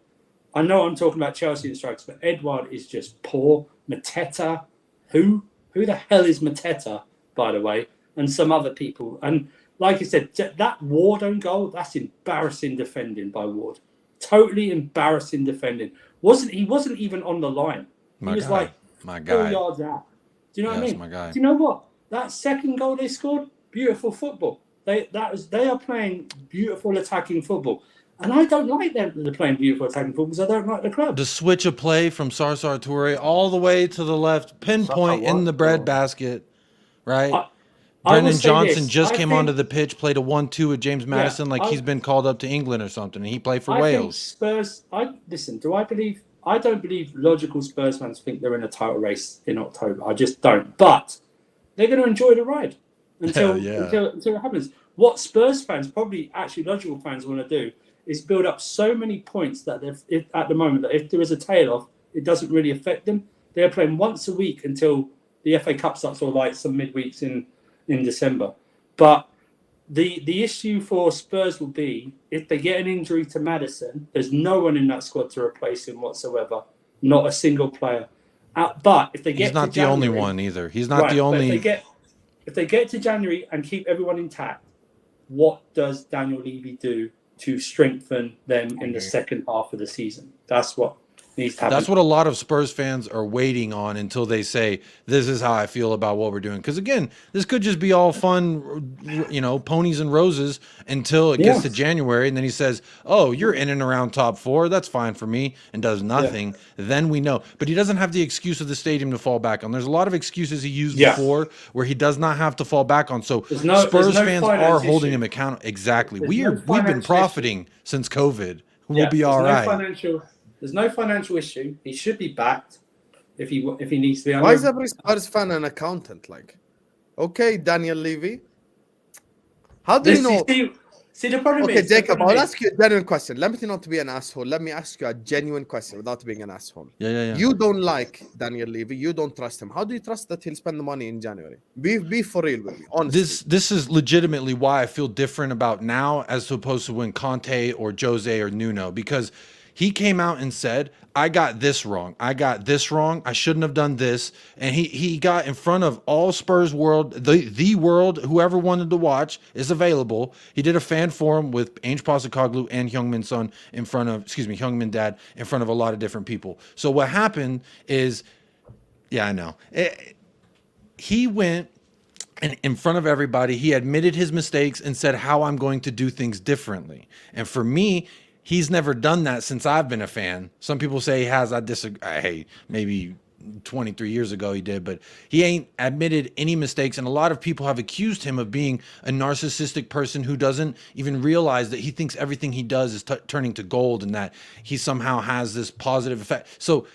I know I'm talking about Chelsea and strikes, but Edouard is just poor. Mateta, who the hell is Mateta, by the way, and some other people. And like I said, that Ward own goal, that's embarrassing defending by Ward. Totally embarrassing defending. He wasn't even on the line. He was like 4 yards out. Do you know what I mean? My guy. Do you know what? That second goal they scored, beautiful football. They are playing beautiful attacking football. And I don't like them playing beautiful attacking football because I don't like the club. The switch of play from Sarsar Toure all the way to the left, pinpoint in the breadbasket, right? Brendan Johnson just came onto the pitch, played a 1-2 with James Maddison he's been called up to England or something, and he played for Wales. Spurs, I don't believe logical Spurs fans think they're in a title race in October. I just don't. But they're going to enjoy the ride until it happens. What Spurs fans, probably actually logical fans, want to do is build up so many points that at the moment that if there is a tail off, it doesn't really affect them. They're playing once a week until the FA Cup starts, or like some midweeks in December. But the issue for Spurs will be if they get an injury to Maddison, there's no one in that squad to replace him whatsoever. Not a single player. But if they get He's not to the only January, one either. He's not the but only. if they get to January and keep everyone intact, what does Daniel Levy do to strengthen them in the second half of the season? That's what needs to happen. That's what a lot of Spurs fans are waiting on until they say, this is how I feel about what we're doing. Because again, this could just be all fun, ponies and roses until it gets to January. And then he says, oh, you're in and around top 4. That's fine for me, and does nothing. Yeah. Then we know. But he doesn't have the excuse of the stadium to fall back on. There's a lot of excuses he used before where he does not have to fall back on. So Spurs fans are holding him accountable. Exactly. We've been profiting since COVID. We'll be all right. There's no financial issue. He should be backed if he needs to be. Why is every Spurs fan an accountant? Like, okay, Daniel Levy. How do you know? See, the problem is... Okay, Jacob, I'll ask you a genuine question. Let me not be an asshole. Let me ask you a genuine question without being an asshole. Yeah. You don't like Daniel Levy. You don't trust him. How do you trust that he'll spend the money in January? Be for real with me, honestly. This is legitimately why I feel different about now as opposed to when Conte or Jose or Nuno, because he came out and said, I got this wrong. I shouldn't have done this. And he got in front of all Spurs world, the world, whoever wanted to watch is available. He did a fan forum with Ange Postecoglou and Heung-min Son Heung-min Dad in front of a lot of different people. So what happened is, I know. He went and in front of everybody, he admitted his mistakes and said how I'm going to do things differently. And for me, he's never done that since I've been a fan. Some people say he has. I disagree. Hey, maybe 23 years ago he did, but he ain't admitted any mistakes. And a lot of people have accused him of being a narcissistic person who doesn't even realize that he thinks everything he does is turning to gold and that he somehow has this positive effect. So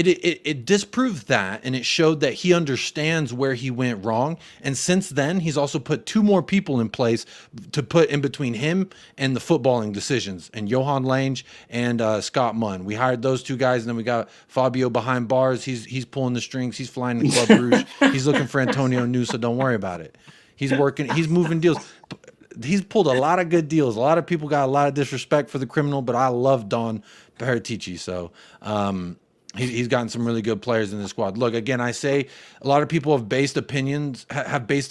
it disproved that, and it showed that he understands where he went wrong. And since then, he's also put 2 more people in place to put in between him and the footballing decisions, and Johan Lange and Scott Munn. We hired those 2 guys, and then we got Fabio behind bars. He's pulling the strings. He's flying to Club Rouge. He's looking for Antonio Nusa. Don't worry about it. He's working. He's moving deals. He's pulled a lot of good deals. A lot of people got a lot of disrespect for the criminal, but I love Don Paratici. So, he's gotten some really good players in the squad. Look, again, I say a lot of people have based their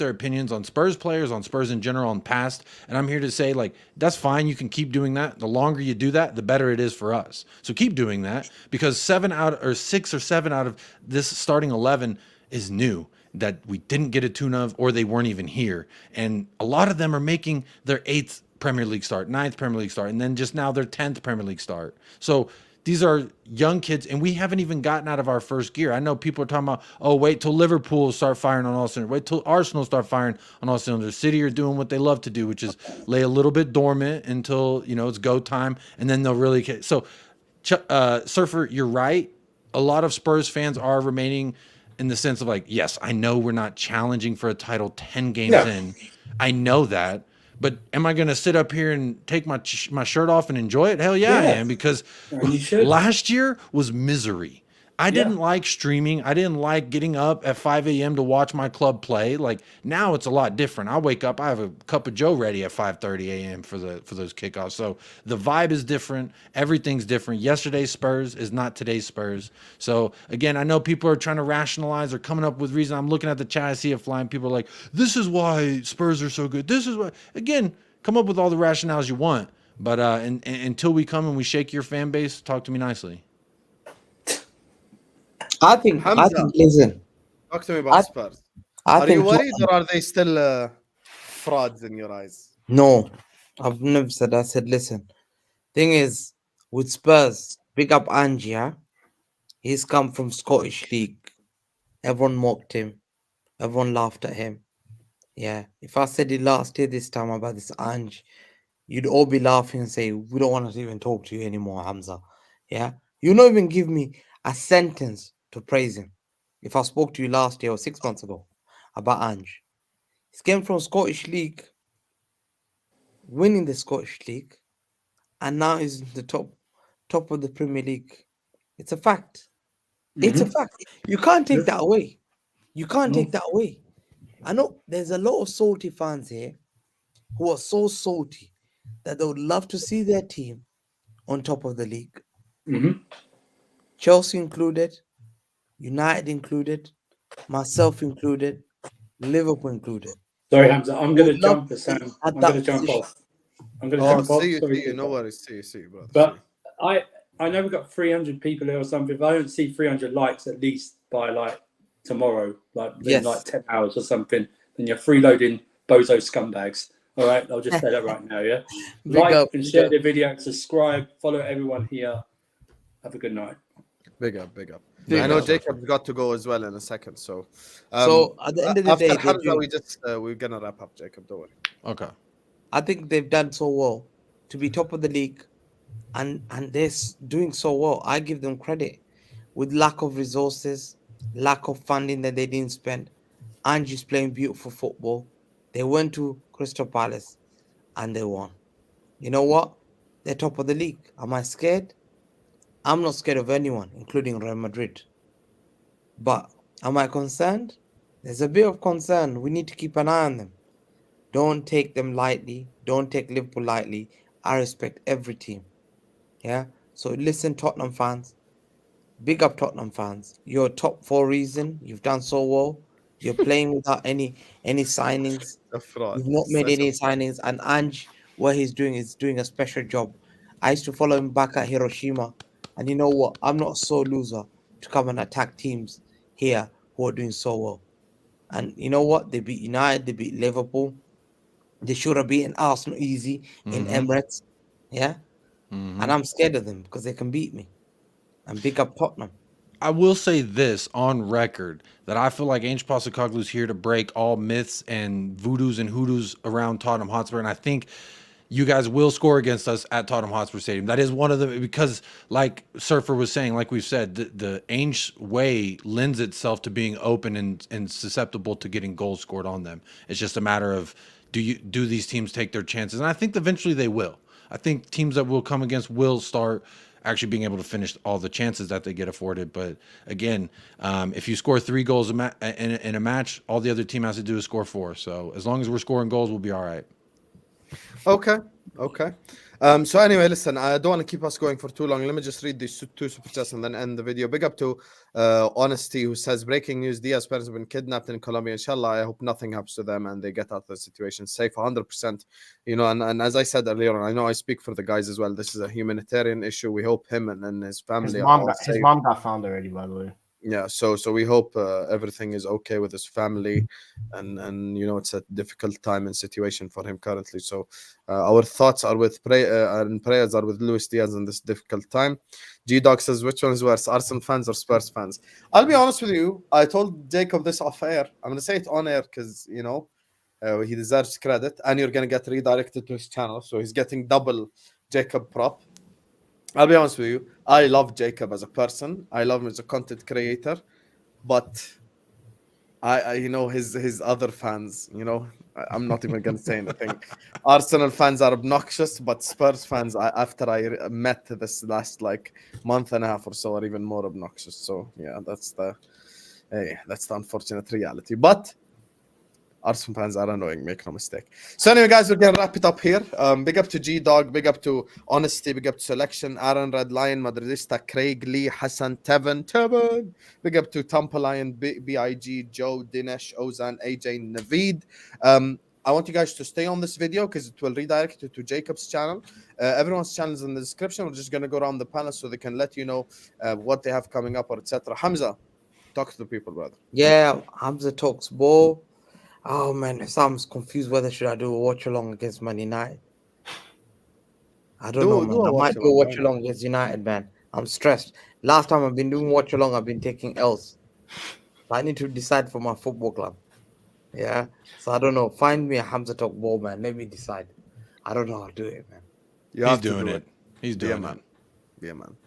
opinions on Spurs players, on Spurs in general, on past. And I'm here to say, like, that's fine. You can keep doing that. The longer you do that, the better it is for us. So keep doing that, because 6 or 7 out of this starting 11 is new that we didn't get a tune of, or they weren't even here. And a lot of them are making their 8th Premier League start, 9th Premier League start, and then just now their 10th Premier League start. So these are young kids, and we haven't even gotten out of our first gear. I know people are talking about, oh, wait till Liverpool start firing on all cylinders. Wait till Arsenal start firing on all cylinders. City are doing what they love to do, which is lay a little bit dormant until, it's go time, and then they'll really get. So, Surfer, you're right. A lot of Spurs fans are remaining in the sense of like, yes, I know we're not challenging for a title 10 games in. I know that. But am I going to sit up here and take my shirt off and enjoy it? Hell yeah, I am, because last year was misery. I didn't like streaming. I didn't like getting up at 5 a.m. to watch my club play. Like, now it's a lot different. I wake up, I have a cup of Joe ready at 5:30 a.m. for those kickoffs. So the vibe is different. Everything's different. Yesterday's Spurs is not today's Spurs. So again, I know people are trying to rationalize or coming up with reason. I'm looking at the chat, I see it flying. People are like, this is why Spurs are so good. This is why. Again, come up with all the rationales you want. But until we come and we shake your fan base, talk to me nicely. I think, listen. Talk to me about Spurs. Are you worried, or are they still frauds in your eyes? No, I've never said that. I said, listen. Thing is, with Spurs, big up Angie, yeah? He's come from Scottish League. Everyone mocked him. Everyone laughed at him. Yeah. If I said it last year this time about this Ange, you'd all be laughing and say, we don't want to even talk to you anymore, Hamza. Yeah. You don't even give me a sentence to praise him. If I spoke to you last year or 6 months ago about Ange, he's came from Scottish League, winning the Scottish League, and now he's in the top of the Premier League. It's a fact. It's a fact. You can't take that away. You can't take that away. I know there's a lot of salty fans here who are so salty that they would love to see their team on top of the league. Mhm. Chelsea included, United included, myself included, Liverpool included. Sorry, Hamza. I'm Would going to love jump to a see Sam. at I'm going that to jump position. off. I'm going to Oh, jump off. See you, Sorry see to you. No interrupt. worries. See you, brother. See But you. I know we've got 300 people here or something. If I don't see 300 likes at least by like tomorrow, like in yes. like 10 hours or something, then you're freeloading bozo scumbags. All right, I'll just say that right now. Yeah, Big like up, and big share up. the video, subscribe, follow everyone here. Have a good night. Big up, big up. Big I know up. Jacob's got to go as well in a second. So, So at the end of the after day, Hamza, we're gonna wrap up. Jacob, don't worry. Okay. I think they've done so well to be top of the league, and they're doing so well. I give them credit. With lack of resources, lack of funding that they didn't spend, Angie's playing beautiful football. They went to Crystal Palace and they won. You know what? They're top of the league. Am I scared? I'm not scared of anyone, including Real Madrid. But am I concerned? There's a bit of concern. We need to keep an eye on them. Don't take them lightly. Don't take Liverpool lightly. I respect every team. Yeah. So listen, Tottenham fans. Big up Tottenham fans. You're top four reason. You've done so well. You're playing without any signings. A fraud. You've not made Such a any signings. And Ange, what he's doing is doing a special job. I used to follow him back at Hiroshima. And you know what? I'm not so loser to come and attack teams here who are doing so well. And you know what? They beat United, they beat Liverpool. They should have beaten Arsenal easy in Emirates. Yeah. And I'm scared of them because they can beat me. And big up Tottenham. I will say this on record that I feel like Ange Postecoglou's here to break all myths and voodoos and hoodoos around Tottenham Hotspur, and I think you guys will score against us at Tottenham Hotspur Stadium. That is one of the, because like Surfer was saying, like we've said, the Ange way lends itself to being open and susceptible to getting goals scored on them. It's just a matter of do these teams take their chances, and I think eventually they will. I think teams that will come against will start actually being able to finish all the chances that they get afforded. But again, if you score 3 goals in a match, all the other team has to do is score 4. So as long as we're scoring goals, we'll be all right. Okay. So anyway, listen, I don't want to keep us going for too long. Let me just read these 2 super chats and then end the video. Big up to Honesty, who says, breaking news, Diaz parents have been kidnapped in Colombia. Inshallah, I hope nothing happens to them and they get out of the situation safe 100%. You know, and as I said earlier on, I know I speak for the guys as well. This is a humanitarian issue. We hope him and his family His mom got found already, by the way. Yeah, so we hope everything is okay with his family, and you know it's a difficult time and situation for him currently. So our thoughts are with and prayers are with Luis Diaz in this difficult time. G Dog says, which one is worse, Arsenal fans or Spurs fans? I'll be honest with you. I told Jacob this off air. I'm gonna say it on air because you know he deserves credit, and you're gonna get redirected to his channel, so he's getting double Jacob prop. I'll be honest with you. I love Jacob as a person. I love him as a content creator, but I you know his other fans. You know, I'm not even gonna say anything. Arsenal fans are obnoxious, but Spurs fans, after I met this last like month and a half or so, are even more obnoxious. So yeah, that's the unfortunate reality. But Arsenal fans are annoying, make no mistake. So anyway, guys, we're gonna wrap it up here. Big up to G Dog, big up to Honesty, big up to Selection, Aaron, Red Lion, Madridista, Craig, Lee, Hassan, Tevin. Big up to Tampa Lion, BIG, Joe, Dinesh, Ozan, AJ, Naveed. I want you guys to stay on this video because it will redirect you to Jacob's channel. Everyone's channel is in the description. We're just gonna go around the panel so they can let you know what they have coming up or etc. Hamza, talk to the people, brother. Yeah, Hamza talks ball. Oh man, I'm confused whether should I do a watch along against Man United. I don't know, man. I might do a watch along against United, man. I'm stressed. Last time I've been doing watch along, I've been taking L's. I need to decide for my football club. Yeah. So I don't know. Find me a Hamza talk ball, man. Let me decide. I don't know how to do it, man. He's doing it. He's doing it. Yeah, man.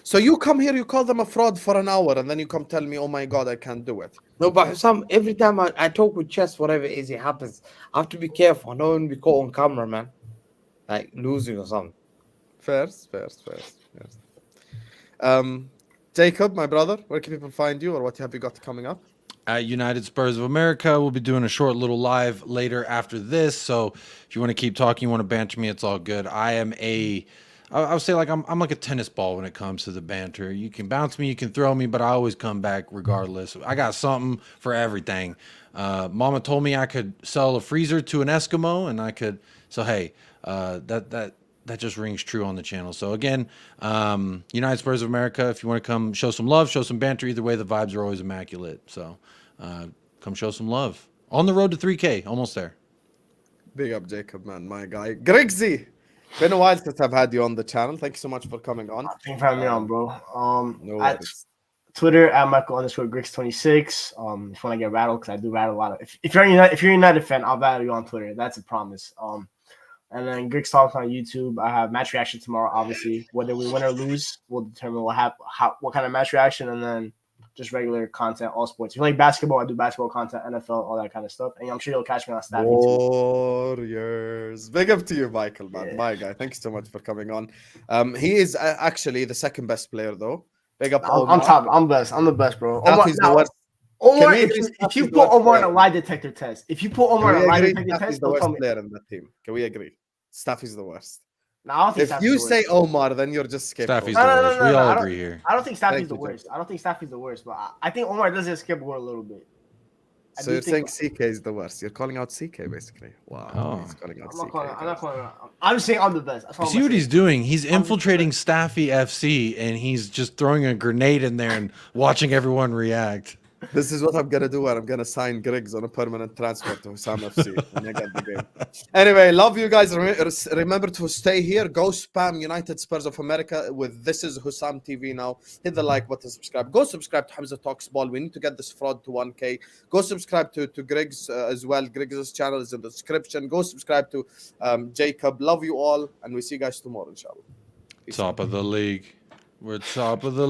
So you come here, you call them a fraud for an hour, and then you come tell me, "Oh my God, I can't do it." No, but every time I talk with chess, whatever it is, it happens. I have to be careful. I don't want to be caught on camera, man. Like losing or something. First. Jacob, my brother, where can people find you, or what have you got coming up? at United Spurs of America. We'll be doing a short little live later after this. So if you want to keep talking, you want to banter me, it's all good. I would say like I'm like a tennis ball when it comes to the banter. You can bounce me, you can throw me, but I always come back regardless. I got something for everything. Mama told me I could sell a freezer to an Eskimo, and I could. So hey, that just rings true on the channel. So again, United Spurs of America, if you want to come show some love, show some banter, either way, the vibes are always immaculate. So come show some love. On the road to 3K, almost there. Big up, Jacob, man, my guy. Grigsy, been a while since I've had you on the channel. Thank you so much for coming on. Thanks for having me on, bro. No At worries. Twitter at Michael_Grigs26. If you want to get rattled, because I do rattle a lot of. If you're a United fan, I'll rattle you on Twitter. That's a promise. And then Grigs Talks on YouTube. I have match reaction tomorrow. Obviously, whether we win or lose, will determine what kind of match reaction, and then just regular content, all sports. If you like basketball, I do basketball content, NFL, all that kind of stuff. And I'm sure you'll catch me on Staffy too. Warriors. Big up to you, Michael, man. Yeah. My guy. Thank you so much for coming on. He is actually the second best player, though. Big up, I'm top. I'm best. I'm the best, bro. Omar, Staffy's the worst. Omar, Can we if agree you Staffy's put the worst Omar in a player? lie detector test, if you put Omar Can in a we lie agree detector Staffy's test, the they'll tell worst me. player in that team? Can we agree? Staffy's the worst. No, I don't think If Staffy's you the say worst. Omar, then you're just Staffy's scapegoat. the No, worst. no, We no, all I don't- agree here. I don't think Staffy's Thank the you, worst. I don't think Staffy's the worst, but I think Omar does get scapegoat a little bit. I So do you're saying think- CK is the worst. You're calling out CK, basically. Wow. Oh. He's calling out I'm not CK. calling. I'm not guys. calling. I'm just saying I'm the best. That's all You I'm see what saying. he's doing? He's just the infiltrating best. Staffy FC, and he's just throwing a grenade in there and watching everyone react. This is what I'm gonna do, and I'm gonna sign Grigs on a permanent transfer to Hussam FC when I get the game. Anyway, love you guys. Remember to stay here. Go spam United Spurs of America with This Is Hussam TV now. Hit the like button, subscribe. Go subscribe to Hamza Talks Ball. We need to get this fraud to 1K. Go subscribe to Grigs as well. Grigs' channel is in the description. Go subscribe to Jacob. Love you all, and we see you guys tomorrow, inshallah. Peace out. Top of the league. We're top of the